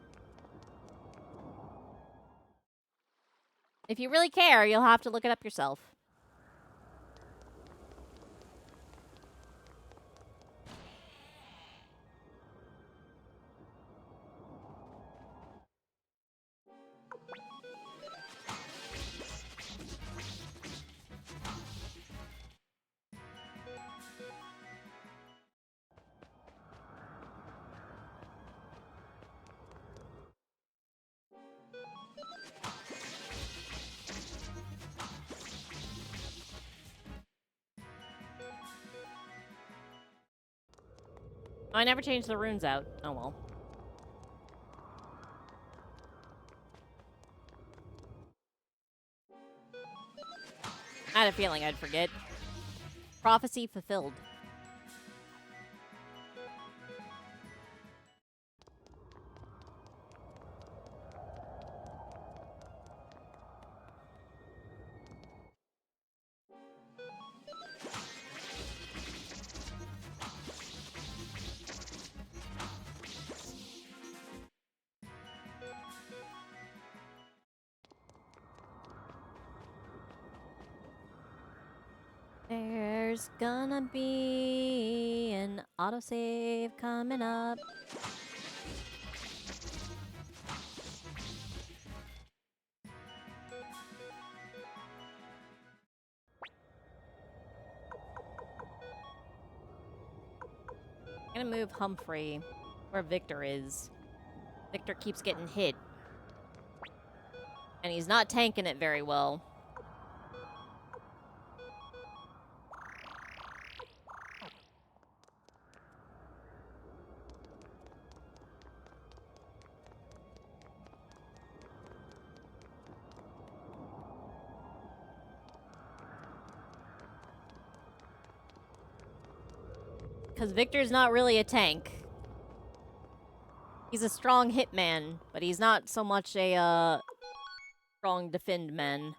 If you really care, you'll have to look it up yourself. I never changed the runes out. Oh well. I had a feeling I'd forget. Prophecy fulfilled. There's gonna be an autosave coming up. I'm gonna move Humphrey where Victor is. Victor keeps getting hit. And he's not tanking it very well. Because Victor's not really a tank. He's a strong hitman, but he's not so much a, strong defend man.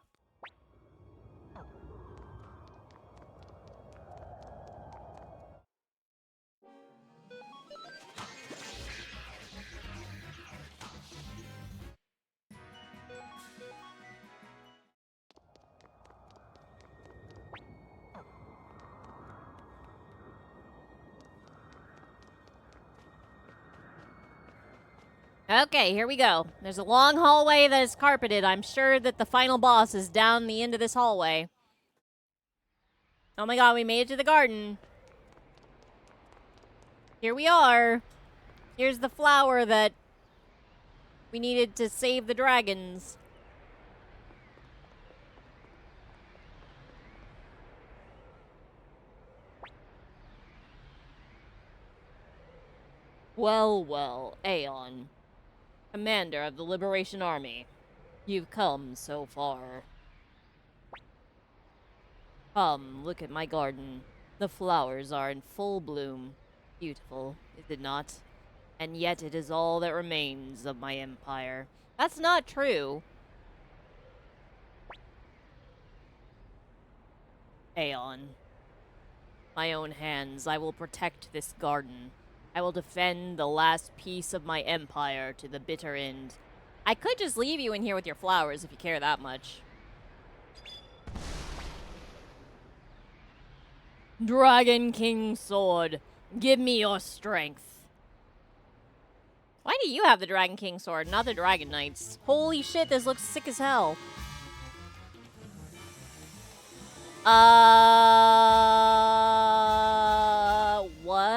Okay, here we go. There's a long hallway that is carpeted. I'm sure that the final boss is down the end of this hallway. Oh my god, we made it to the garden. Here we are. Here's the flower that we needed to save the dragons. Well, well, Aeon. Commander of the Liberation Army, you've come so far. Come, look at my garden. The flowers are in full bloom. Beautiful, is it not? And yet it is all that remains of my empire. That's not true. Aeon. My own hands, I will protect this garden. I will defend the last piece of my empire to the bitter end. I could just leave you in here with your flowers if you care that much. Dragon King Sword, give me your strength. Why do you have the Dragon King Sword, not the Dragon Knights? Holy shit, this looks sick as hell. What?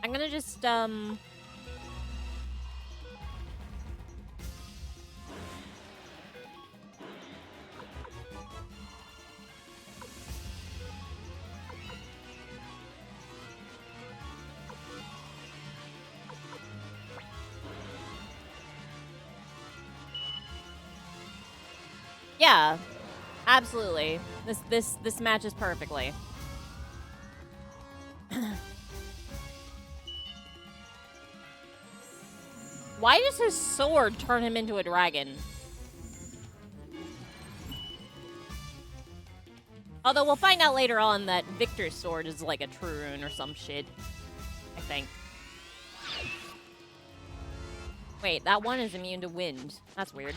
I'm gonna just, yeah, absolutely. This matches perfectly. Why does his sword turn him into a dragon? Although we'll find out later on that Victor's sword is like a true rune or some shit. I think. Wait, that one is immune to wind. That's weird.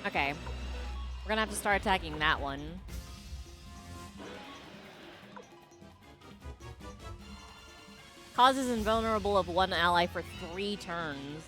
Okay. We're gonna have to start attacking that one. Causes invulnerable of one ally for 3 turns.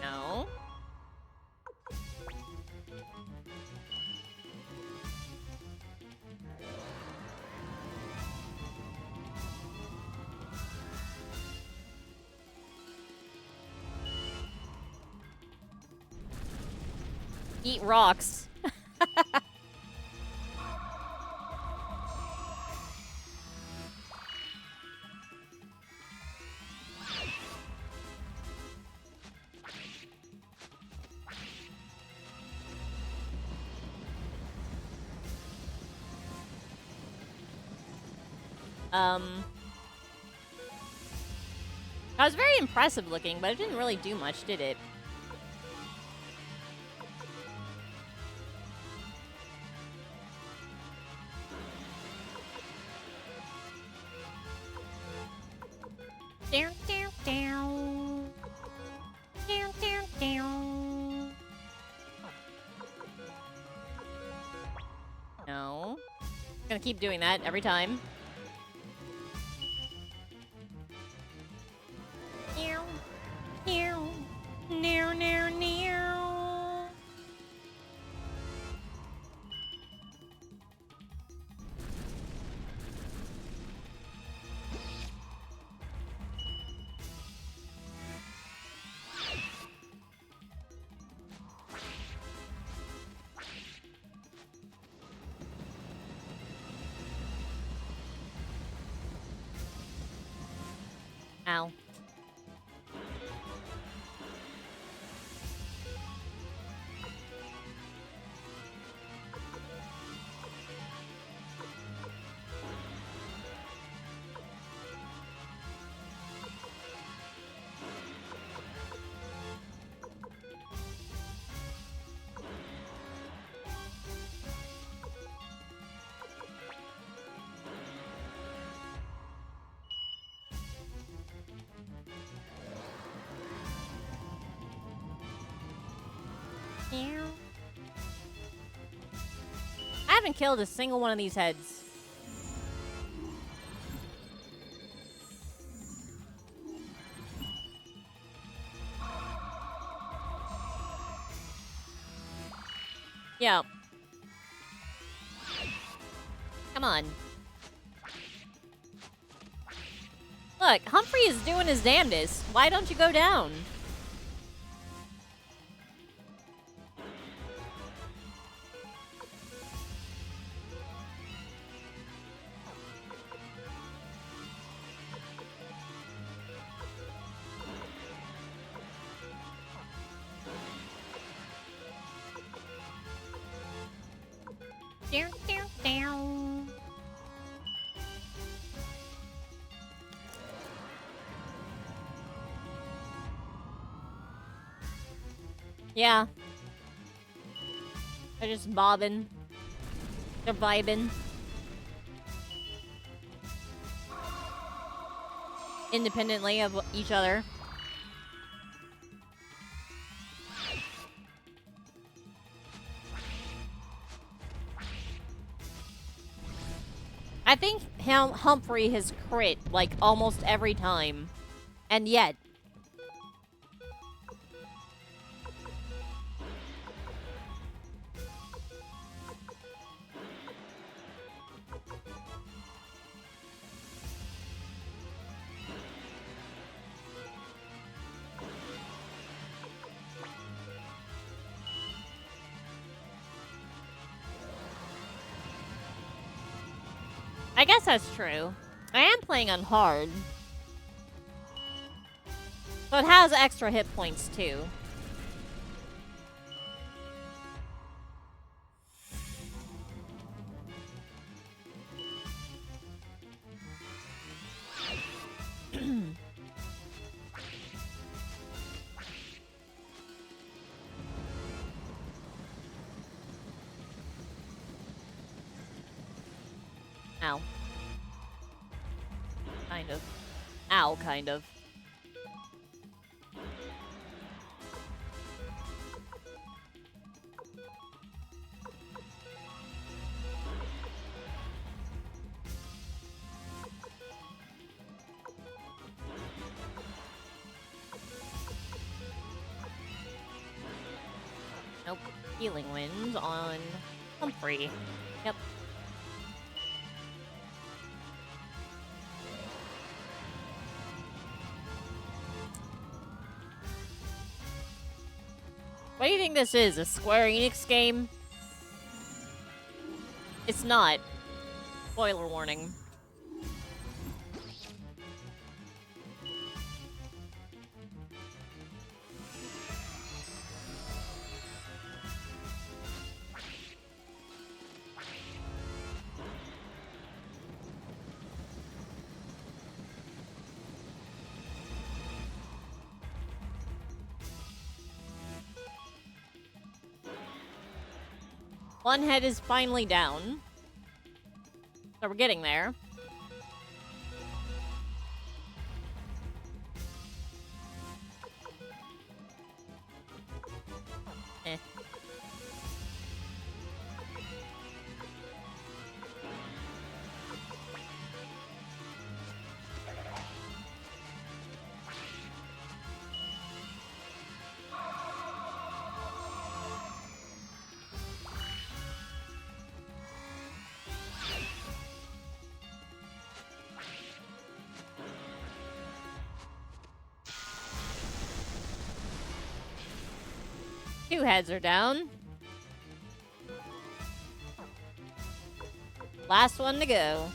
No. Eat rocks. That was very impressive looking, but it didn't really do much, did it? Down, down, down. Down, down, down. No. Gonna keep doing that every time. Meow. Meow. Meow, meow, meow. Ow. I haven't killed a single one of these heads. Yeah. Come on. Look, Humphrey is doing his damnedest. Why don't you go down? Yeah. They're just bobbing. They're vibing. Independently of each other. I think Humphrey has crit, like, almost every time. And yet... I guess that's true. I am playing on hard. So it has extra hit points, too. Ow. Kind of. Ow, kind of. Nope. Healing Winds on Humphrey. Yep. What do you think this is? A Square Enix game? It's not. Spoiler warning. One head is finally down. So we're getting there. Eh. Two heads are down. Last one to go.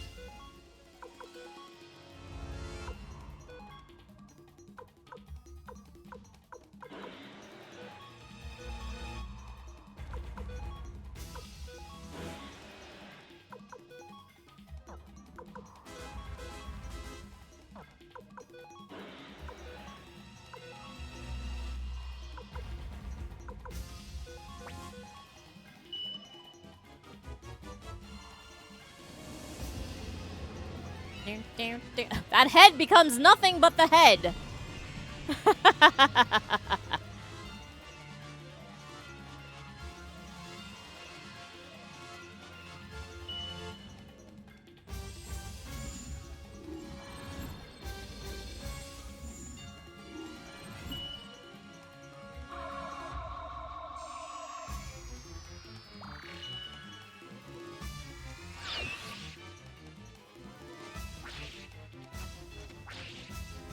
That head becomes nothing but the head.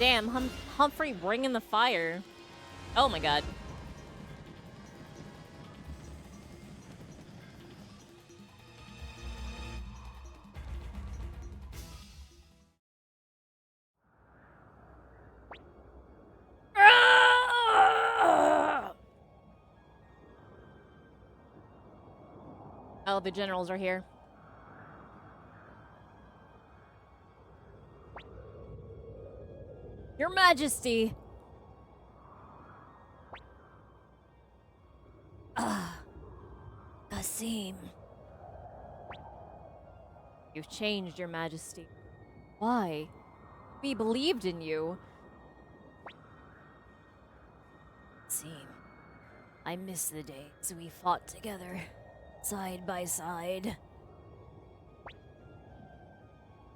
Damn, Humphrey bringing the fire. Oh my god. Oh, the generals are here. Your Majesty. Kasim. You've changed, Your Majesty. Why? We believed in you. Kasim, I miss the days we fought together, side by side.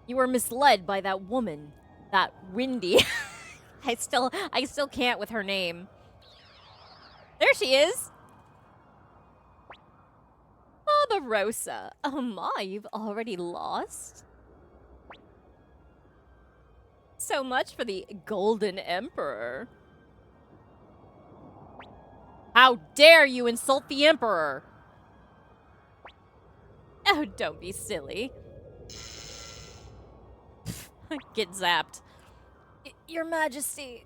You were misled by that woman, that Windy. I still can't with her name. There she is. Barbarossa. Oh my, you've already lost? So much for the Golden Emperor. How dare you insult the Emperor? Oh, don't be silly. Get zapped. Your Majesty.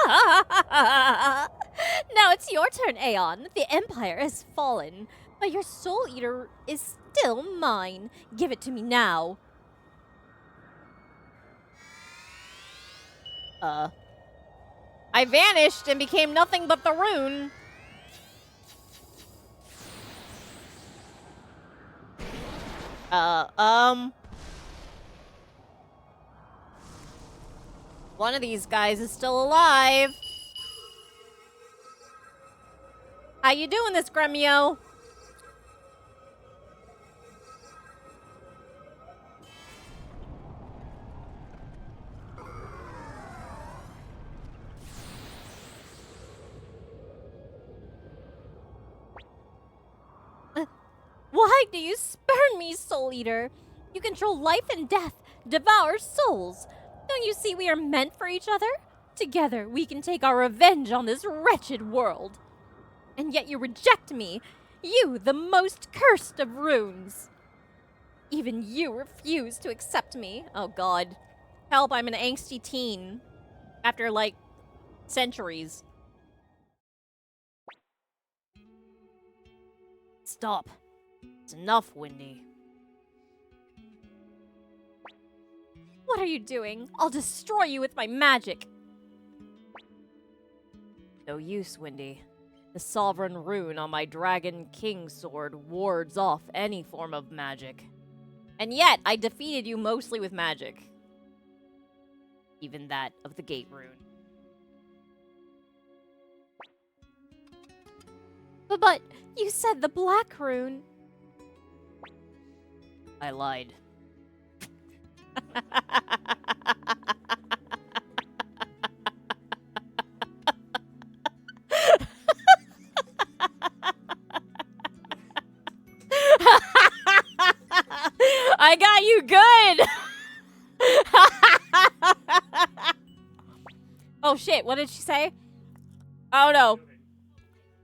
Now it's your turn, Aeon. The Empire has fallen, but your Soul Eater is still mine. Give it to me now. I vanished and became nothing but the Rune. One of these guys is still alive. How you doing this, Gremio? Why do you spurn me, Soul Eater? You control life and death, devour souls. Don't you see we are meant for each other? Together we can take our revenge on this wretched world. And yet you reject me, you, the most cursed of runes. Even you refuse to accept me. Oh god. Help, I'm an angsty teen. After, like, centuries. Stop. It's enough, Windy. What are you doing? I'll destroy you with my magic. No use, Windy. The sovereign rune on my Dragon King sword wards off any form of magic. And yet, I defeated you mostly with magic. Even that of the gate rune. But you said the black rune. I lied. I got you good. Oh shit, what did she say? Oh no.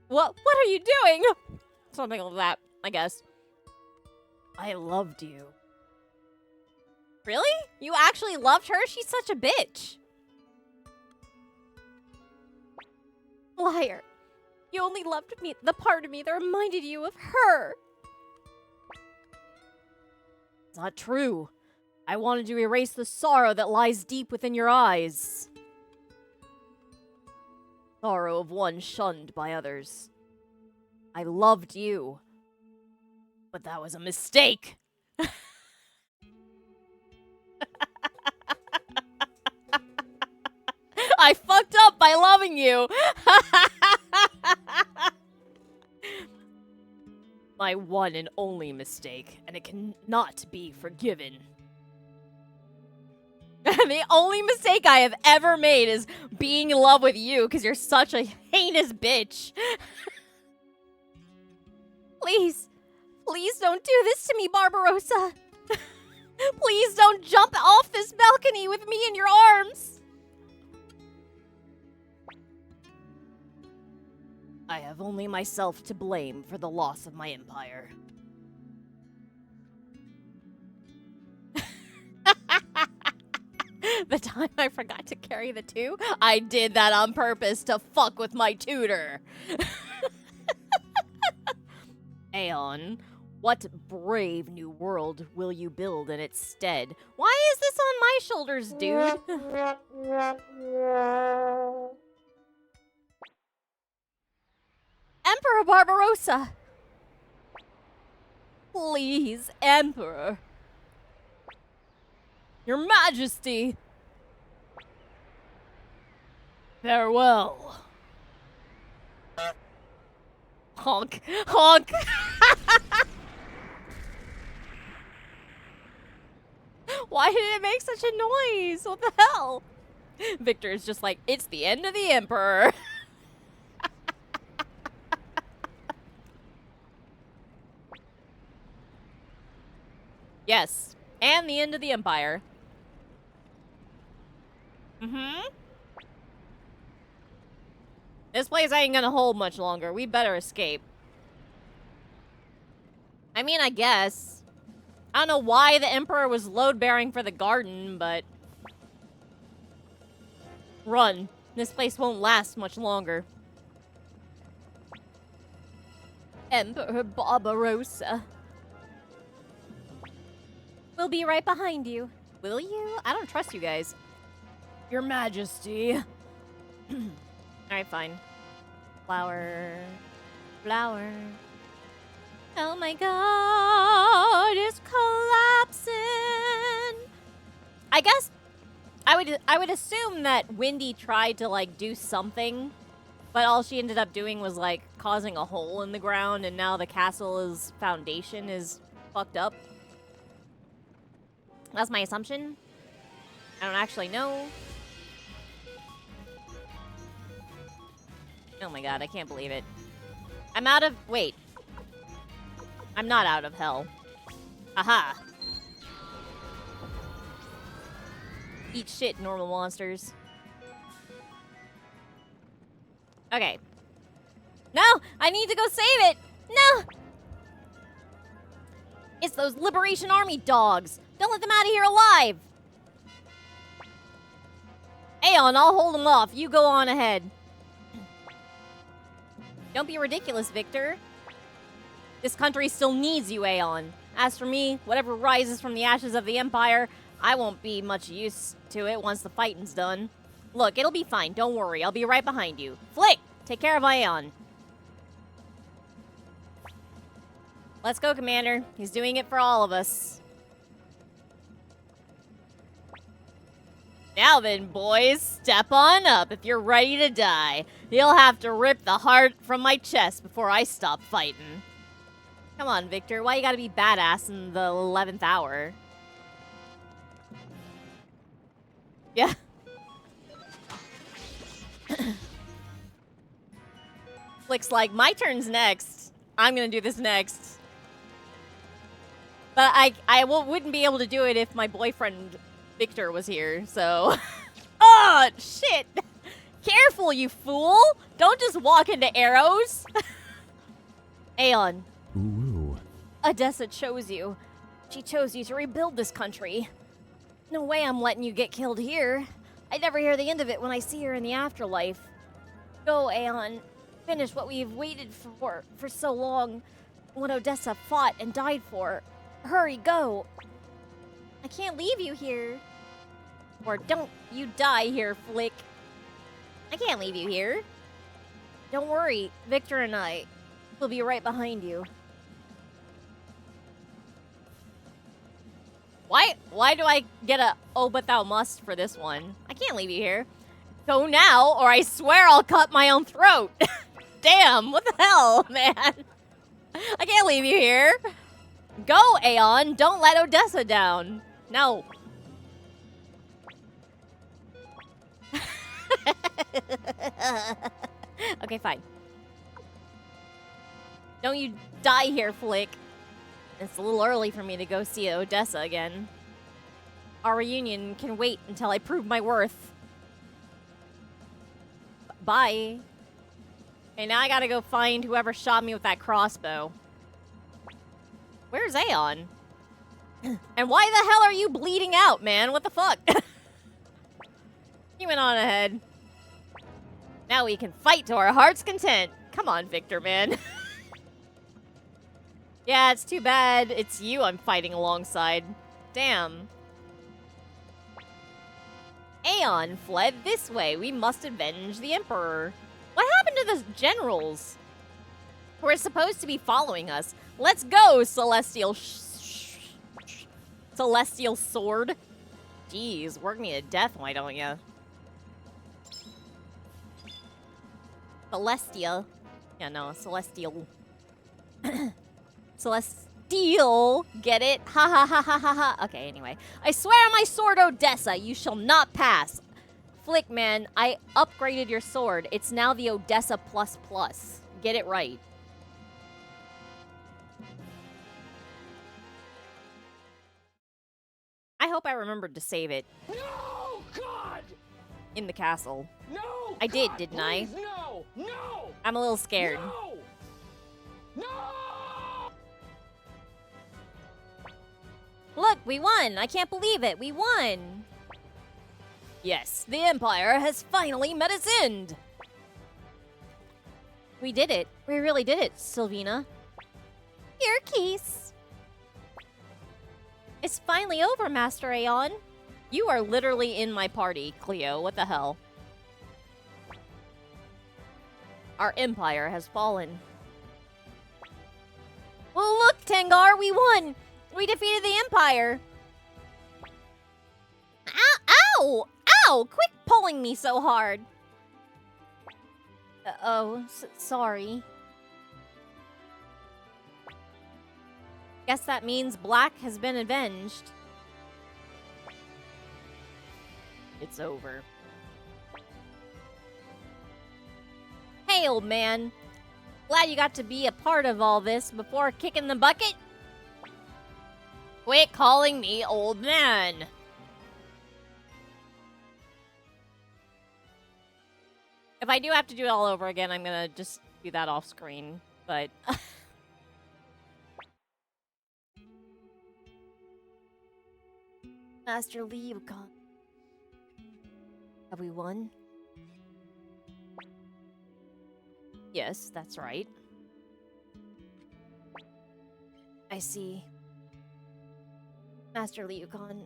What are you doing? Something like that, I guess. I loved you. Really? You actually loved her? She's such a bitch. Liar. You only loved me, the part of me that reminded you of her. It's not true. I wanted to erase the sorrow that lies deep within your eyes. Sorrow of one shunned by others. I loved you. But that was a mistake. I fucked up by loving you. My one and only mistake, and it cannot be forgiven. The only mistake I have ever made is being in love with you because you're such a heinous bitch. Please don't do this to me, Barbarossa. Please don't jump off this balcony with me in your arms. I have only myself to blame for the loss of my empire. The time I forgot to carry the two, I did that on purpose to fuck with my tutor. Aeon, what brave new world will you build in its stead? Why is this on my shoulders, dude? Emperor Barbarossa! Please, Emperor. Your Majesty! Farewell. Honk. Honk! Why did it make such a noise? What the hell? Victor is just like, it's the end of the Emperor. Yes, and the end of the Empire. Mm-hmm. This place ain't gonna hold much longer. We better escape. I mean, I guess. I don't know why the Emperor was load-bearing for the garden, but... Run. This place won't last much longer. Emperor Barbarossa. We'll be right behind you. Will you? I don't trust you guys. Your Majesty. Alright, fine. Flower. Flower. Oh my god, it's collapsing. I guess I would assume that Wendy tried to like do something, but all she ended up doing was like causing a hole in the ground, and now the castle's foundation is fucked up. That's my assumption. I don't actually know. Oh my god, I can't believe it. I'm out of... Wait. I'm not out of hell. Aha. Eat shit, normal monsters. Okay. No! I need to go save it! No! It's those Liberation Army dogs! Don't let them out of here alive! Aeon, I'll hold them off. You go on ahead. Don't be ridiculous, Victor. This country still needs you, Aeon. As for me, whatever rises from the ashes of the Empire, I won't be much use to it once the fighting's done. Look, it'll be fine. Don't worry. I'll be right behind you. Flick! Take care of Aeon. Let's go, Commander. He's doing it for all of us. Now then, boys, step on up if you're ready to die. You'll have to rip the heart from my chest before I stop fighting. Come on, Victor. Why you gotta be badass in the 11th hour? Yeah. Flick's like, my turn's next. I'm gonna do this next. But I wouldn't be able to do it if my boyfriend Victor was here, so... Oh, shit! Careful, you fool! Don't just walk into arrows! Aeon. Ooh. Odessa chose you. She chose you to rebuild this country. No way I'm letting you get killed here. I'd never hear the end of it when I see her in the afterlife. Go, Aeon. Finish what we've waited for so long. What Odessa fought and died for. Hurry, go! I can't leave you here. Or don't you die here, Flick. I can't leave you here. Don't worry, Victor and I will be right behind you. Why do I get a oh but thou must for this one? I can't leave you here. Go now, or I swear I'll cut my own throat. Damn, what the hell, man? I can't leave you here. Go, Aeon. Don't let Odessa down. No. Okay, fine. Don't you die here, Flick. It's a little early for me to go see Odessa again. Our reunion can wait until I prove my worth. Bye. Okay, now I gotta go find whoever shot me with that crossbow. Where's Aeon? And why the hell are you bleeding out, man? What the fuck? He went on ahead. Now we can fight to our heart's content. Come on, Victor, man. Yeah, it's too bad it's you I'm fighting alongside. Damn. Aeon fled this way. We must avenge the Emperor. What happened to the generals? Who are supposed to be following us? Let's go, Celestial Celestial Sword. Jeez, work me to death, why don't ya? Celestial. Yeah, no, Celestial. Celestial. Get it? Ha ha ha ha ha ha. Okay, anyway. I swear on my sword, Odessa, you shall not pass. Flickman, I upgraded your sword. It's now the Odessa Plus Plus. Get it right. I hope I remembered to save it. No, God! In the castle. No! I did, God, didn't please, I? No! No! I'm a little scared. No! No! Look, we won! I can't believe it! We won! Yes, the Empire has finally met its end! We did it. We really did it, Sylvina. Your keys. It's finally over, Master Aeon. You are literally in my party, Cleo. What the hell? Our empire has fallen. Well, look, Tengar, we won! We defeated the Empire! Ow! Ow! Ow! Quit pulling me so hard! Sorry. Guess that means Black has been avenged. It's over. Hey, old man. Glad you got to be a part of all this before kicking the bucket. Quit calling me old man. If I do have to do it all over again, I'm gonna just do that off screen. But Master Lee, God. Have we won? Yes, that's right. I see. Master Liucon,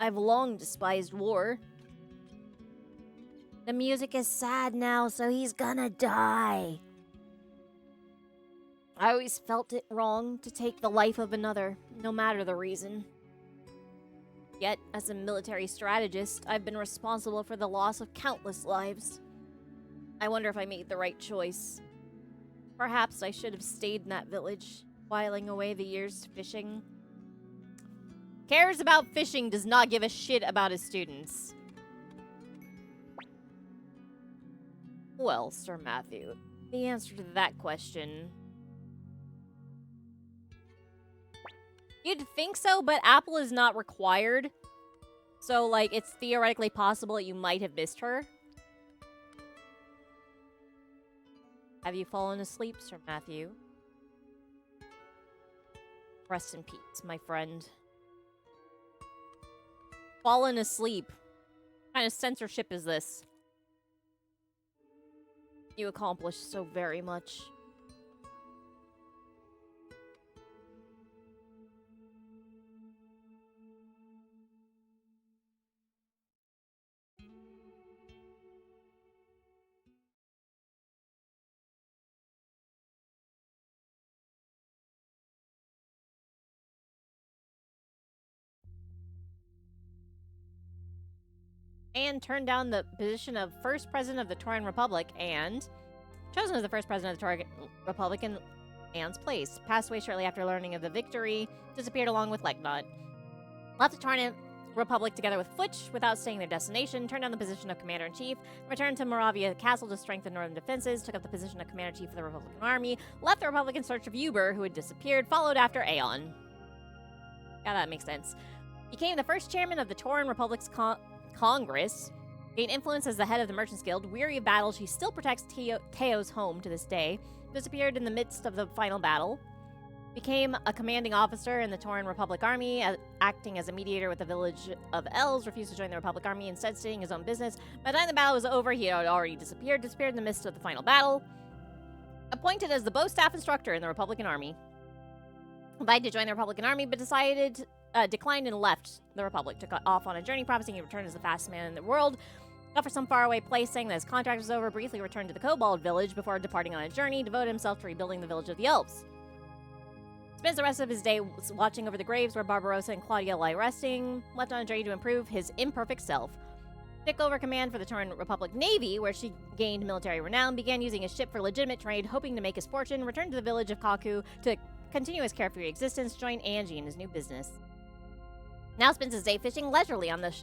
I've long despised war. The music is sad now, so he's gonna die. I always felt it wrong to take the life of another, no matter the reason. Yet, as a military strategist, I've been responsible for the loss of countless lives. I wonder if I made the right choice. Perhaps I should have stayed in that village, whiling away the years fishing. Cares about fishing, does not give a shit about his students. Well, Sir Matthew, the answer to that question... You'd think so, but Apple is not required. So, like, it's theoretically possible that you might have missed her. Have you fallen asleep, Sir Matthew? Rest in peace, my friend. Fallen asleep. What kind of censorship is this? You accomplished so very much. And turned down the position of first president of the Tauran Republic and chosen as the first president of the Tauran Republic in Anne's place. Passed away shortly after learning of the victory. Disappeared along with Leknot. Left the Tauran Republic together with Futch without staying their destination. Turned down the position of commander-in-chief. Returned to Moravia Castle to strengthen northern defenses. Took up the position of commander-in-chief of the Republican Army. Left the Republic in search of Uber, who had disappeared. Followed after Aeon. Yeah, that makes sense. Became the first chairman of the Tauran Republic's Congress. Gained influence as the head of the Merchants Guild. Weary of battle, she still protects Teo's home to this day. Disappeared in the midst of the final battle. Became a commanding officer in the Tauran Republic Army, acting as a mediator with the village of Elves. Refused to join the Republic Army, instead stating his own business. By the time the battle was over, he had already disappeared in the midst of the final battle. Appointed as the bow staff instructor in the Republican Army. Invited to join the Republican Army, but declined and left the Republic. Took off on a journey, promising he'd return as the fastest man in the world. Left for some faraway place, saying that his contract was over. Briefly returned to the Kobold village before departing on a journey. Devoted himself to rebuilding the village of the Elves. Spends the rest of his day watching over the graves where Barbarossa and Claudia lie resting. Left on a journey to improve his imperfect self. Took over command for the Tauran Republic Navy, where she gained military renown. Began using his ship for legitimate trade, hoping to make his fortune. Returned to the village of Kaku to continue his carefree existence. Joined Angie in his new business. Now spends his day fishing leisurely on the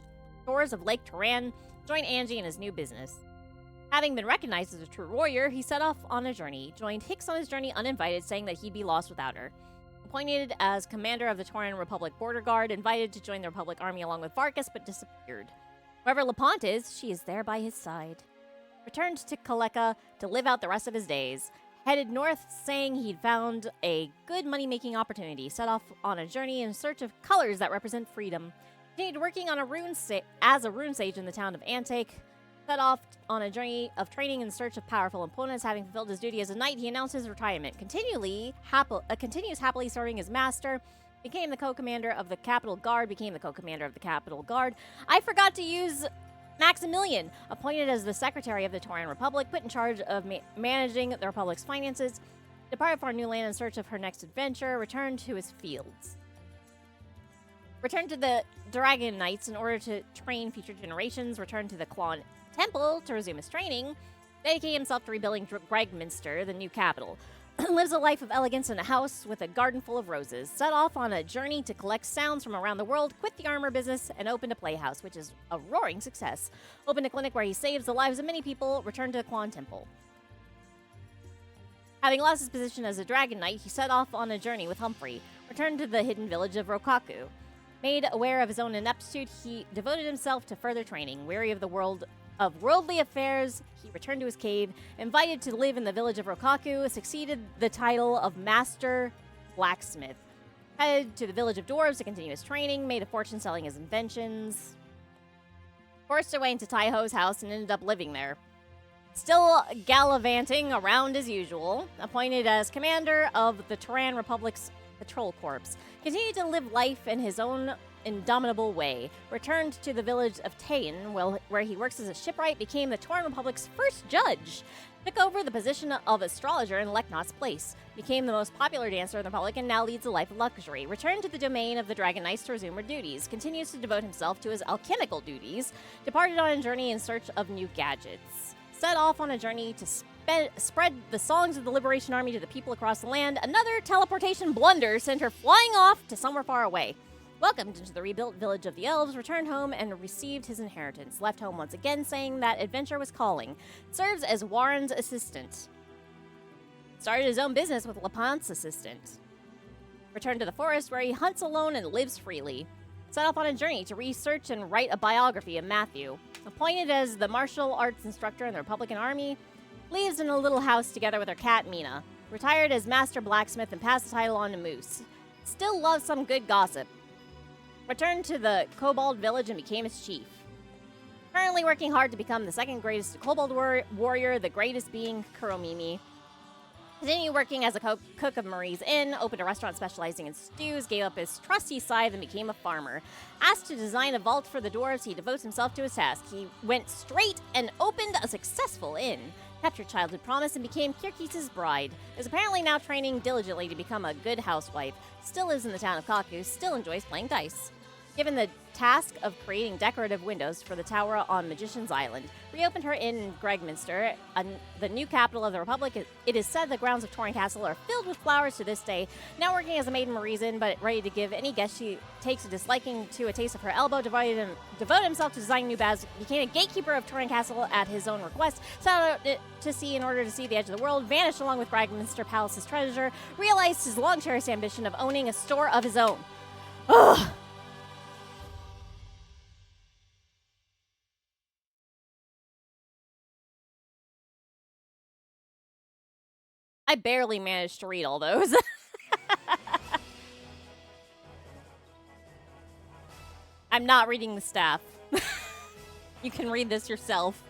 shores of Lake Turan. Joined Angie in his new business. Having been recognized as a true warrior, he set off on a journey. Joined Hicks on his journey uninvited, saying that he'd be lost without her. Appointed as commander of the Tauran Republic Border Guard, invited to join the Republic Army along with Varkas, but disappeared. Wherever LaPont is, she is there by his side. Returned to Kaleka to live out the rest of his days. Headed north, saying he'd found a good money-making opportunity. Set off on a journey in search of colors that represent freedom. Continued working on as a rune sage in the town of Antake. Set off on a journey of training in search of powerful opponents. Having fulfilled his duty as a knight, he announced his retirement. Continues happily serving his master. Became the co-commander of the Capital Guard. I forgot to use Maximilian. Appointed as the secretary of the Tauran Republic. Put in charge of managing the Republic's finances. Departed for a new land in search of her next adventure. Returned to his fields. Returned to the Dragon Knights in order to train future generations. Returned to the Klon Temple to resume his training. Dedicated himself to rebuilding Gregminster, the new capital. Lives a life of elegance in a house with a garden full of roses. Set off on a journey to collect sounds from around the world. Quit the armor business and opened a playhouse, which is a roaring success. Opened a clinic where he saves the lives of many people. Returned to the Klon Temple. Having lost his position as a Dragon Knight, he set off on a journey with Humphrey. Returned to the hidden village of Rokaku. Made aware of his own ineptitude, he devoted himself to further training. Weary of worldly affairs, he returned to his cave. Invited to live in the village of Rokaku, succeeded the title of Master Blacksmith. Headed to the village of Dwarves to continue his training. Made a fortune selling his inventions. Forced away into Taiho's house and ended up living there. Still gallivanting around as usual. Appointed as commander of the Tauran Republic's Patrol Corps. Continued to live life in his own indomitable way. Returned to the village of Tain, where he works as a shipwright. Became the Tauran Republic's first judge. Took over the position of astrologer in Leknot's place. Became the most popular dancer in the Republic and now leads a life of luxury. Returned to the domain of the Dragon Knights to resume her duties. Continues to devote himself to his alchemical duties. Departed on a journey in search of new gadgets. Set off on a journey to spread the songs of the Liberation Army to the people across the land. Another teleportation blunder sent her flying off to somewhere far away. Welcomed into the rebuilt village of the Elves, returned home and received his inheritance. Left home once again, saying that adventure was calling. Serves as Warren's assistant. Started his own business with LaPont's assistant. Returned to the forest where he hunts alone and lives freely. Set off on a journey to research and write a biography of Matthew. Appointed as the martial arts instructor in the Republican Army. Lives in a little house together with her cat, Mina. Retired as Master Blacksmith and passed the title on to Moose. Still loves some good gossip. Returned to the Kobold village and became its chief. Currently working hard to become the second greatest Kobold warrior, the greatest being Kuromimi. Continued working as a cook of Marie's Inn, opened a restaurant specializing in stews, gave up his trusty scythe and became a farmer. Asked to design a vault for the dwarves, he devotes himself to his task. He went straight and opened a successful inn. Kept her childhood promise and became Kirkis's bride. Is apparently now training diligently to become a good housewife. Still lives in the town of Kaku, still enjoys playing dice. Given the task of creating decorative windows for the tower on Magician's Island. Reopened her inn in Gregminster, the new capital of the Republic. It is said the grounds of Tauran Castle are filled with flowers to this day. Now working as a maid in Marie's Inn, but ready to give any guest she takes a disliking to a taste of her elbow. Devoted himself to designing new baths. Became a gatekeeper of Tauran Castle at his own request. Set out to sea in order to see the edge of the world. Vanished along with Gregminster Palace's treasure. Realized his long-cherished ambition of owning a store of his own. Ugh. I barely managed to read all those. I'm not reading the staff. You can read this yourself.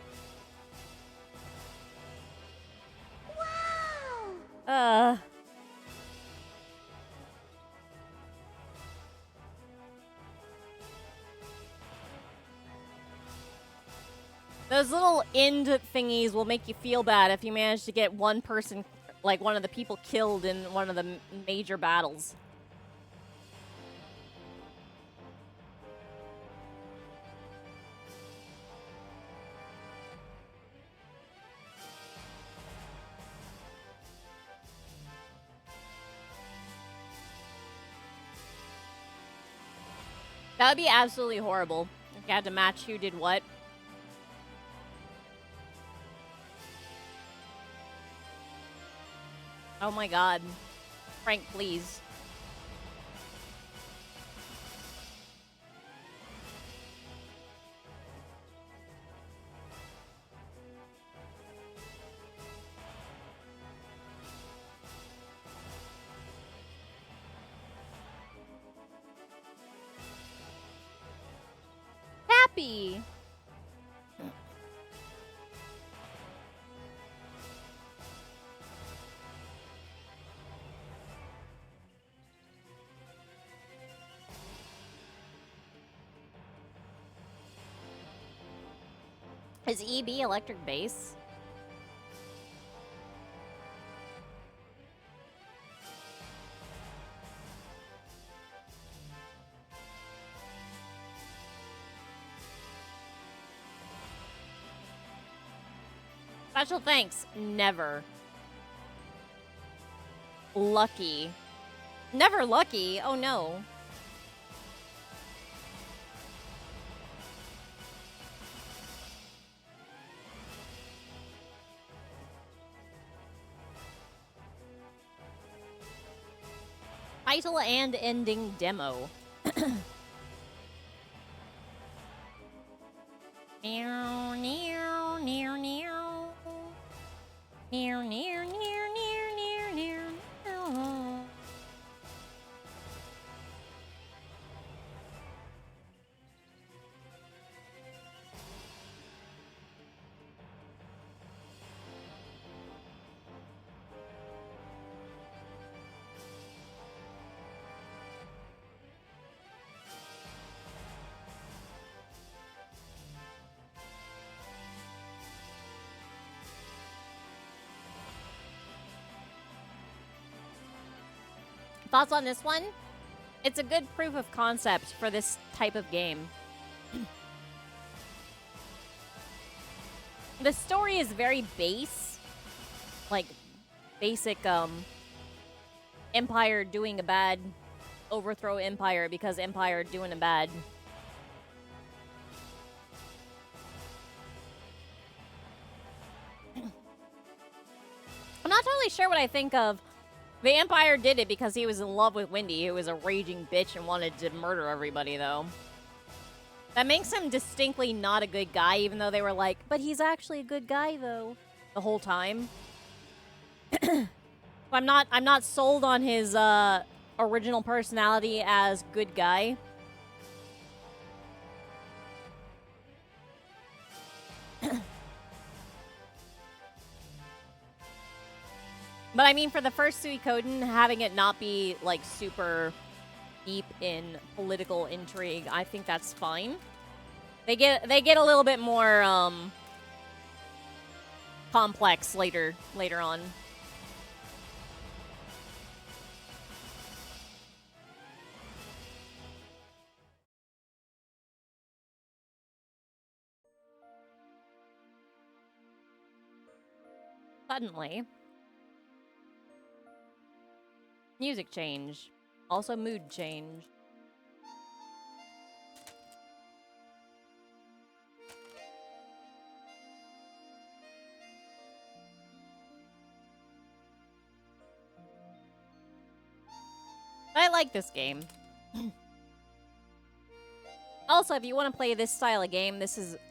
Wow! Those little end thingies will make you feel bad if you manage to get one person, like one of the people killed in one of the major battles. That would be absolutely horrible if you had to match who did what. Oh my god. Frank, please. Happy! Is EB electric bass? Special thanks. Never. Lucky. Never lucky. Oh no. Title and ending demo. Near, near, near, near. Near, near, near, near, near, near, near. Thoughts on this one? It's a good proof of concept for this type of game. The story is very base. Like, basic, Empire doing a bad, overthrow Empire because Empire doing a bad. I'm not totally sure what I think of. The Empire did it because he was in love with Wendy, who was a raging bitch and wanted to murder everybody, though. That makes him distinctly not a good guy, even though they were like, but he's actually a good guy, though, the whole time. I'm not sold on his original personality as good guy. But I mean, for the first Suikoden, having it not be like super deep in political intrigue, I think that's fine. They get a little bit more complex later on. Suddenly. Music change. Also mood change. I like this game. Also, if you want to play this style of game,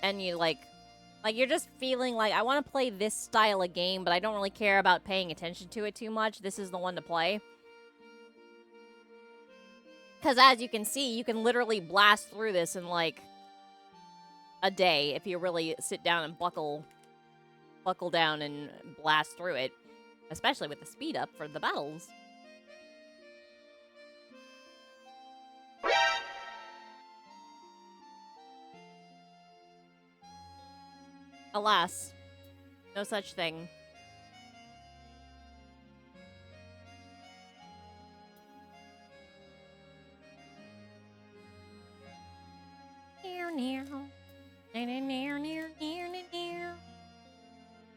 and you like Like, you're just feeling like, I want to play this style of game, but I don't really care about paying attention to it too much. This is the one to play. Because as you can see, you can literally blast through this in, like, a day if you really sit down and buckle down and blast through it. Especially with the speed up for the battles. Alas, no such thing. Near, near, near, near, near, near, near, near,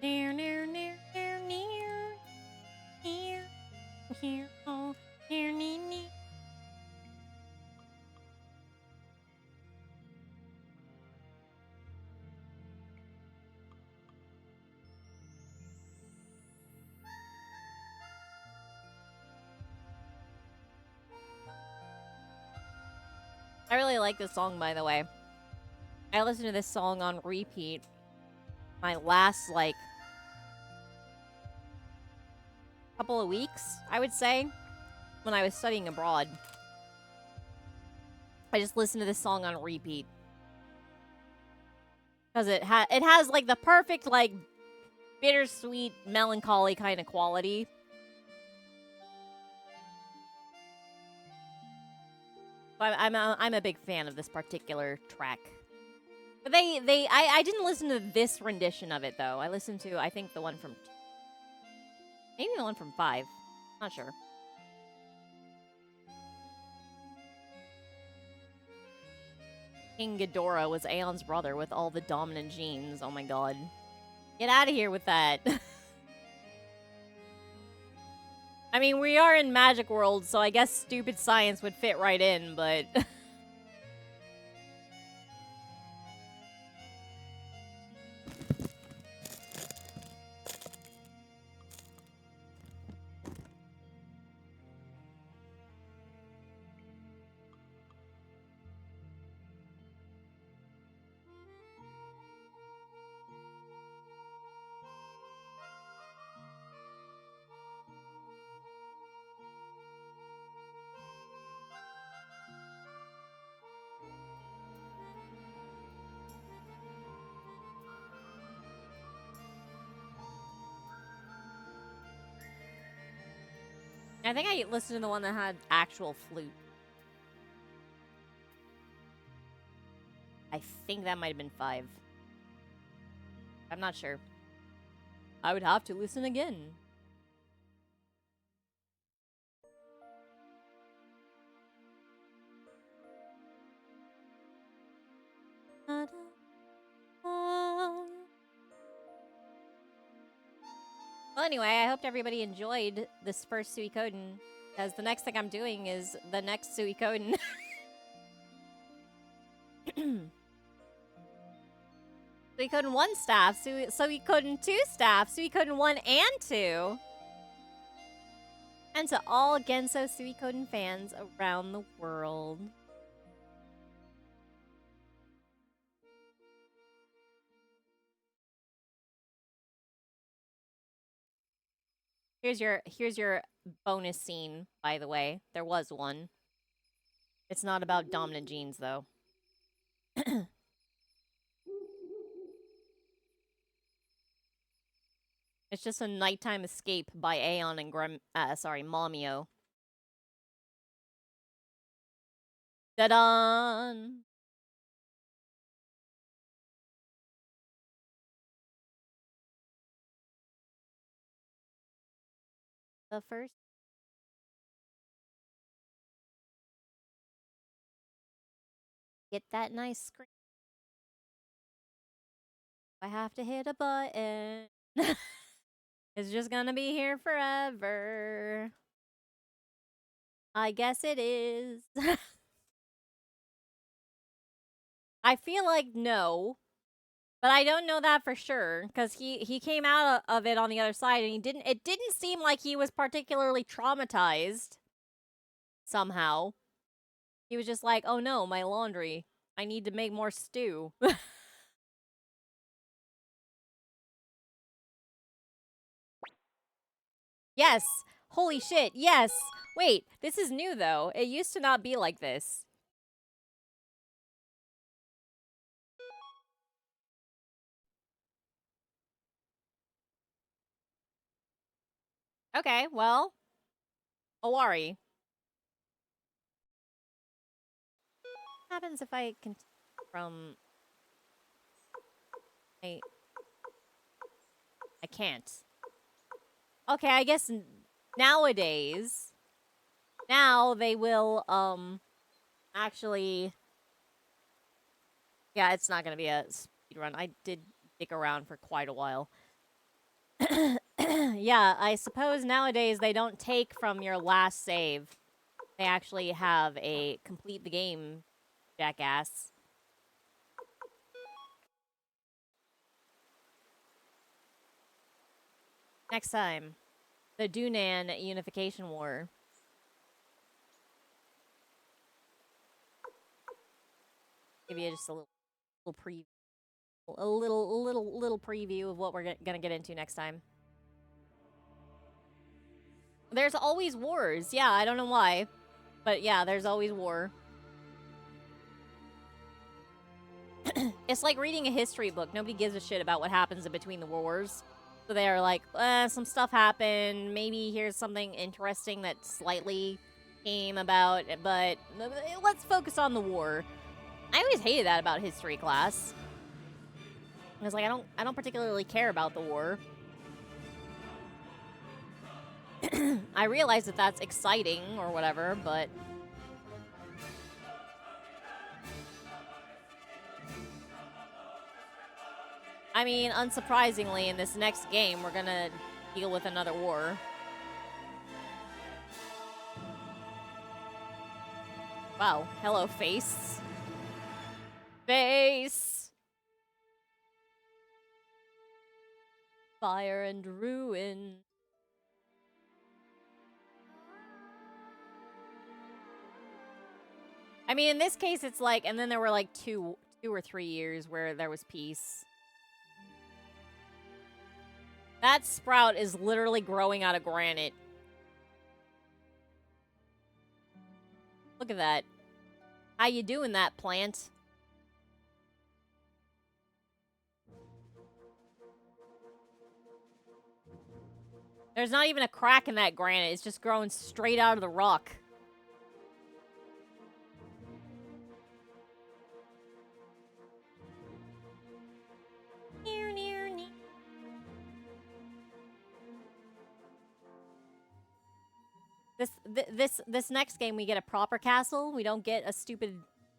near, near, near, near, near, near, oh, near, near, near. I really like this song, by the way. I listened to this song on repeat my last, like, couple of weeks, I would say, when I was studying abroad. I just listened to this song on repeat. Because it has, like, the perfect, like, bittersweet, melancholy kind of quality. I'm a big fan of this particular track. But I didn't listen to this rendition of it, though. I listened to, I think, the one from... Maybe the one from 5. Not sure. King Ghidorah was Aeon's brother with all the dominant genes. Oh my god. Get out of here with that. I mean, we are in Magic World, so I guess stupid science would fit right in, but... I think I listened to the one that had actual flute. I think that might have been 5. I'm not sure. I would have to listen again. Well, anyway, I hope everybody enjoyed this first Suikoden, because the next thing I'm doing is the next Suikoden. Suikoden 1 staff, Suikoden 2 staff, Suikoden 1 and 2. And to all Genso Suikoden fans around the world. Here's your bonus scene, by the way. There was one. It's not about dominant genes, though. It's just a nighttime escape by Aeon and Mamio. Da-dun! The first. Get that nice screen. I have to hit a button. It's just gonna be here forever. I guess it is. I feel like no, but I don't know that for sure because he came out of it on the other side and it didn't seem like he was particularly traumatized somehow. He was just like, "Oh no, my laundry. I need to make more stew." Yes. Holy shit. Yes. Wait, this is new though. It used to not be like this. Okay, well, Owari. What happens if I continue from... I can't. Okay, I guess nowadays, now they will, actually... Yeah, it's not gonna be a speed run. I did dig around for quite a while. Yeah, I suppose nowadays they don't take from your last save. They actually have a complete the game, jackass. Next time, the Dunan Unification War. Give you just a little preview, a little preview of what we're gonna get into next time. There's always wars. Yeah, I don't know why, but yeah, there's always war. It's like reading a history book. Nobody gives a shit about what happens in between the wars. So they're like, some stuff happened. Maybe here's something interesting that slightly came about, but let's focus on the war. I always hated that about history class. I was like, I don't particularly care about the war. I realize that that's exciting or whatever, but... I mean, unsurprisingly, in this next game, we're gonna deal with another war. Wow. Hello, face. Face! Fire and ruin. I mean, in this case, it's like, and then there were like two or 3 years where there was peace. That sprout is literally growing out of granite. Look at that. How you doing, that plant? There's not even a crack in that granite. It's just growing straight out of the rock. This next game, we get a proper castle. We don't get a stupid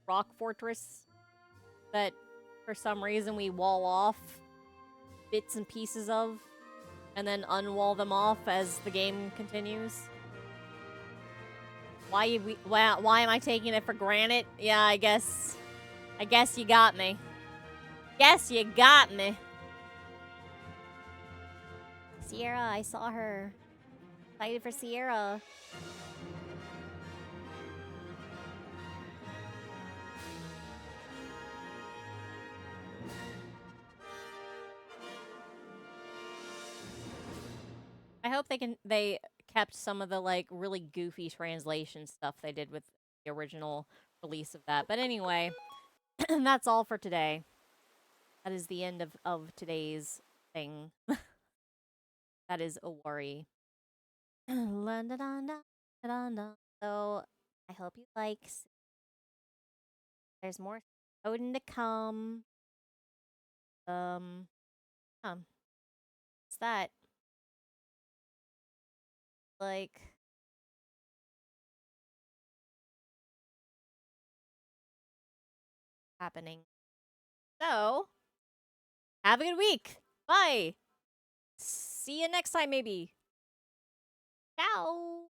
rock fortress that, for some reason, we wall off bits and pieces of, and then unwall them off as the game continues. Why am I taking it for granted? Yeah, I guess you got me. Guess you got me. Sierra, I saw her. Excited for Sierra. I hope they kept some of the like really goofy translation stuff they did with the original release of that. But anyway, that's all for today. That is the end of today's thing. That is a worry. So I hope you like. There's more Odin to come. What's that? Like, happening. So, have a good week. Bye. See you next time, maybe. Ciao.